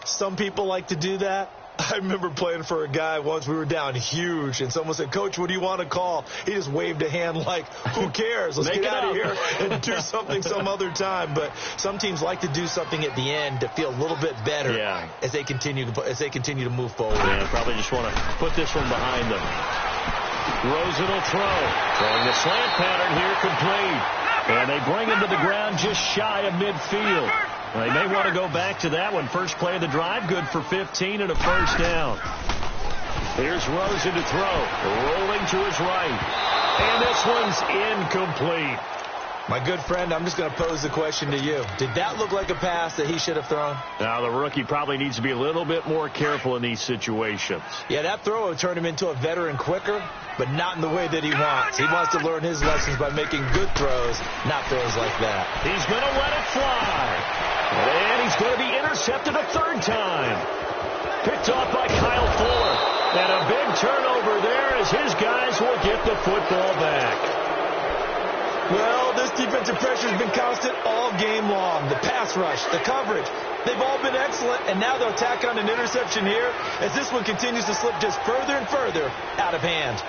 Some people like to do that. I remember playing for a guy once. We were down huge, and someone said, "Coach, what do you want to call?" He just waved a hand like, "Who cares? Let's get out of here and do something some other time." But some teams like to do something at the end to feel a little bit better as they continue to move forward. Yeah, probably just want to put this one behind them. Rosen will throw. Throwing the slant pattern here complete. And they bring him to the ground just shy of midfield. Well, they may want to go back to that one. First play of the drive, good for 15 and a 1st down. Here's Rosen to throw. Rolling to his right. And this one's incomplete. My good friend, I'm just going to pose the question to you. Did that look like a pass that he should have thrown? Now, the rookie probably needs to be a little bit more careful in these situations. Yeah, that throw will turn him into a veteran quicker, but not in the way that he wants. He wants to learn his lessons by making good throws, not throws like that. He's going to let it fly. And he's going to be intercepted a 3rd time. Picked off by Kyle Fuller. And a big turnover there as his guys will get the football back. Well, this defensive pressure has been constant all game long. The pass rush, the coverage, they've all been excellent, and now they'll tack on an interception here as this one continues to slip just further and further out of hand.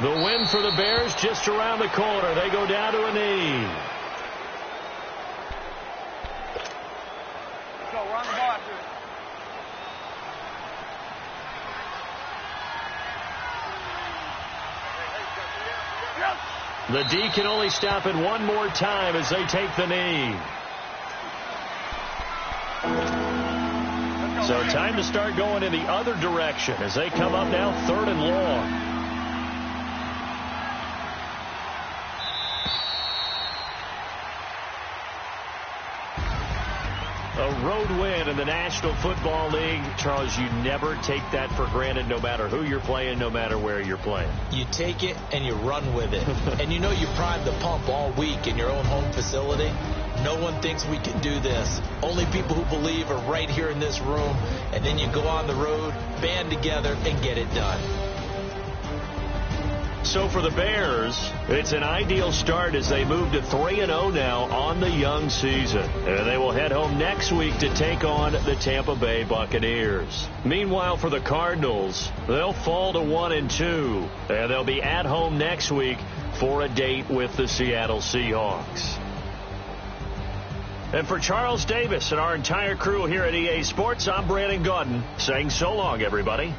The win for the Bears just around the corner. They go down to a knee. So we're on the ball after it. The D can only stop it one more time as they take the knee. So time to start going in the other direction as they come up now 3rd and long. A road win in the National Football League. Charles, you never take that for granted no matter who you're playing, no matter where you're playing. You take it and you run with it. And you know you primed the pump all week in your own home facility. No one thinks we can do this. Only people who believe are right here in this room. And then you go on the road, band together, and get it done. So for the Bears, it's an ideal start as they move to 3-0 now on the young season. And they will head home next week to take on the Tampa Bay Buccaneers. Meanwhile, for the Cardinals, they'll fall to 1-2. And they'll be at home next week for a date with the Seattle Seahawks. And for Charles Davis and our entire crew here at EA Sports, I'm Brandon Gaudin saying so long, everybody.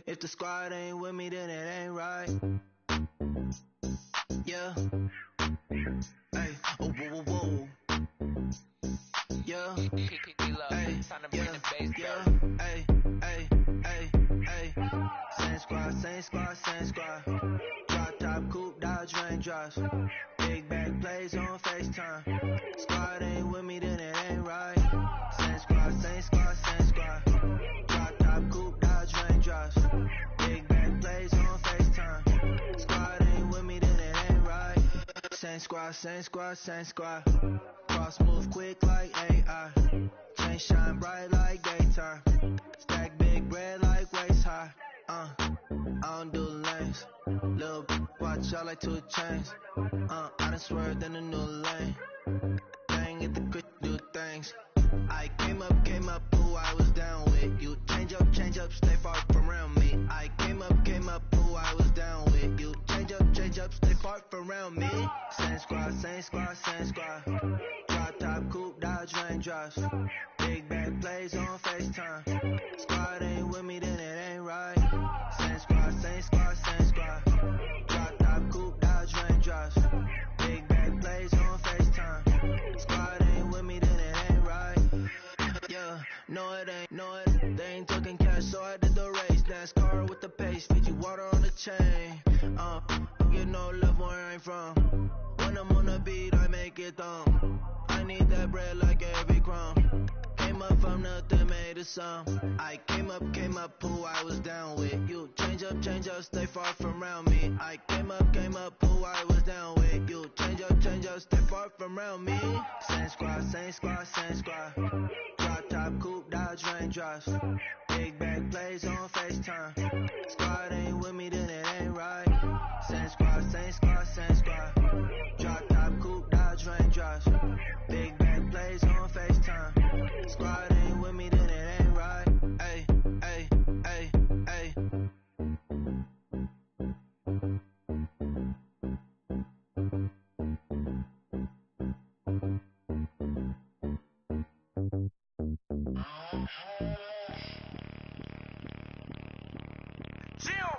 If the squad ain't with me, then it ain't right. Yeah. Hey. Oh, whoa, whoa, whoa. Yeah. Hey. Yeah. Yeah. Hey. Hey. Hey. Hey. Same squad, same squad, same squad. Drop top, coupe, Dodge raindrops. Big back plays on FaceTime. Squad ain't with me, then it ain't right. Same squad, same squad, same squad. Drop top, coupe, Dodge raindrops. Big back plays on FaceTime. Squad ain't with me, then it ain't right. Same squad, same squad, same squad. Cross move quick like AI. Chain shine bright like daytime. Stack big bread like waist high. I don't do lanes. Little watch out like 2 chains. I done swerved in a new lane. Dang it, the quick do things. I came up, who I was down with. You change up, stay far from around me. I came up, who I was down with. You change up, stay far from around me. Same squad, same squad, same squad. Drop top, coupe, Dodge raindrops. Big back plays on FaceTime. Squad ain't with me, then it ain't right. Same squad, same squad, same squad. Drop top, coupe, Dodge raindrops. Big back plays on FaceTime. Squad ain't with me, then it ain't right. Yeah, no it ain't, no it. They ain't talking cash, so I did the race. NASCAR with the pace, Fiji water on the chain. You know love where I'm from. When I'm on the beat, I make it thumb. I need that bread like every crumb. Came up from nothing, made a sum. I came up, who I was down with. You change up, stay far from around me. I came up, who I was down with. You change up, nigga stay far from around me. Same squad, same squad, same squad. Drop top, coupe, Dodge raindrops. Big bag plays on FaceTime. Squad ain't with me, then it ain't right. Same squad, same squad, same squad. Drop top, coupe, Dodge raindrops. Big bag plays on FaceTime. Squad ain't with me, then it ain't right. Ay, ay, ay, ay.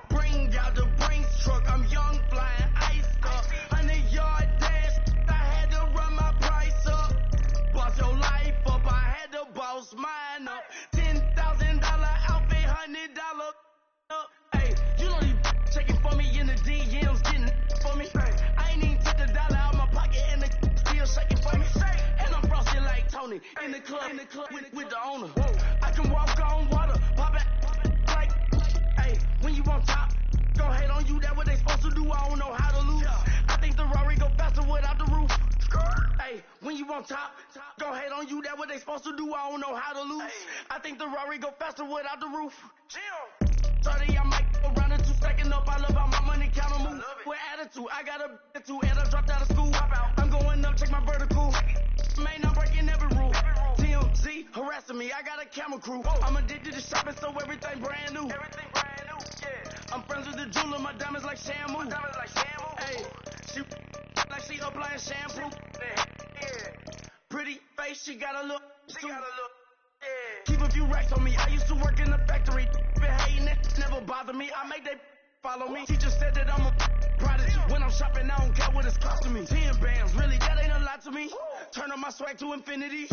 Bring out the Brinks truck, I'm young, flying ice up. 100-yard dash, I had to run my price up. Boss your life up, I had to boss mine up. $10,000 outfit, $100 up. Hey, you know these checking for me in the DMs, getting for me. I ain't even took the dollar out my pocket and the still shaking for me. And I'm frosty like Tony in the club with the owner. I can walk on water, pop it like, hey, when you on top, gon' hate on you, that what they supposed to do, I don't know how to lose. I think the Rari go faster without the roof. Hey, when you on top, gon' hate on you, that what they supposed to do, I don't know how to lose. I think the Rari go faster without the roof. 30, I might go round and two, stacking up, I love how my money count on move. With attitude, I got a attitude, and I dropped out of school. I'm going up, check my vertical. Man, I'm breaking every rule. TMZ harassing me, I got a camera crew. I'm addicted to shopping, so everything brand new. I'm friends with the jeweler, my diamonds like Shamu. Hey, she like she applying shampoo. Pretty face, she got a look. Keep a few racks on me. I used to work in the factory. Been hating it, never bother me. I make they follow me. Teacher said that I'm a prodigy. When I'm shopping, I don't care what it's costing me. 10 bands, really, that ain't a lot to me. Turn on my swag to infinity.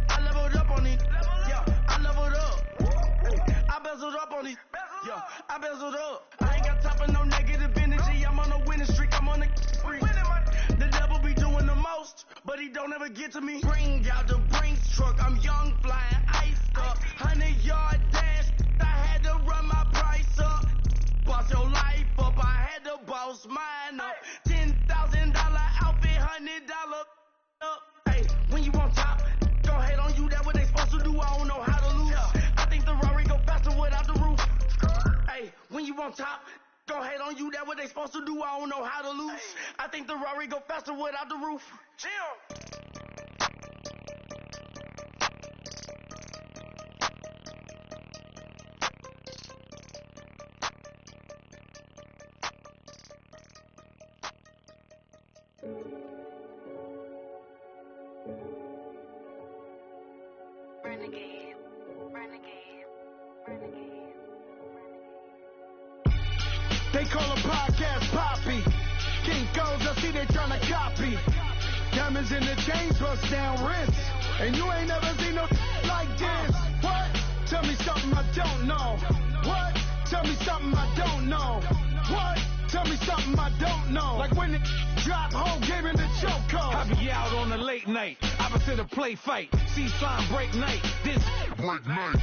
I leveled up on these. Yeah, I leveled up. I bezeled up on these. Yeah, I bezeled up. I ain't got time for no negative energy. I'm on a winning streak. I'm on a free. The devil be doing the most, but he don't ever get to me. Bring out the Brinks truck. I'm young, flying ice up. 100-yard dash. I had to run my price up. Boss your life up. I had to boss mine up. $10,000 outfit, $100 up. Hey, when you on top, gon' hate on you. That what they supposed to do. I don't know how to lose. I think the Rari go faster without the roof. Hey, when you on top, gon' hate on you. That what they supposed to do. I don't know how to lose. I think the Rari go faster without the roof. Renegade, renegade, renegade. They call a podcast Poppy. Kinkos, I see they tryna copy. Diamonds in the chains, bust down wrists. And you ain't never seen no like this. What? Tell me something I don't know. What? Tell me something I don't know. What? Tell me something I don't know. Like when it drop home, gave him the chokehold. I be out on a late night, opposite a play fight. See slime break night, this break night.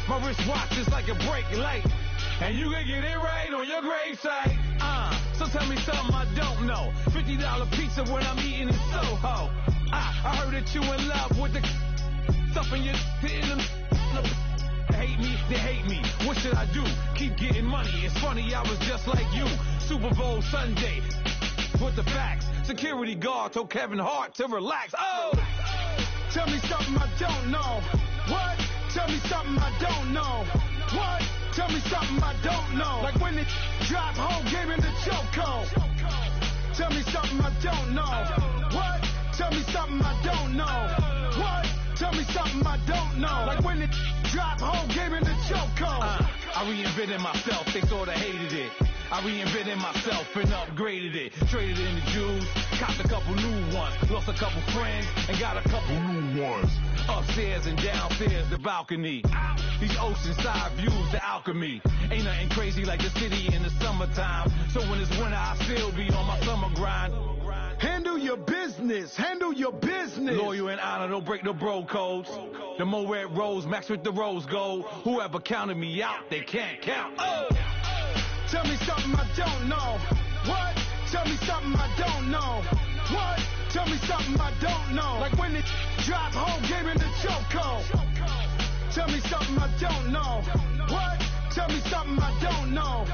My wristwatch is like a break light. And you can get it right on your gravesite. So tell me something I don't know. $50 pizza when I'm eating in Soho. I heard that you in love with the stuff in your hitting them. Hate me, they hate me. What should I do? Keep getting money. It's funny, I was just like you. Super Bowl Sunday. With the facts. Security guard told Kevin Hart to relax. Oh! Tell me something I don't know. What? Tell me something I don't know. What? Tell me something I don't know. Like when it drop home, gave him the chokehold. Tell me something I don't know. What? Tell me something I don't know. What? Tell me something I don't know. Like when it drop home, gave him the chokehold. I reinvented myself, they sorta hated it. I reinvented myself and upgraded it. Traded in the Jews, copped a couple new ones. Lost a couple friends and got a couple new ones. Upstairs and downstairs, the balcony. These oceanside views, the alchemy. Ain't nothing crazy like the city in the summertime. So when it's winter, I still be on my summer grind. Handle your business, handle your business. Loyal and honor, don't break the bro codes. The more red rose, max with the rose gold. Whoever counted me out, they can't count. Oh! Tell me something I don't know. What? Tell me something I don't know. What? Tell me something I don't know. Like when it drop home, game in the chokehold. Tell me something I don't know. What? Tell me something I don't know.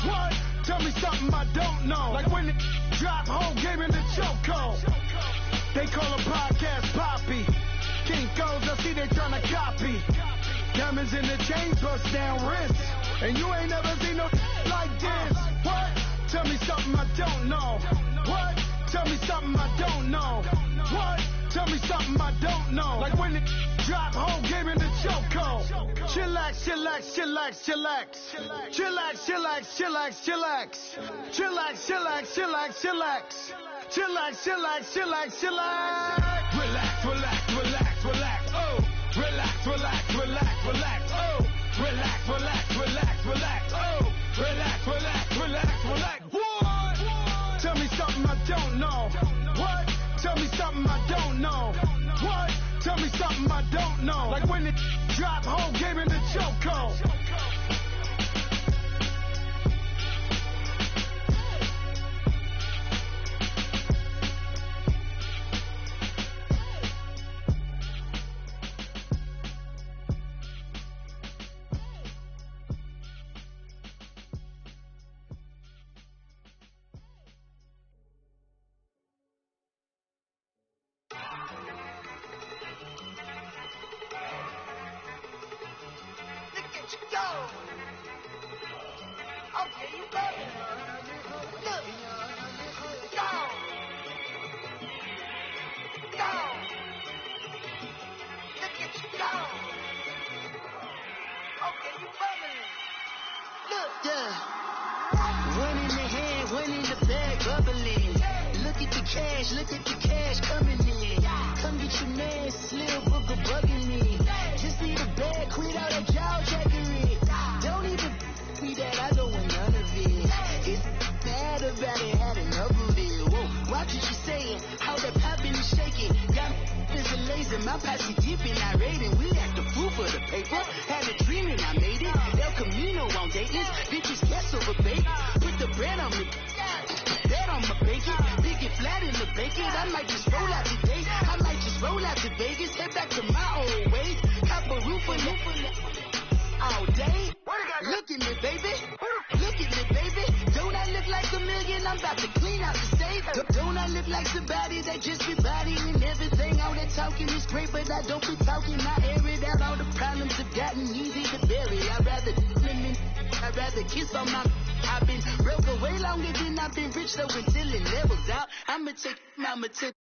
What? Tell me something I don't know. Like when it drop home, game in the chokehold. They call a podcast Poppy. Kinkos, I see they tryna copy. Diamonds in the chain, bust down wrists. And you ain't never seen no like this. What? Tell me something I don't know. What? Tell me something I don't know. What? Tell me something I don't know. Like when it drop home, game in the chokehold. Chillax, chillax, chillax, chillax. Chillax, chillax, chillax, chillax. Chillax, chillax, chillax, chillax. Chillax, chillax, chillax, chillax. Relax, relax, relax, relax. Oh, relax, relax, relax, relax. Oh, relax, relax, relax, relax. Oh, relax, relax, relax, relax. What? Tell me something I don't know. What? Tell me something I don't know. What? Tell me something I don't know. Like when it drop home, game in the chokehold. Look at the cash coming in. Come get your man, Slim Booker bugging me. Just need a bag, quit all that jaw jackery. Don't even me that I don't want none of it. It's bad about it, had enough of it. Whoa, watch what you saying, how that poppin' and shaking. Got is a laser, my posse deep and I raiding. We act the fool for the paper. Had a dream and I made it. El Camino on Dayton's, bitches guess over bait. Put the bread on me. Bet on my bacon, big it flat in the bacon. I might just roll out today. I might just roll out to Vegas, head back to my old ways. Cop a roof all day. Look at me, baby. Look at me, baby. Don't I look like $1 million? I'm about to clean out the state. Don't I look like somebody that just be bodying everything? All that talking is great, but I don't be talking. I air it out. All the problems have gotten easy to bury. I'd rather kiss on my. I've been broke away longer than I've been rich, so until it levels out, I'ma take